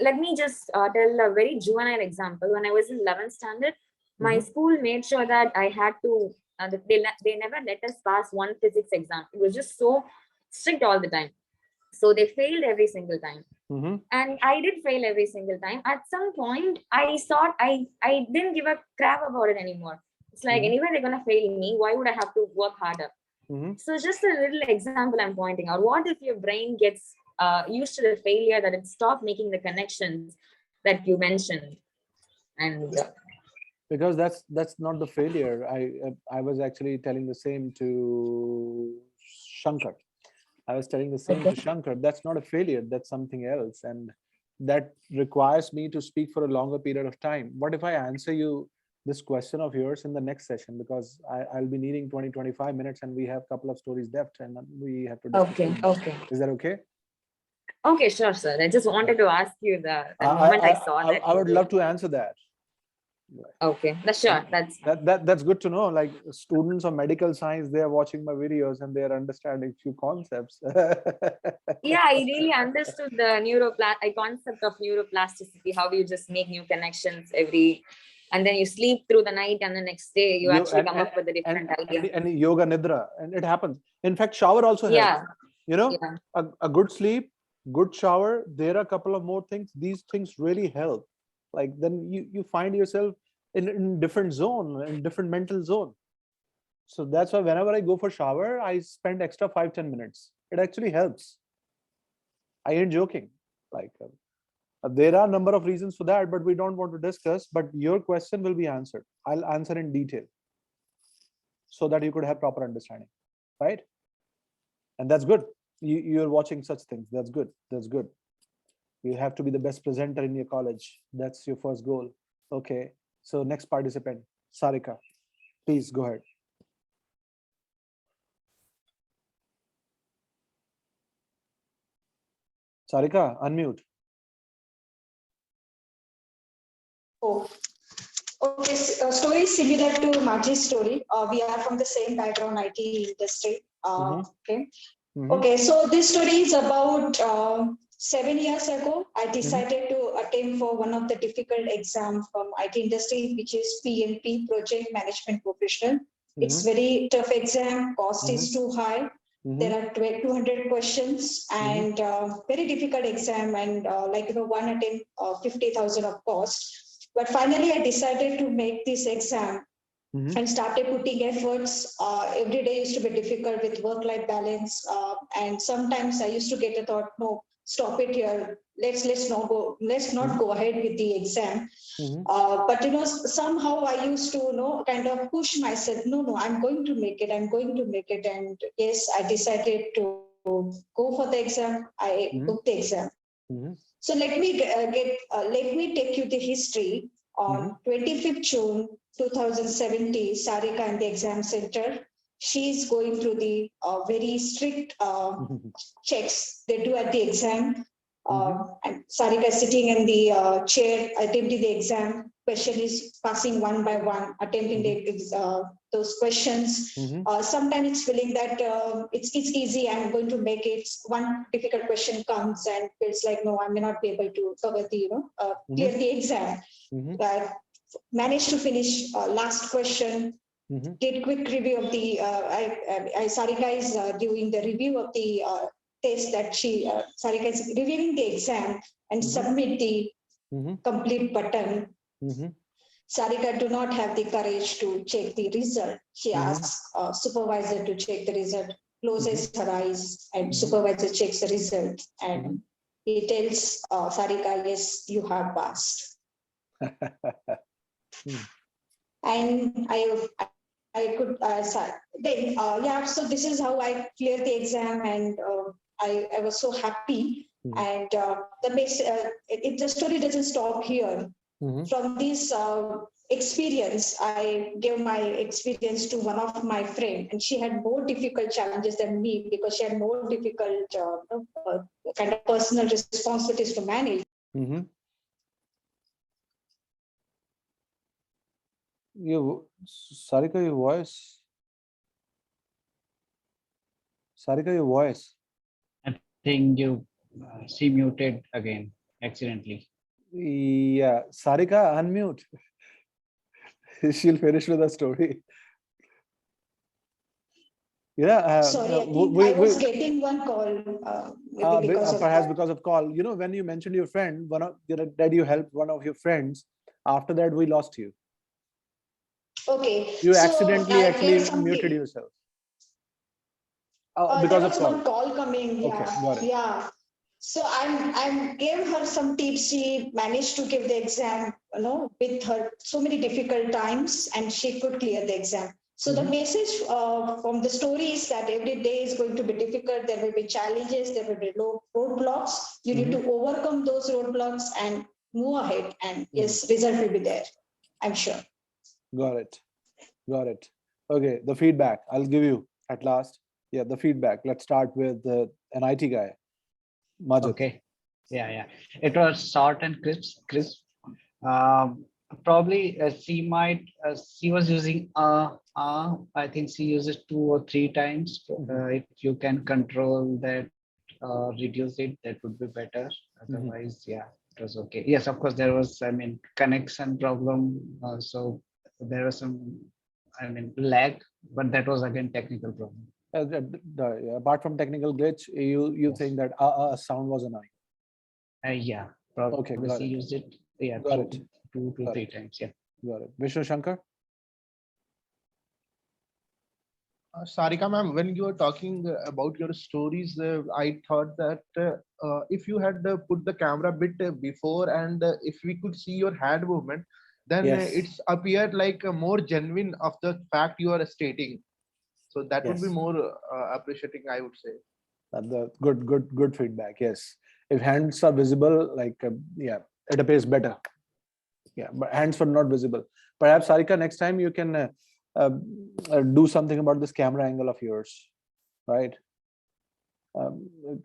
Let me just tell a very juvenile example. When I was in 11th standard, my school made sure that I had to, they never let us pass one physics exam. It was just so strict all the time. So they failed every single time. And I did fail every single time. At some point, I thought I didn't give a crap about it anymore. It's like, anyway, they're going to fail me. Why would I have to work harder? So just a little example I'm pointing out. What if your brain gets used to the failure, that it stopped making the connections that you mentioned? And because that's not the failure. I was actually telling the same to Shankar. I was telling the same to Shankar. That's not a failure. That's something else. And that requires me to speak for a longer period of time. What if I answer you this question of yours in the next session? Because I'll be needing 20-25 minutes, and we have a couple of stories left, and we have to discuss. Okay. Is that okay? Okay, sure, sir. I just wanted to ask you the moment I saw that. I would love to answer that. Okay, that's sure. That's good to know. Like students of medical science, they are watching my videos and they are understanding few concepts. Yeah, I really understood the concept of neuroplasticity. How you just make new connections and then you sleep through the night, and the next day you actually come up with a different idea. And yoga nidra, and it happens. In fact, shower also helps. Yeah. You know, a good sleep, good shower. There are a couple of more things. These things really help. Like then you find yourself in different zone, in different mental zone. So that's why whenever I go for shower, I spend extra 5-10 minutes. It actually helps. I ain't joking. Like there are a number of reasons for that, but we don't want to discuss. But your question will be answered. I'll answer in detail so that you could have proper understanding, right? And that's good. You're watching such things. That's good. That's good. You have to be the best presenter in your college. That's your first goal. Okay. So next participant, Sarika, please go ahead. Sarika, unmute. Oh, okay. Story similar to Maji's story. We are from the same background, IT industry. Okay. Okay. So this story is about 7 years ago. I decided to attempt for one of the difficult exams from IT industry, which is PMP, Project Management Professional. It's very tough exam. Cost is too high. There are 200 questions and very difficult exam, and one attempt 50,000 of cost. But finally, I decided to make this exam and started putting efforts. Every day used to be difficult with work-life balance, and sometimes I used to get a thought, no, stop it here. Let's not go ahead with the exam. But somehow I used to kind of push myself. No, I'm going to make it. I'm going to make it. And yes, I decided to go for the exam. I took the exam. So let me take you the history. On 25th June 2017, Sarika in the exam center. She's going through the very strict checks they do at the exam. And Sarika is sitting in the chair, attempting the exam. Question is passing one by one, attempting those questions. Sometimes it's feeling that it's easy, I'm going to make it. One difficult question comes and feels like, no, I may not be able to cover the, clear the exam. But managed to finish last question. Did quick review of the, Sarika is doing the review of the test that Sarika is reviewing the exam and submit the complete button. Sarika do not have the courage to check the result. She asks supervisor to check the result, closes her eyes, and supervisor checks the result. And he tells Sarika, yes, you have passed. And I could then so this is how I cleared the exam, and I was so happy. And the story doesn't stop here. From this experience, I gave my experience to one of my friends, and she had more difficult challenges than me because she had more difficult kind of personal responsibilities to manage. Sarika, your voice. Sarika, your voice. I think you she muted again accidentally. Yeah, Sarika, unmute. She'll finish with the story. Yeah. Sorry, I think I was getting one call. Perhaps because of call. When you mentioned your friend, that you helped one of your friends. After that, we lost you. Okay. You accidentally actually muted yourself. Because of one call coming. Yeah. Okay, got it. Yeah. So I gave her some tips. She managed to give the exam, with her so many difficult times, and she could clear the exam. So the message from the story is that every day is going to be difficult. There will be challenges. There will be roadblocks. You need to overcome those roadblocks and move ahead. And yes, result will be there, I'm sure. Got it. Okay, the feedback I'll give you at last. Yeah, the feedback. Let's start with an IT guy. Majid. Okay. Yeah. It was short and crisp. Probably she was using I think she uses 2 or 3 times. If you can control that, reduce it, that would be better. Otherwise, yeah, it was okay. Yes, of course, there was, connection problem. So there was some, lag, but that was again technical problem. Apart from technical glitch, you Yes. think that sound was annoying. Yeah, probably Okay, got she it. used it. Yeah, Got it. two to Got three it. times. Yeah. Got it. Vishnu Shankar? Sarika ma'am, when you were talking about your stories, I thought that if you had put the camera bit before and if we could see your hand movement, then Yes. it's appeared like more genuine of the fact you are stating. So that would be Yes. more appreciating, I would say. The good feedback. Yes. If hands are visible, yeah, it appears better. Yeah, but hands were not visible. Perhaps Sarika, next time you can do something about this camera angle of yours, right?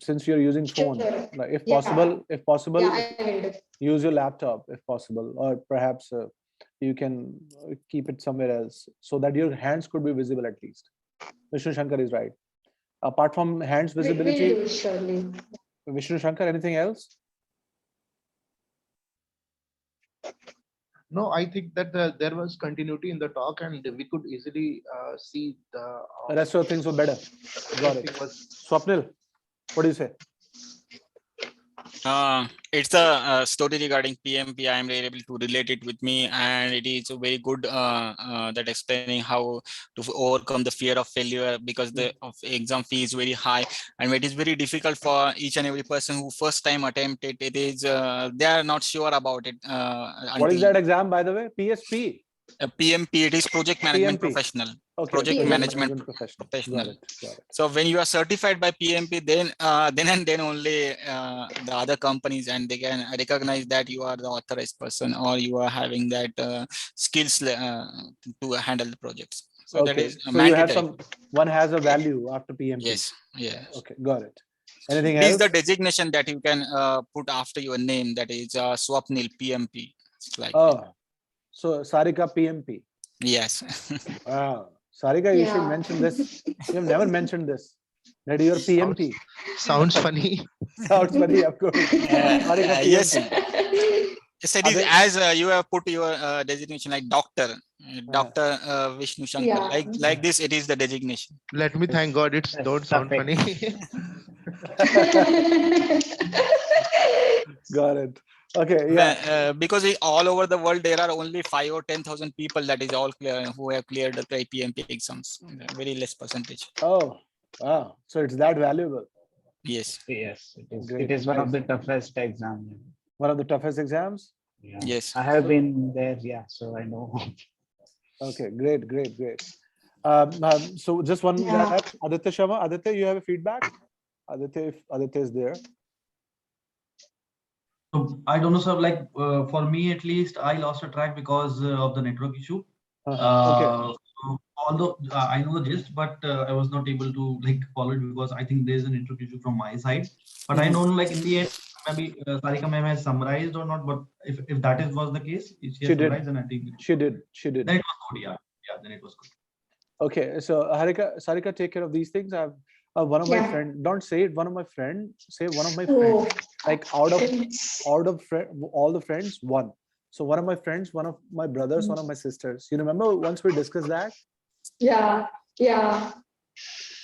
Since you're using phone, Sure. like if Yeah. possible, Yeah, I will do. use your laptop if possible, or perhaps you can keep it somewhere else so that your hands could be visible at least. Vishnu Shankar is right. Apart from hands We'll visibility, do, surely. Vishnu Shankar, anything else? No, I think that there was continuity in the talk and we could easily see The rest of the things were better. Got it. Swapnil, what do you say? It's a story regarding PMP. I am able to relate it with me, and it is a very good that explaining how to overcome the fear of failure, because the exam fee is very high, and it is very difficult for each and every person who first time attempt it. It is they are not sure about it. What is that exam, by the way? PSP. PMP, it is project management PMP. professional. Okay, Project management professional. professional. Got it. So when you are certified by PMP, then and then only the other companies and they can recognize that you are the authorized person or you are having that skills to handle the projects. So that Okay, is so mandatory. you have one has a value after PMP. Yes. Yes. Okay, got it. Anything This else? is the designation that you can put after your name. That is Swapnil PMP. It's like so Sarika PMP. Yes. Wow, Sarika, you should mention this. You have never mentioned this. That you're PMP. Sounds funny. Sounds funny, of course. Sarika PMP. Yes. It is as you have put your designation like doctor, Dr. Vishnu Shankar. Yeah. Like this, it is the designation. Let me thank God it's don't sound funny. Got it. Okay, yeah. Because all over the world there are only 5 or 10,000 people that is all clear who have cleared the PMP exams. Very less percentage. Oh, wow. So it's that valuable. Yes. Yes, it is. Great. It is one of the toughest exams. One of the toughest exams? Yeah. Yes. I have been there, yeah, so I know. Okay, great. So just one guy left. Aditya Sharma. Aditya, you have a feedback? Aditya, if Aditya is there. So I don't know, sir. Like for me, at least, I lost a track because of the network issue. Okay. So although I know the gist, but I was not able to like follow it because I think there is a network issue from my side. But I don't know, like in the end, maybe Sarika ma'am has summarized or not. But if that is was the case, if she has summarized, then I think she did. Then it was good. Yeah, then it was good. Okay, so Sarika, take care of these things. I've one of my friend. Don't say it. One of my friend. Say one of my friends. Like out of all the friends, one. So one of my friends, one of my brothers, one of my sisters. You remember once we discussed that? Yeah.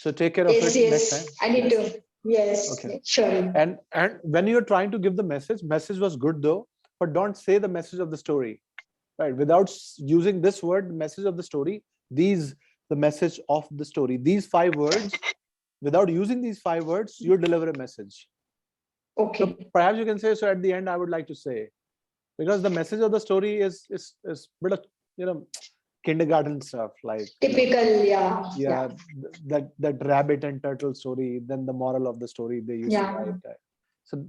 So take care of it next time. I need to. Yes. Okay. Sure. And when you're trying to give the message was good though, but don't say the message of the story, right? Without using this word, message of the story, the message of the story, these 5 words, without using these 5 words, you deliver a message. Okay. So perhaps you can say, so at the end, I would like to say, because the message of the story is bit of, kindergarten stuff, like typical, that rabbit and turtle story, then the moral of the story they used to write. So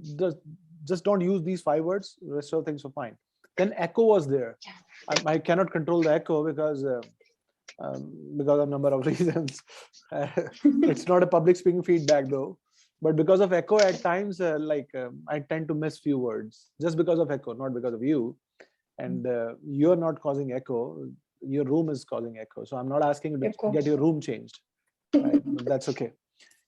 just don't use these 5 words, the rest of things are fine. Then echo was there. I cannot control the echo because of number of reasons. It's not a public speaking feedback though, but because of echo at times I tend to miss few words just because of echo, not because of you. and you're not causing echo. Your room is causing echo. So I'm not asking you to get your room changed. Right? That's okay.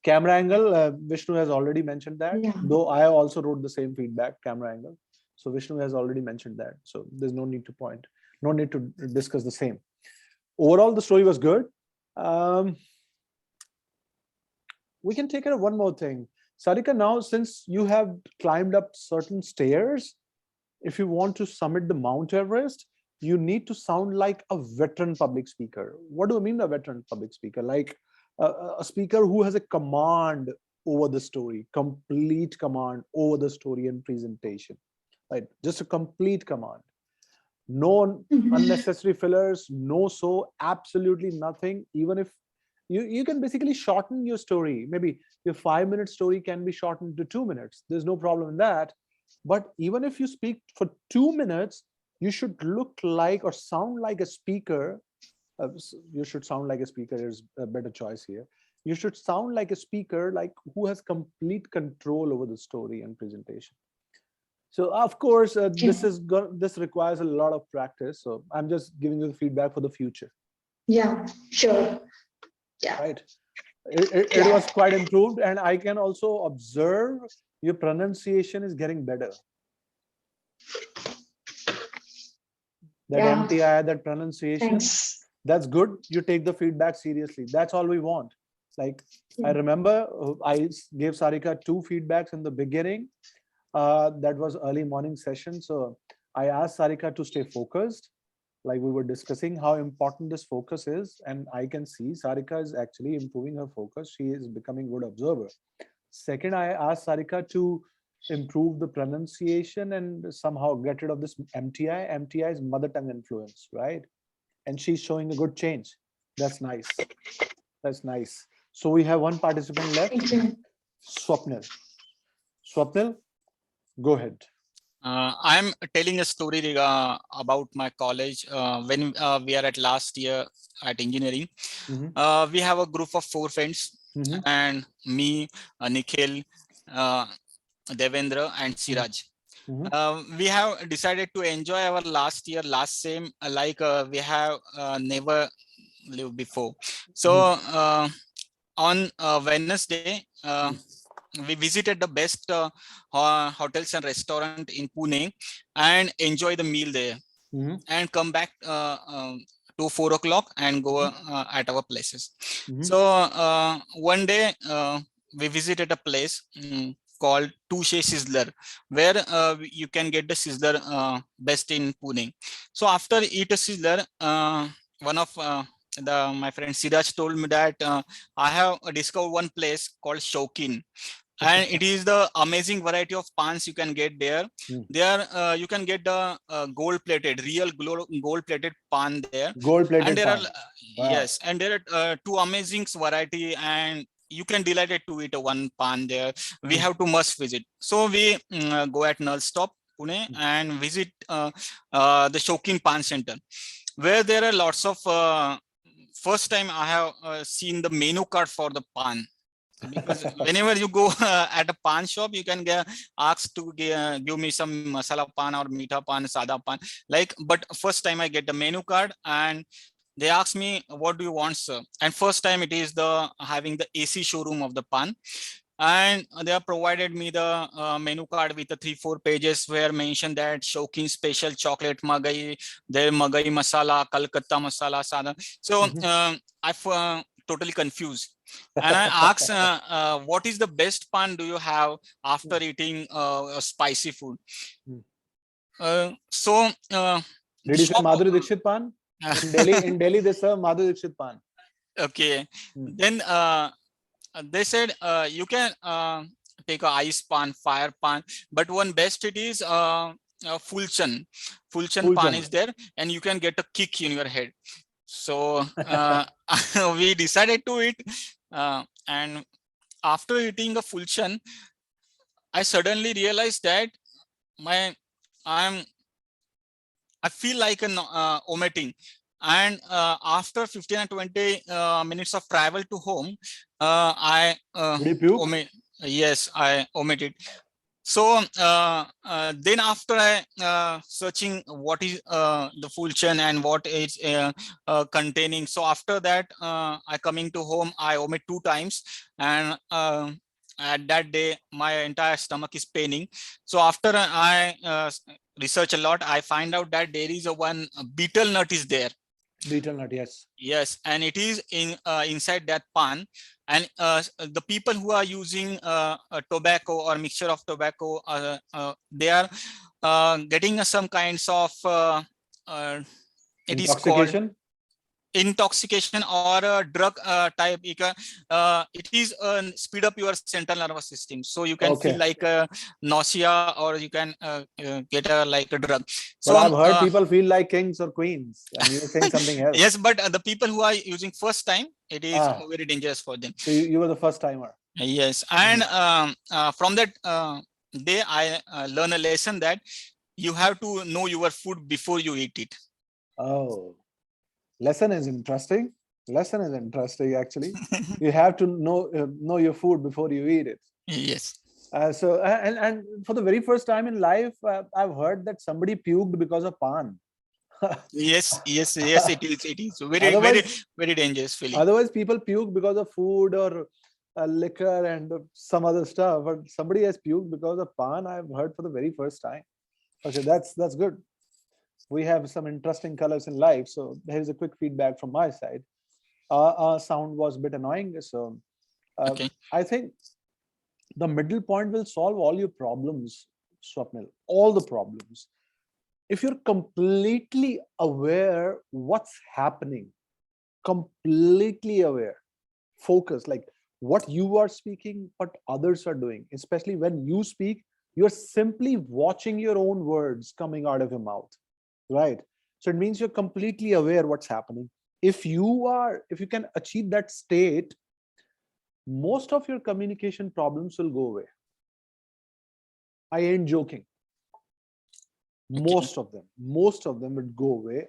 Camera angle, Vishnu has already mentioned that. Yeah. Though I also wrote the same feedback, camera angle. So Vishnu has already mentioned that. So there's no need to point, no need to discuss the same. Overall, the story was good. We can take care of one more thing. Sarika, now since you have climbed up certain stairs, if you want to summit the Mount Everest, you need to sound like a veteran public speaker. What do I mean by veteran public speaker? Like a speaker who has a command over the story, complete command over the story and presentation, right? Just a complete command. No unnecessary fillers, absolutely nothing. Even if you can basically shorten your story. Maybe your 5-minute story can be shortened to 2 minutes. There's no problem in that. But even if you speak for 2 minutes, you should look like or sound like a speaker. You should sound like a speaker is a better choice here. You should sound like a speaker, like who has complete control over the story and presentation. So of course, this requires a lot of practice. So I'm just giving you the feedback for the future. Yeah, sure. Yeah. Right. It was quite improved, and I can also observe your pronunciation is getting better. That MTI, that pronunciation, thanks. That's good. You take the feedback seriously. That's all we want. Like I remember I gave Sarika 2 feedbacks in the beginning. That was early morning session. So I asked Sarika to stay focused. Like we were discussing how important this focus is. And I can see Sarika is actually improving her focus. She is becoming a good observer. Second, I asked Sarika to improve the pronunciation and somehow get rid of this MTI. MTI is mother tongue influence, right? And she's showing a good change. That's nice. That's nice. So we have one participant left. Swapnil. Swapnil, go ahead. I'm telling a story about my college. When we are at last year at engineering, we have a group of 4 friends, and me, Nikhil, Devendra, and Siraj. We have decided to enjoy our last year, last same, like we have never lived before. So on Wednesday, we visited the best hotels and restaurant in Pune and enjoy the meal there, and come back to 4 o'clock and go at our places. So one day we visited a place called Touche Sizzler, where you can get the sizzler best in Pune. So after eat a sizzler, one of my friend Siraj told me that I have discovered one place called Shaukin, and it is the amazing variety of pans you can get there. There you can get the gold-plated, real gold-plated pan there. Gold-plated and there pan. are yes, and there are 2 amazing variety, and you can delight it to eat one pan there. We have to must visit. So we go at Null Stop, Pune, and visit the Shaukin Pan Center, where there are lots of. First time I have seen the menu card for the pan. Because whenever you go at a pan shop, you can get asked to give me some masala pan or meetha pan, sada pan. Like, but first time I get the menu card and they ask me, what do you want, sir? And first time it is the having the AC showroom of the pan. And they have provided me the menu card with the 3-4 pages where mentioned that Shaukin special chocolate magai, their magai masala, Calcutta masala, sada. So I totally confused. And I asked, what is the best pan do you have after eating spicy food? So did you say Madhuri Dixit pan? In Delhi, they serve Madhuri Dixit pan. Okay. Then they said you can take a ice pan, fire pan, but one best it is Fulchan. Fulchan pan is there, and you can get a kick in your head. So we decided to eat, and after eating a Fulchan, I suddenly realized that I feel like omitting. And after 15 and 20 minutes of travel to home, I omitted. So then after I searching what is the full chain and what is containing. So after that, I coming to home, I omit 2 times, and at that day my entire stomach is paining. So after I research a lot, I find out that there is a one betel nut is there. Betel nut, yes. Yes, and it is in inside that pan, and the people who are using a tobacco or mixture of tobacco, they are getting some kinds of uh, it is called Intoxication. intoxication or a drug type. It is speed up your central nervous system, so you can feel Okay. like nausea, or you can get a like a drug. But So I've heard people feel like kings or queens, and you're saying something else. yes, but the people who are using first time, it is very dangerous for them. So you were the first timer. Yes, and from that day I learn a lesson that you have to know your food before you eat it. Oh, lesson is interesting. Lesson is interesting, actually. You have to know your food before you eat it. Yes. So and for the very first time in life, I've heard that somebody puked because of pan. Yes, it is very dangerous feeling. Otherwise, people puke because of food or liquor and some other stuff, but somebody has puked because of pan. I've heard for the very first time. Okay, that's good. We have some interesting colors in life. So here's a quick feedback from my side. Our sound was a bit annoying, so Okay. I think the middle point will solve all your problems, Swapnil, all the problems. If you're completely aware what's happening, completely aware, focus, like what you are speaking, what others are doing, especially when you speak, you're simply watching your own words coming out of your mouth, right? So it means you're completely aware what's happening. If you can achieve that state, most of your communication problems will go away. I ain't joking. Most of them would go away.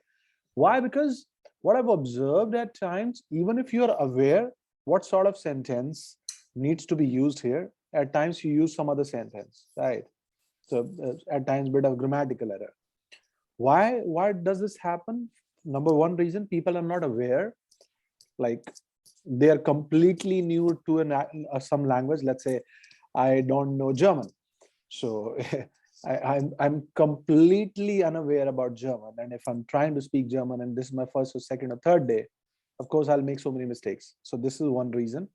Why? Because what I've observed at times, even if you're aware what sort of sentence needs to be used here, at times you use some other sentence, right? So at times bit of grammatical error. Why does this happen? Number one reason, people are not aware, like they are completely new to some language. Let's say I don't know German, so I'm completely unaware about German, and if I'm trying to speak German and this is my first or second or third day, of course I'll make so many mistakes. So this is one reason,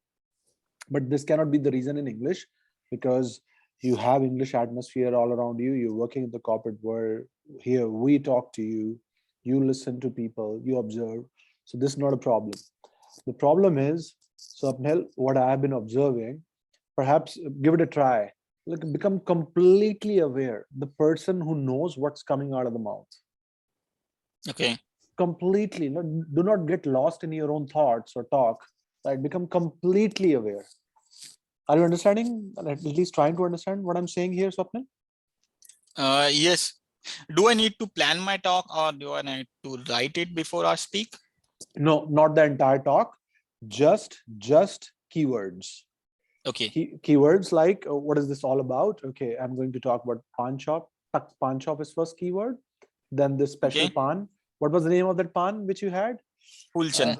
but this cannot be the reason in English, because you have English atmosphere all around you. You're working in the corporate world. Here we talk to you, you listen to people, you observe. So this is not a problem. The problem is, so Apnel, what I've been observing, perhaps give it a try. Like, become completely aware, the person who knows what's coming out of the mouth. Okay. Completely. Do not get lost in your own thoughts or talk. Right? Become completely aware. Are you understanding? At least trying to understand what I'm saying here, Swapnil? Yes. Do I need to plan my talk, or do I need to write it before I speak? No, not the entire talk. Just keywords. Okay. Keywords like, what is this all about? Okay, I'm going to talk about pan shop. Pan shop is first keyword. Then this special pan. What was the name of that pan which you had? Fulchan.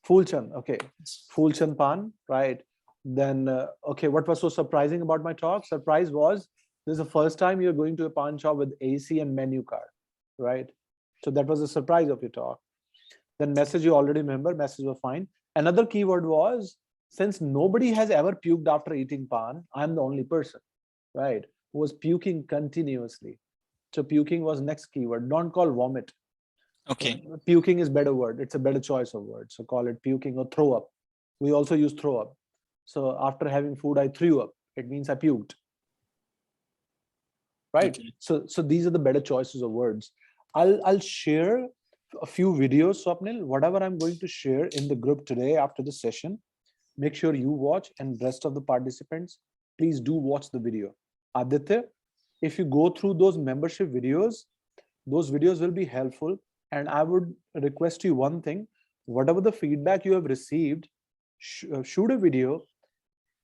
Fulchan. Okay, Fulchan pan. Right. Then okay, what was so surprising about my talk? Surprise was, this is the first time you're going to a pan shop with AC and menu card, right? So that was a surprise of your talk. Then message, you already remember, message were fine. Another keyword was, since nobody has ever puked after eating pan, I'm the only person, right, who was puking continuously. So puking was next keyword. Don't call vomit. Okay. Puking is better word. It's a better choice of word. So call it puking or throw up. We also use throw up. So after having food, I threw up. It means I puked. Right. Okay. So these are the better choices of words. I'll share a few videos, Swapnil. Whatever I'm going to share in the group today after the session, make sure you watch, and rest of the participants, please do watch the video. Aditya, if you go through those membership videos, those videos will be helpful. And I would request you one thing, whatever the feedback you have received, shoot a video,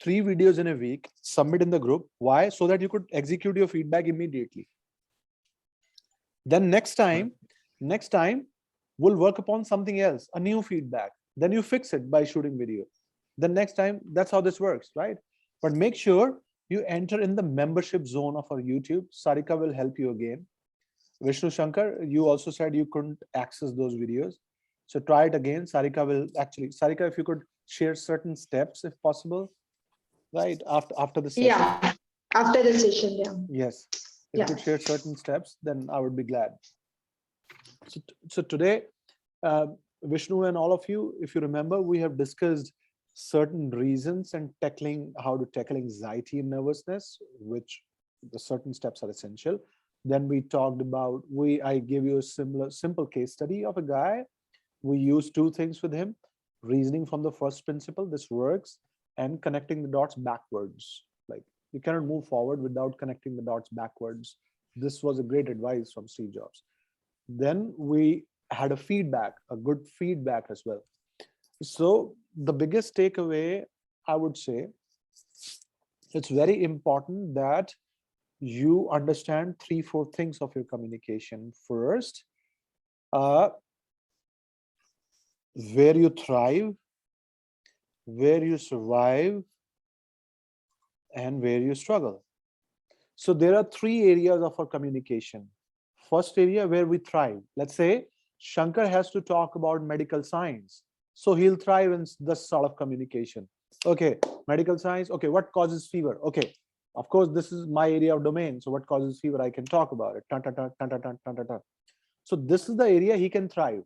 3 videos in a week, submit in the group. Why? So that you could execute your feedback immediately. Then next time, we'll work upon something else, a new feedback. Then you fix it by shooting video. Then next time, that's how this works, right? But make sure you enter in the membership zone of our YouTube. Sarika will help you again. Vishnu Shankar, you also said you couldn't access those videos. So try it again. Sarika will actually, Sarika, if you could share certain steps if possible, right? After the session. Yeah, after the session, yeah. Yes. If you could share certain steps, then I would be glad. So today, Vishnu and all of you, if you remember, we have discussed certain reasons and how to tackle anxiety and nervousness, which the certain steps are essential. Then we talked about, I gave you a simple case study of a guy. We used 2 things with him: reasoning from the first principle, this works, and connecting the dots backwards. Like, you cannot move forward without connecting the dots backwards. This was a great advice from Steve Jobs. Then we had a good feedback as well. So the biggest takeaway, I would say, it's very important that you understand 3-4 things of your communication. First, where you thrive, where you survive, and where you struggle. So there are 3 areas of our communication. First area, where we thrive. Let's say Shankar has to talk about medical science. So he'll thrive in this sort of communication. Okay, medical science. Okay, what causes fever? Okay, of course, this is my area of domain. So what causes fever? I can talk about it. So this is the area he can thrive.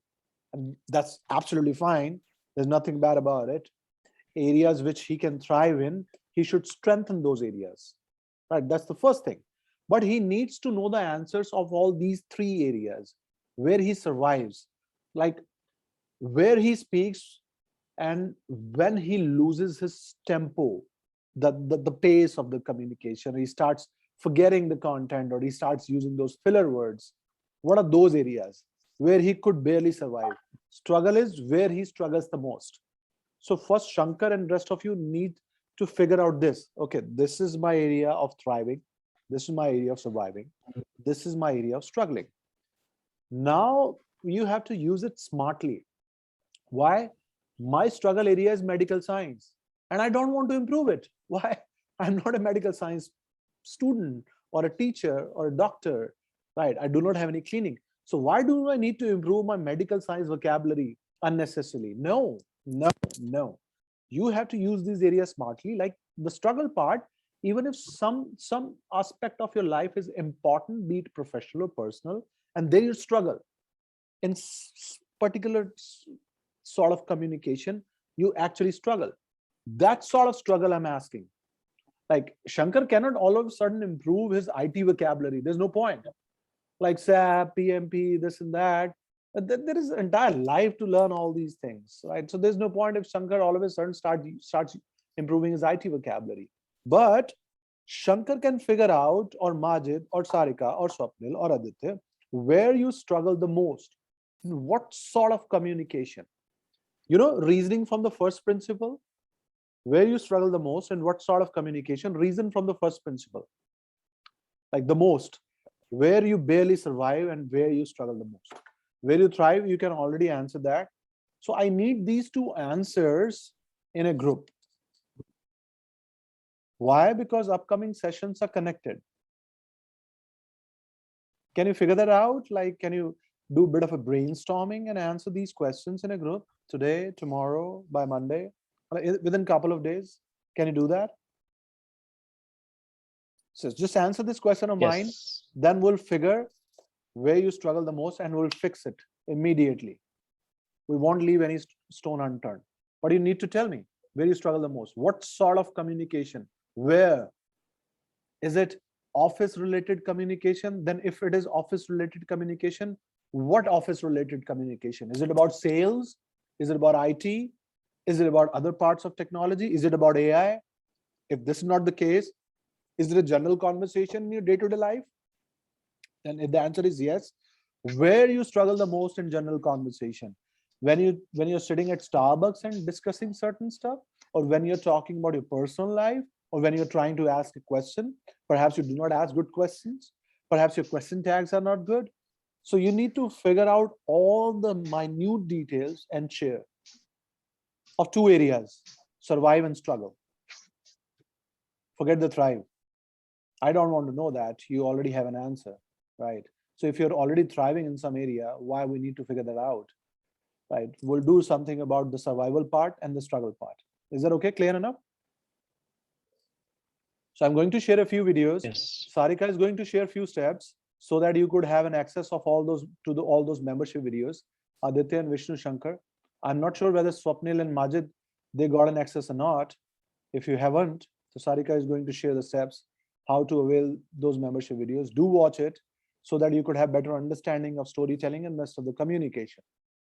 And that's absolutely fine. There's nothing bad about it. Areas which he can thrive in, he should strengthen those areas. Right? That's the first thing. But he needs to know the answers of all these 3 areas where he survives, like where he speaks and when he loses his tempo, the pace of the communication, he starts forgetting the content or he starts using those filler words. What are those areas where he could barely survive? Struggle is where he struggles the most. So first, Shankar and rest of you need to figure out this. Okay, this is my area of thriving. This is my area of surviving. This is my area of struggling. Now you have to use it smartly. Why? My struggle area is medical science and I don't want to improve it. Why? I'm not a medical science student or a teacher or a doctor, right? I do not have any clinic. So why do I need to improve my medical science vocabulary unnecessarily? No. You have to use these areas smartly. Like the struggle part, even if some aspect of your life is important, be it professional or personal, and there you struggle in particular sort of communication, you actually struggle. That sort of struggle I'm asking. Like Shankar cannot all of a sudden improve his IT vocabulary. There's no point. Like SAP, PMP, this and that. There is an entire life to learn all these things, right? So there's no point if Shankar all of a sudden starts improving his IT vocabulary. But Shankar can figure out, or Majid, or Sarika, or Swapnil, or Aditya, where you struggle the most. What sort of communication? Reasoning from the first principle, where you struggle the most, and what sort of communication? Reason from the first principle. Like the most, where you barely survive and where you struggle the most. Where you thrive, you can already answer that. So I need these 2 answers in a group. Why? Because upcoming sessions are connected. Can you figure that out? Like, can you do a bit of a brainstorming and answer these questions in a group today, tomorrow, by Monday, within a couple of days? Can you do that? So just answer this question of mine, then we'll figure where you struggle the most and we'll fix it immediately. We won't leave any stone unturned. But you need to tell me where you struggle the most. What sort of communication? Where? Is it office related communication? Then if it is office related communication, what office related communication? Is it about sales? Is it about IT? Is it about other parts of technology? Is it about AI? If this is not the case, is it a general conversation in your day-to-day life? And if the answer is yes, where you struggle the most in general conversation? When you're sitting at Starbucks and discussing certain stuff, or when you're talking about your personal life, or when you're trying to ask a question, perhaps you do not ask good questions, perhaps your question tags are not good. So you need to figure out all the minute details and share of two areas: survive and struggle. Forget the thrive. I don't want to know that. You already have an answer, right? So if you're already thriving in some area, why we need to figure that out, right? We'll do something about the survival part and the struggle part. Is that okay? Clear enough? So I'm going to share a few videos. Yes. Sarika is going to share a few steps so that you could have an access of all those to all those membership videos. Aditya and Vishnu Shankar. I'm not sure whether Swapnil and Majid, they got an access or not. If you haven't, so Sarika is going to share the steps how to avail those membership videos. Do watch it so that you could have better understanding of storytelling and rest of the communication,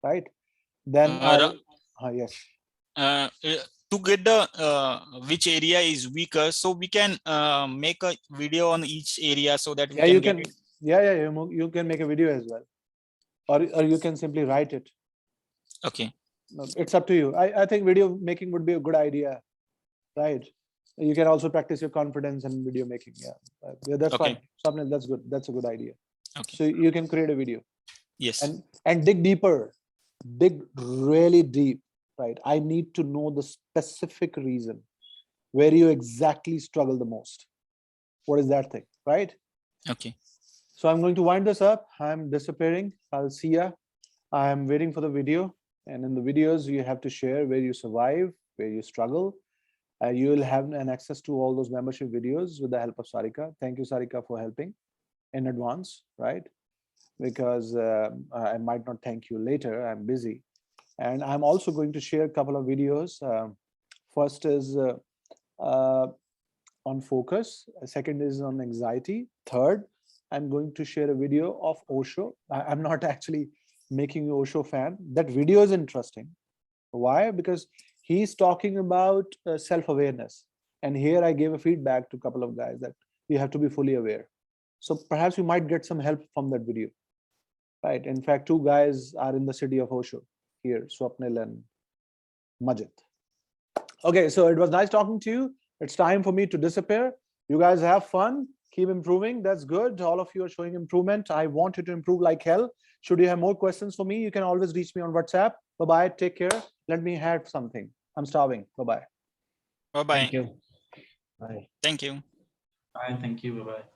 right? Then yes. To get the which area is weaker, so we can make a video on each area so that we can get it. You can make a video as well, or you can simply write it. Okay. It's up to you. I think video making would be a good idea, right? You can also practice your confidence in video making. Yeah, that's Okay. fine. Something that's good. That's a good idea. Okay. So you can create a video. Yes. And dig deeper, dig really deep, right? I need to know the specific reason where you exactly struggle the most. What is that thing, right? Okay. So I'm going to wind this up. I'm disappearing. I'll see ya. I'm waiting for the video. And in the videos, you have to share where you survive, where you struggle. You will have an access to all those membership videos with the help of Sarika. Thank you, Sarika, for helping in advance, right? Because I might not thank you later. I'm busy. And I'm also going to share a couple of videos. First is on focus. Second is on anxiety. Third, I'm going to share a video of Osho. I'm not actually making you Osho fan. That video is interesting. Why? Because he's talking about self-awareness. And here I gave a feedback to a couple of guys that you have to be fully aware. So perhaps you might get some help from that video, right? In fact, two guys are in the city of Osho here, Swapnil and Majid. Okay, so it was nice talking to you. It's time for me to disappear. You guys have fun. Keep improving. That's good. All of you are showing improvement. I want you to improve like hell. Should you have more questions for me, you can always reach me on WhatsApp. Bye-bye. Take care. Let me have something. I'm starving. Bye-bye. Bye-bye. Thank you. Bye. Thank you. Bye. Thank you. Bye-bye.